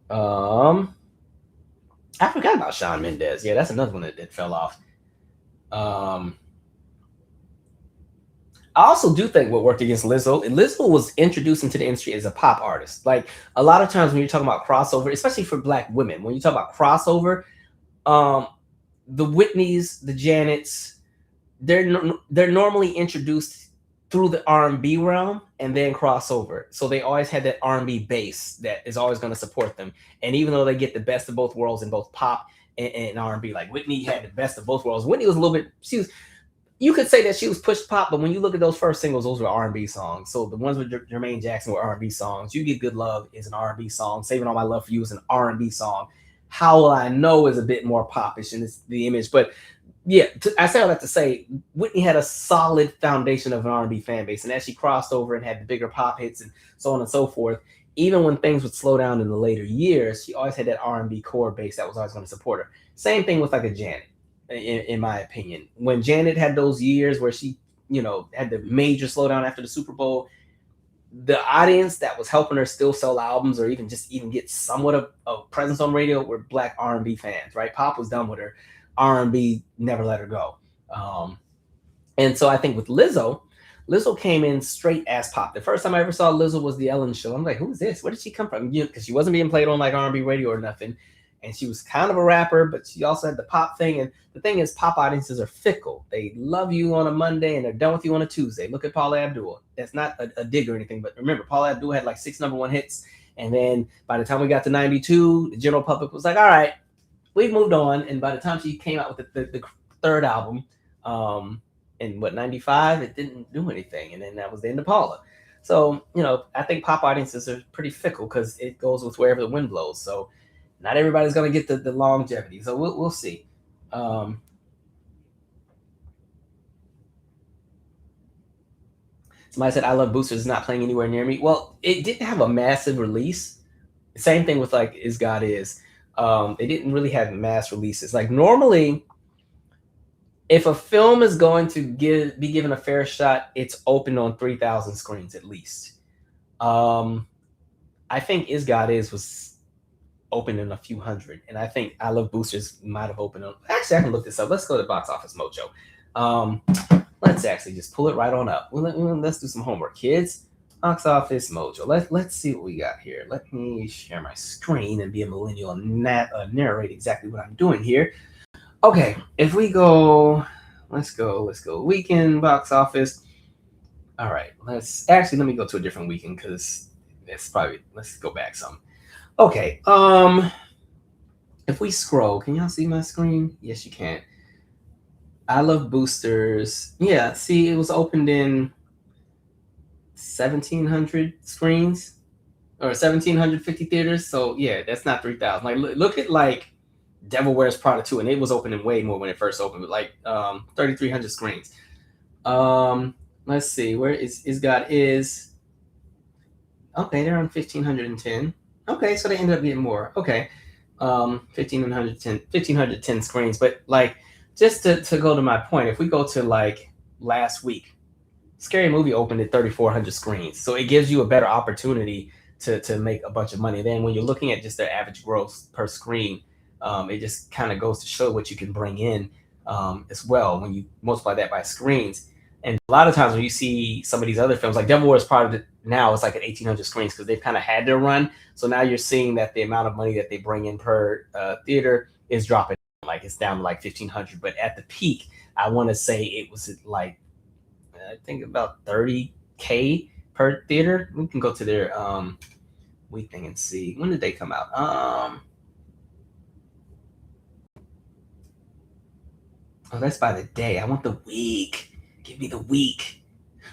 I forgot about Shawn Mendes. Yeah, that's another one that fell off. I also do think what worked against Lizzo, Lizzo was introduced into the industry as a pop artist. Like a lot of times when you're talking about crossover, especially for Black women, when you talk about crossover, the Whitneys, the Janets, they're normally introduced through the R&B realm and then cross over. So they always had that R&B base that is always going to support them. And even though they get the best of both worlds in both pop and R&B, like Whitney had the best of both worlds. Whitney was a little bit, you could say that she was pushed pop, but when you look at those first singles, those were R&B songs. So the ones with Jermaine Jackson were R&B songs. You Get Good Love is an R&B song. Saving All My Love for You is an R&B song. How Will I Know is a bit more popish and it's the image, but yeah, I say all that to say Whitney had a solid foundation of an R&B fan base, and as she crossed over and had the bigger pop hits and so on and so forth, even when things would slow down in the later years, she always had that R&B core base that was always going to support her. Same thing with like a Janet, in my opinion. When Janet had those years where she, had the major slowdown after the Super Bowl, the audience that was helping her still sell albums or even get somewhat of a presence on radio were Black R&B fans, right? Pop was done with her. R&B never let her go. And so I think with Lizzo came in straight ass pop. The first time I ever saw Lizzo was the Ellen show. I'm like, who's this? Where did she come from? Because she wasn't being played on like R&B radio or nothing. And she was kind of a rapper, but she also had the pop thing. And the thing is, pop audiences are fickle. They love you on a Monday and they're done with you on a Tuesday. Look at Paula Abdul. That's not a dig or anything, but remember, Paula Abdul had like 6 number 1 hits. And then by the time we got to 92, the general public was like, all right, we've moved on. And by the time she came out with the third album, in 95, it didn't do anything. And then that was the end of Paula. So, I think pop audiences are pretty fickle because it goes with wherever the wind blows. So not everybody's going to get the longevity. So we'll see. Somebody said, I Love Boosters is not playing anywhere near me. Well, it didn't have a massive release. Same thing with like Is God Is. They didn't really have mass releases. Like normally, if a film is going to be given a fair shot, it's opened on 3,000 screens at least. I think Is God Is was opened in a few hundred, and I think I Love Boosters might have opened on. Actually, I can look this up. Let's go to Box Office Mojo. Let's actually just pull it right on up. Let's do some homework, kids. Box Office Mojo. Let's see what we got here. Let me share my screen and be a millennial and narrate exactly what I'm doing here. Okay, if we go, let's go. Weekend box office. All right, let me go to a different weekend because let's go back some. Okay, if we scroll, can y'all see my screen? Yes, you can. I Love Boosters. Yeah, see, it was opened in 1,700 screens or 1,750 theaters. So yeah, that's not 3,000. Like, look at like Devil Wears Prada 2, and it was opening way more when it first opened, but like 3,300 screens. Let's see, where is God Is? Okay, they're on 1,510. Okay, so they ended up getting more. Okay, 1,510 screens. But like, just to go to my point, if we go to like last week, Scary Movie opened at 3,400 screens, so it gives you a better opportunity to make a bunch of money. Then when you're looking at just their average gross per screen, it just kind of goes to show what you can bring in as well when you multiply that by screens. And a lot of times when you see some of these other films, like Devil Wears Prada now it's like at 1,800 screens because they've kind of had their run. So now you're seeing that the amount of money that they bring in per theater is dropping. Like it's down to like 1,500. But at the peak, I want to say it was like I think about 30K per theater. We can go to their week thing and see when did they come out. Oh, that's by the day. I want the week. Give me the week.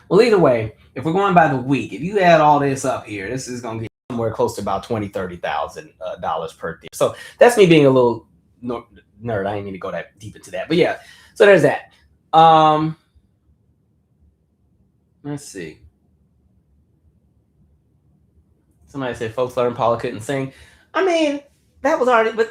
Well, either way, if we're going by the week, if you add all this up here, this is going to be somewhere close to about $20,000-$30,000 per theater. So that's me being a little nerd. I didn't need to go that deep into that, but yeah. So there's that. Let's see. Somebody said folks learn Paula couldn't sing. I mean, that was already, but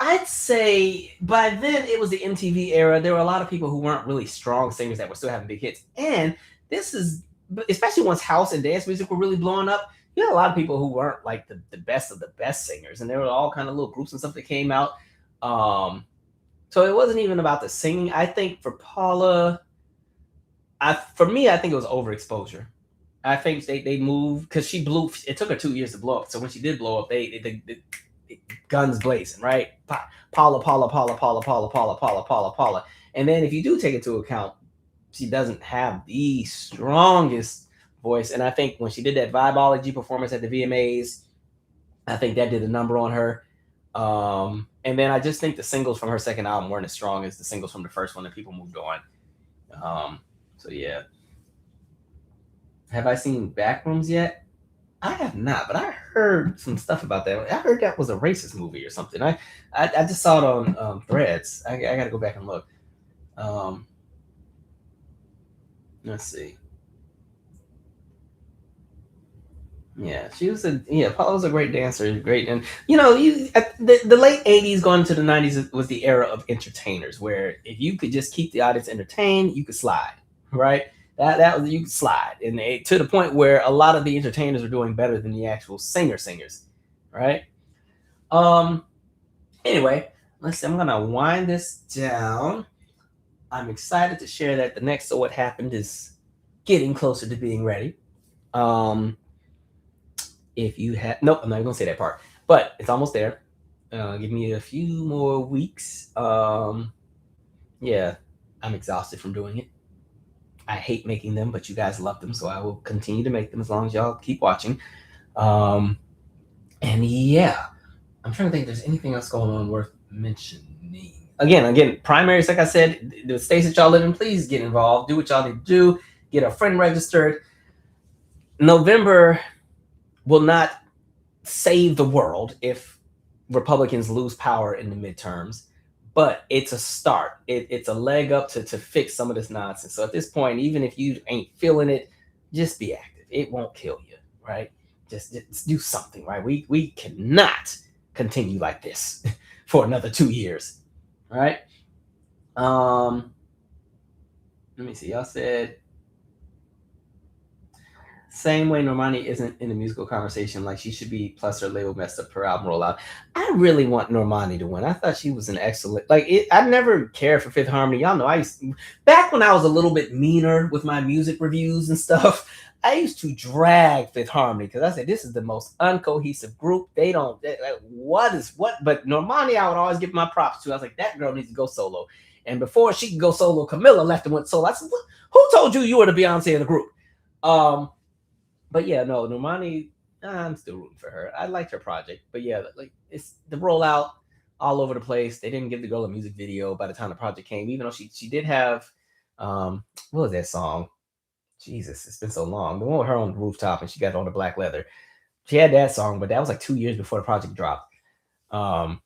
I'd say by then it was the MTV era. There were a lot of people who weren't really strong singers that were still having big hits. And this is, especially once house and dance music were really blowing up, you had a lot of people who weren't like the best of the best singers. And there were all kind of little groups and stuff that came out. So it wasn't even about the singing. I think for Paula, for me, I think it was overexposure. I think they moved because she blew. It took her 2 years to blow up. So when she did blow up, they guns blazing, right? Paula. And then if you do take into account, she doesn't have the strongest voice. And I think when she did that Vibeology performance at the VMAs, I think that did a number on her. And then I just think the singles from her second album weren't as strong as the singles from the first one, and people moved on. So yeah. Have I seen Backrooms yet? I have not, but I heard some stuff about that. I heard that was a racist movie or something. I just saw it on Threads. I got to go back and look. Let's see. Yeah, Paula was a great dancer, great, and the late '80s going to the '90s was the era of entertainers, where if you could just keep the audience entertained, you could slide, right? That was, you could slide, and to the point where a lot of the entertainers are doing better than the actual singers, right? Anyway, let's see. I'm gonna wind this down. I'm excited to share that the next So What Happened is getting closer to being ready. If you have, nope, I'm not gonna say that part, but it's almost there. Give me a few more weeks. Yeah, I'm exhausted from doing it. I hate making them, but you guys love them, so I will continue to make them as long as y'all keep watching. And yeah, I'm trying to think if there's anything else going on worth mentioning. Again, primaries, like I said, the states that y'all live in, please get involved. Do what y'all need to do. Get a friend registered. November will not save the world if Republicans lose power in the midterms, but it's a start. It's a leg up to fix some of this nonsense. So at this point, even if you ain't feeling it, just be active. It won't kill you, right? Just do something, right? We cannot continue like this for another 2 years, right? Let me see. Y'all said same way Normani isn't in the musical conversation, like she should be, plus her label messed up her album rollout. I really want Normani to win. I thought she was an excellent, I never cared for Fifth Harmony. Y'all know back when I was a little bit meaner with my music reviews and stuff, I used to drag Fifth Harmony because I said, this is the most uncohesive group. But Normani, I would always give my props to. I was like, that girl needs to go solo. And before she could go solo, Camilla left and went solo. I said, who told you you were the Beyonce of the group? But yeah, no, Normani, I'm still rooting for her. I liked her project, but yeah, it's the rollout all over the place. They didn't give the girl a music video by the time the project came, even though she did have, what was that song? Jesus, it's been so long. The one with her on the rooftop and she got on the black leather. She had that song, but that was like 2 years before the project dropped. But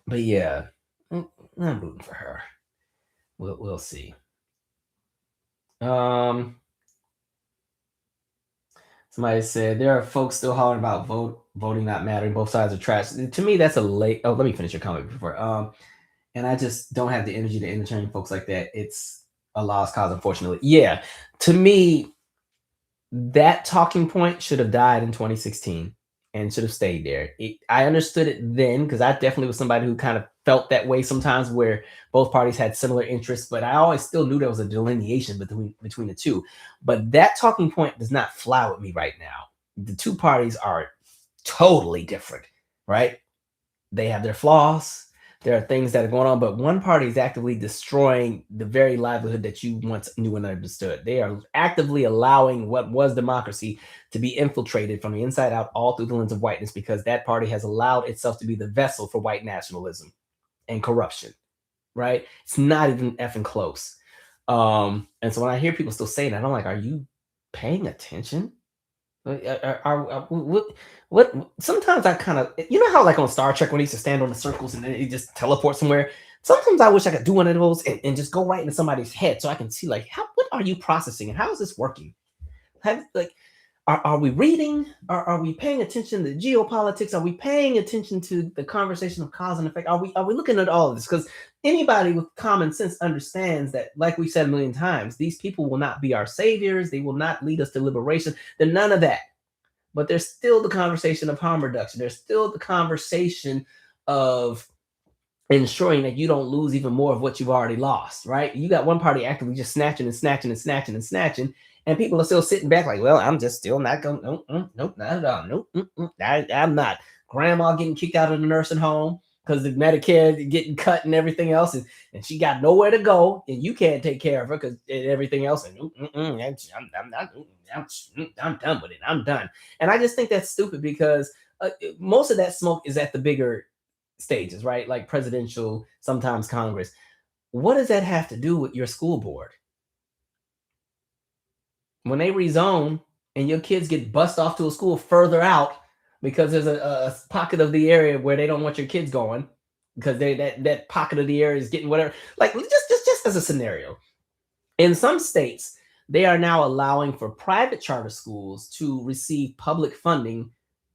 yeah, I'm rooting for her. We'll see. Somebody said there are folks still hollering about voting not mattering. Both sides are trash. To me, that's a late. Oh, let me finish your comment before. And I just don't have the energy to entertain folks like that. It's a lost cause, unfortunately. Yeah, to me, that talking point should have died in 2016 and should have stayed there. I understood it then because I definitely was somebody who kind of felt that way sometimes where both parties had similar interests, but I always still knew there was a delineation between the two. But that talking point does not fly with me right now. The two parties are totally different, right? They have their flaws. There are things that are going on, but one party is actively destroying the very livelihood that you once knew and understood. They are actively allowing what was democracy to be infiltrated from the inside out, all through the lens of whiteness, because that party has allowed itself to be the vessel for white nationalism and corruption, right? It's not even effing close. And so when I hear people still saying that, I'm like, are you paying attention? What sometimes I kind of, you know how like on Star Trek when he used to stand on the circles and then he just teleport somewhere. Sometimes I wish I could do one of those and just go right into somebody's head so I can see like what are you processing and how is this working? Like are we reading? Are we paying attention to geopolitics? Are we paying attention to the conversation of cause and effect? Are we looking at all of this? Because anybody with common sense understands that, like we said a million times, these people will not be our saviors. They will not lead us to liberation. They're none of that. But there's still the conversation of harm reduction. There's still the conversation of ensuring that you don't lose even more of what you've already lost, right? You got one party actively just snatching and snatching and snatching and snatching, and people are still sitting back like, well, I'm just still not going, nope, nope, not at all, nope, I'm not. Grandma getting kicked out of the nursing home because the Medicare getting cut and everything else, and she got nowhere to go, and you can't take care of her because everything else, and I'm done with it, I'm done. And I just think that's stupid because most of that smoke is at the bigger stages, right? Like presidential, sometimes Congress. What does that have to do with your school board? When they rezone and your kids get bussed off to a school further out because there's a pocket of the area where they don't want your kids going because that pocket of the area is getting whatever. Like just as a scenario, in some states they are now allowing for private charter schools to receive public funding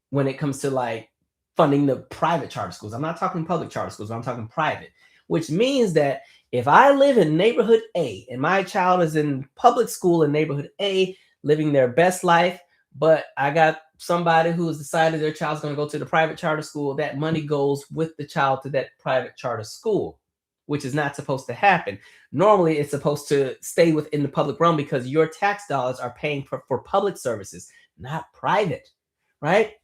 when it comes to like funding the private charter schools. I'm not talking public charter schools, I'm talking private, which means that if I live in neighborhood A and my child is in public school in neighborhood A, living their best life, but I got somebody who has decided their child's going to go to the private charter school, that money goes with the child to that private charter school, which is not supposed to happen. Normally, it's supposed to stay within the public realm because your tax dollars are paying for public services, not private, right?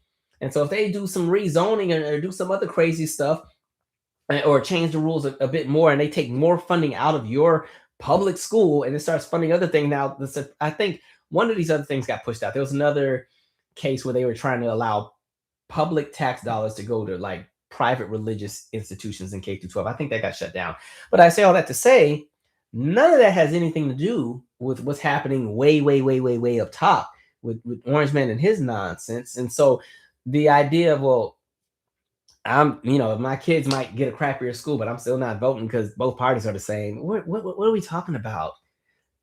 And so if they do some rezoning or do some other crazy stuff or change the rules a bit more and they take more funding out of your public school and it starts funding other things. Now, I think one of these other things got pushed out. There was another case where they were trying to allow public tax dollars to go to like private religious institutions in K through 12. I think that got shut down. But I say all that to say, none of that has anything to do with what's happening way up top with Orange Man and his nonsense. And so the idea of, well, my kids might get a crappier school, but I'm still not voting because both parties are the same. What are we talking about?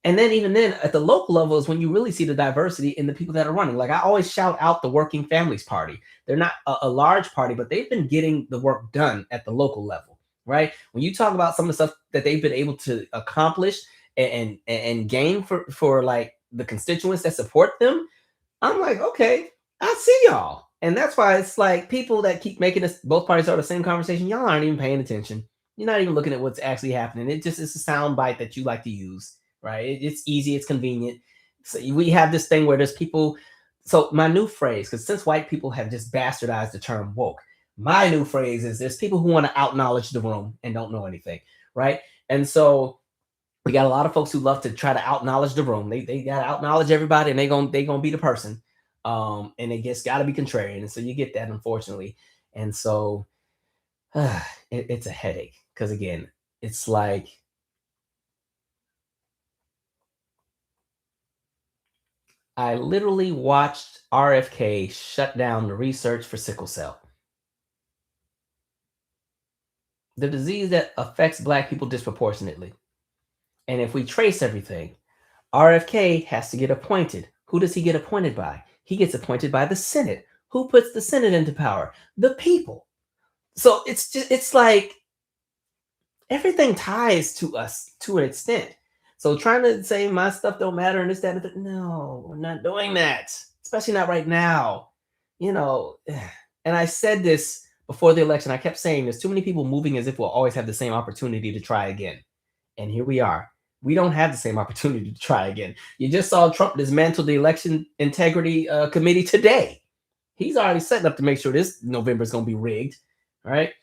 And then even then, at the local level is when you really see the diversity in the people that are running. Like I always shout out the Working Families Party. They're not a large party, but they've been getting the work done at the local level, right? When you talk about some of the stuff that they've been able to accomplish and gain for like the constituents that support them, I'm like, okay, I see y'all. And that's why it's like people that keep making this, both parties are the same conversation. Y'all aren't even paying attention. You're not even looking at what's actually happening. It's a sound bite that you like to use, right? It's easy, it's convenient. So we have this thing where there's people. So my new phrase, because since white people have just bastardized the term woke, my new phrase is there's people who want to out-knowledge the room and don't know anything, right? And so we got a lot of folks who love to try to out-knowledge the room. They got to out-knowledge everybody and they gonna be the person. And it just got to be contrarian. And so you get that, unfortunately. And so it's a headache because, again, it's like I literally watched RFK shut down the research for sickle cell, the disease that affects Black people disproportionately. And if we trace everything, RFK has to get appointed. Who does he get appointed by? He gets appointed by the Senate. Who puts the Senate into power? The people. So it's like everything ties to us to an extent. So trying to say my stuff don't matter and this, that, and that, no, we're not doing that. Especially not right now. And I said this before the election, I kept saying there's too many people moving as if we'll always have the same opportunity to try again. And here we are. We don't have the same opportunity to try again. You just saw Trump dismantle the election integrity committee today. He's already setting up to make sure this November is going to be rigged. All right.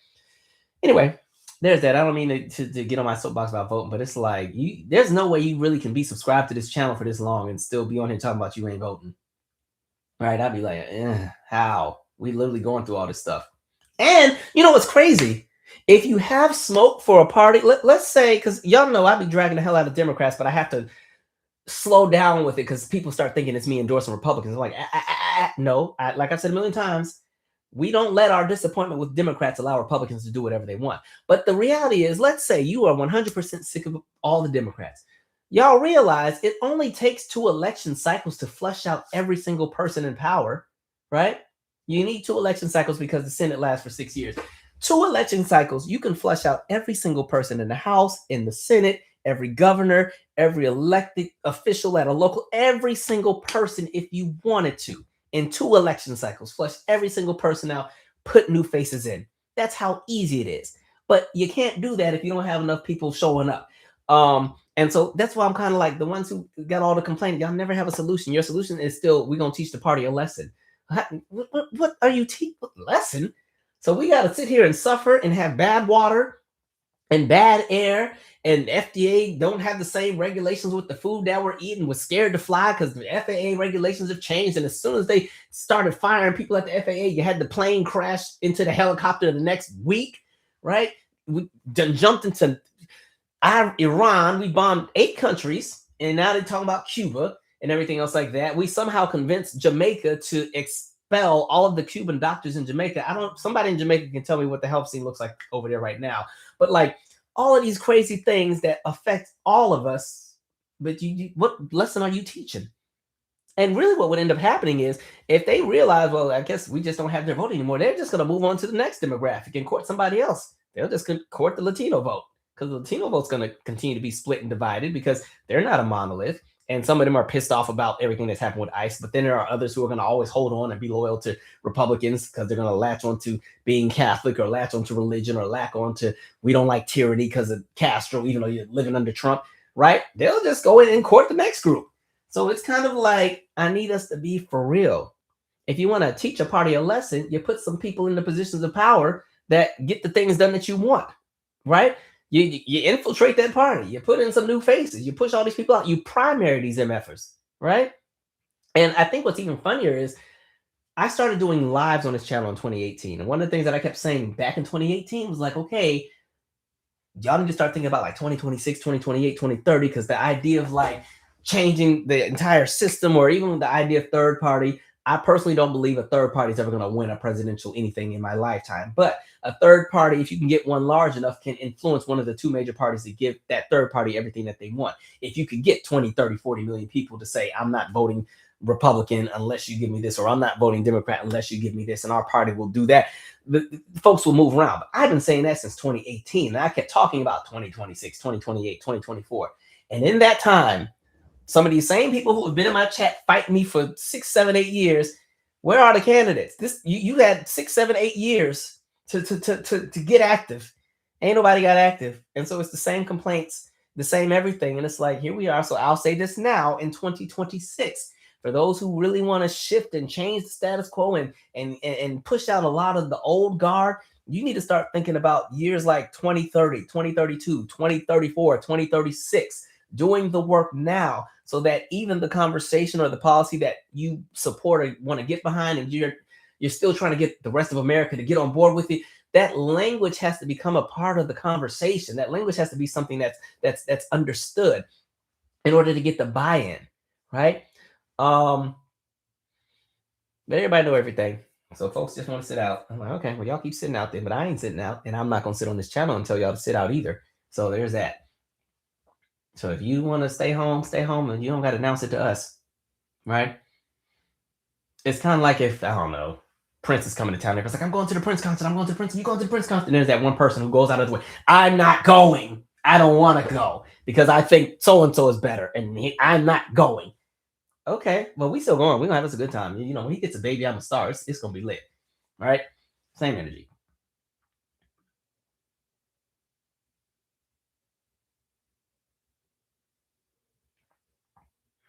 Anyway, there's that. I don't mean to get on my soapbox about voting, but it's like there's no way you really can be subscribed to this channel for this long and still be on here talking about you ain't voting. Right? I'd be like, how? We literally going through all this stuff. And you know what's crazy? If you have smoke for a party, let's say, because y'all know I be dragging the hell out of Democrats, but I have to slow down with it because people start thinking it's me endorsing Republicans. I'm like, no. Like I've said a million times, we don't let our disappointment with Democrats allow Republicans to do whatever they want. But the reality is, let's say you are 100% sick of all the Democrats. Y'all realize it only takes 2 election cycles to flush out every single person in power, right? You need 2 election cycles because the Senate lasts for 6 years. 2 election cycles, you can flush out every single person in the House, in the Senate, every governor, every elected official at a local, every single person if you wanted to. In 2 election cycles, flush every single person out, put new faces in. That's how easy it is. But you can't do that if you don't have enough people showing up. And so that's why I'm kind of like the ones who got all the complaining. Y'all never have a solution. Your solution is still, we're going to teach the party a lesson. What are you teaching? Lesson? So we got to sit here and suffer and have bad water and bad air, and FDA don't have the same regulations with the food that we're eating. We're scared to fly because the FAA regulations have changed. And as soon as they started firing people at the FAA, you had the plane crash into the helicopter the next week, right? We jumped into Iran. We bombed 8 countries, and now they're talking about Cuba and everything else like that. We somehow convinced Jamaica to expel all of the Cuban doctors in Jamaica. Somebody in Jamaica can tell me what the health scene looks like over there right now. But like all of these crazy things that affect all of us, but what lesson are you teaching? And really what would end up happening is if they realize, well, I guess we just don't have their vote anymore, they're just going to move on to the next demographic and court somebody else. They'll just court the Latino vote because the Latino vote's going to continue to be split and divided because they're not a monolith. And some of them are pissed off about everything that's happened with ICE. But then there are others who are going to always hold on and be loyal to Republicans because they're going to latch on to being Catholic or latch on to religion or latch on to we don't like tyranny because of Castro, even though you're living under Trump, right? They'll just go in and court the next group. So it's kind of like, I need us to be for real. If you want to teach a party a lesson, you put some people in the positions of power that get the things done that you want, right? You infiltrate that party. You put in some new faces. You push all these people out. You primary these MFers, right? And I think what's even funnier is I started doing lives on this channel in 2018. And one of the things that I kept saying back in 2018 was like, okay, y'all need to start thinking about like 2026, 2028, 2030, because the idea of like changing the entire system or even the idea of third party, I personally don't believe a third party is ever going to win a presidential anything in my lifetime. But a third party, if you can get one large enough, can influence one of the 2 major parties to give that third party everything that they want. If you could get 20, 30, 40 million people to say, I'm not voting Republican unless you give me this, or I'm not voting Democrat unless you give me this, and our party will do that, the folks will move around. But I've been saying that since 2018. And I kept talking about 2026, 2028, 2024. And in that time, some of these same people who have been in my chat fighting me for 6, 7, 8 years, where are the candidates? You had 6, 7, 8 years to get active. Ain't nobody got active. And so it's the same complaints, the same everything. And it's like, here we are. So I'll say this now in 2026. For those who really want to shift and change the status quo and push out a lot of the old guard, you need to start thinking about years like 2030, 2032, 2034, 2036, doing the work now so that even the conversation or the policy that you support or want to get behind and you're still trying to get the rest of America to get on board with it, that language has to become a part of the conversation. That language has to be something that's understood in order to get the buy-in, right? But everybody know everything. So folks just want to sit out. I'm like, okay, well, y'all keep sitting out there, but I ain't sitting out, and I'm not going to sit on this channel and tell y'all to sit out either. So there's that. So if you want to stay home, and you don't got to announce it to us, right? It's kind of like if, I don't know, Prince is coming to town. It's like, I'm going to the Prince concert. I'm going to the Prince. You going to the Prince concert? And there's that one person who goes out of the way. I'm not going. I don't want to go because I think so-and-so is better. And I'm not going. Okay, well, we still going. We're going to have us a good time. You know, when he gets a baby, I'm a star. It's going to be lit. All right? Same energy.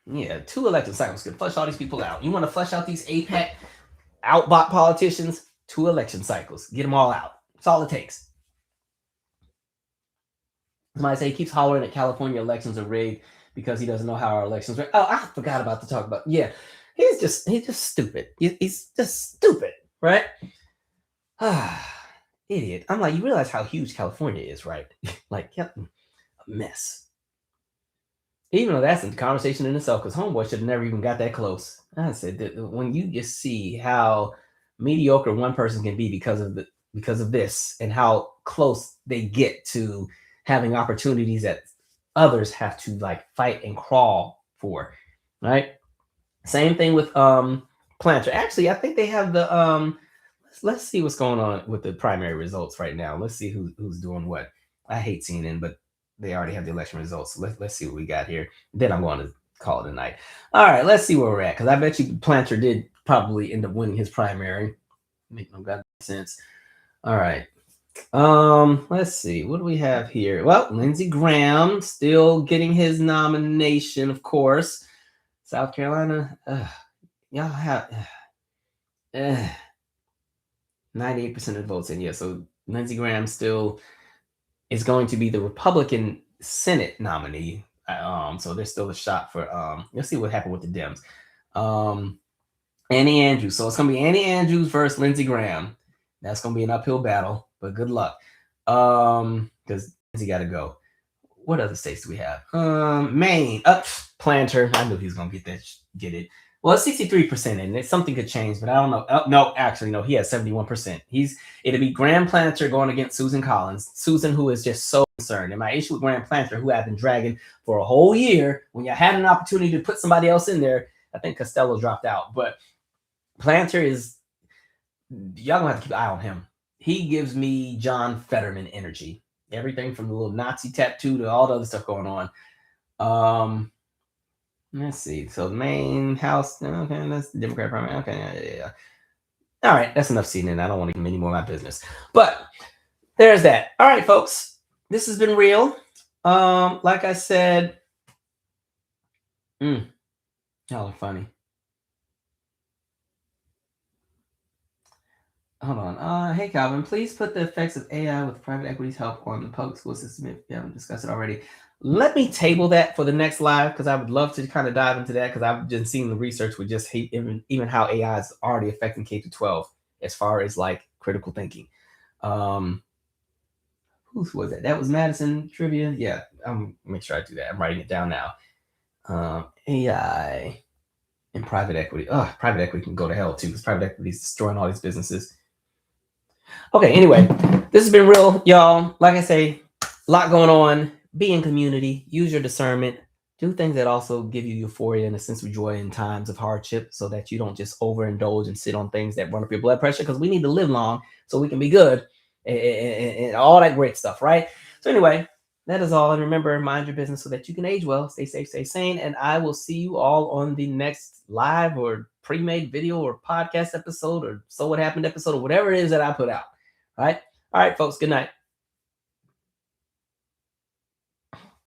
Yeah, 2 election cycles can flush all these people out. You want to flush out these APAC outbot politicians? 2 election cycles. Get them all out. That's all it takes. Somebody say he keeps hollering that California elections are rigged because he doesn't know how our elections are. Oh, I forgot about to talk about. Yeah, he's just stupid. He's just stupid, right? Idiot. I'm like, you realize how huge California is, right? Like, yep, a mess. Even though that's a conversation in itself, because Homeboy should have never even got that close. I said that when you just see how mediocre one person can be because of this, and how close they get to having opportunities that others have to like fight and crawl for, right? Same thing with Planter. Actually, I think they have the let's see what's going on with the primary results right now. Let's see who's doing what. I hate CNN, but they already have the election results. So let's see what we got here. Then I'm going to call it a night. All right, let's see where we're at, because I bet you Planter did probably end up winning his primary. Make no goddamn sense. All right. Let's see. What do we have here? Well, Lindsey Graham still getting his nomination, of course. South Carolina, y'all have 98% of the votes in. Yeah, so Lindsey Graham still is going to be the Republican Senate nominee. So there's still a shot for let's see what happened with the Dems. Annie Andrews. So it's gonna be Annie Andrews versus Lindsey Graham. That's gonna be an uphill battle, but good luck. Because Lindsey gotta go. What other states do we have? Maine. Planter. I knew he was gonna get it. Well, it's 63% and something could change, but I don't know. No, actually, no, he has 71%. It'll be Graham Planter going against Susan Collins. Susan, who is just so concerned. And my issue with Graham Planter, who I've been dragging for a whole year, when you had an opportunity to put somebody else in there, I think Costello dropped out. But Planter is, y'all gonna have to keep an eye on him. He gives me John Fetterman energy. Everything from the little Nazi tattoo to all the other stuff going on. Let's see. So the main house. Okay, that's the Democrat primary. Okay, yeah. All right, that's enough CNN. I don't want to give any more of my business. But there's that. All right, folks. This has been real. Like I said, y'all are funny. Hold on. Hey, Calvin, please put the effects of AI with private equity's help on the public school system if you haven't discussed it already. Let me table that for the next live, because I would love to kind of dive into that, because I've just seen the research with just even how AI is already affecting K-12 as far as like critical thinking. Who was that? That was Madison Trivia. Yeah, I'm make sure I do that. I'm writing it down now. AI and private equity. Private equity can go to hell too, because private equity is destroying all these businesses. Okay, anyway, this has been real, y'all. Like I say, a lot going on. Be in community. Use your discernment. Do things that also give you euphoria and a sense of joy in times of hardship, so that you don't just overindulge and sit on things that run up your blood pressure, because we need to live long so we can be good and all that great stuff, right? So anyway, that is all. And remember, mind your business so that you can age well. Stay safe, stay sane. And I will see you all on the next live or pre-made video or podcast episode or So What Happened episode or whatever it is that I put out. All right. All right, folks. Good night.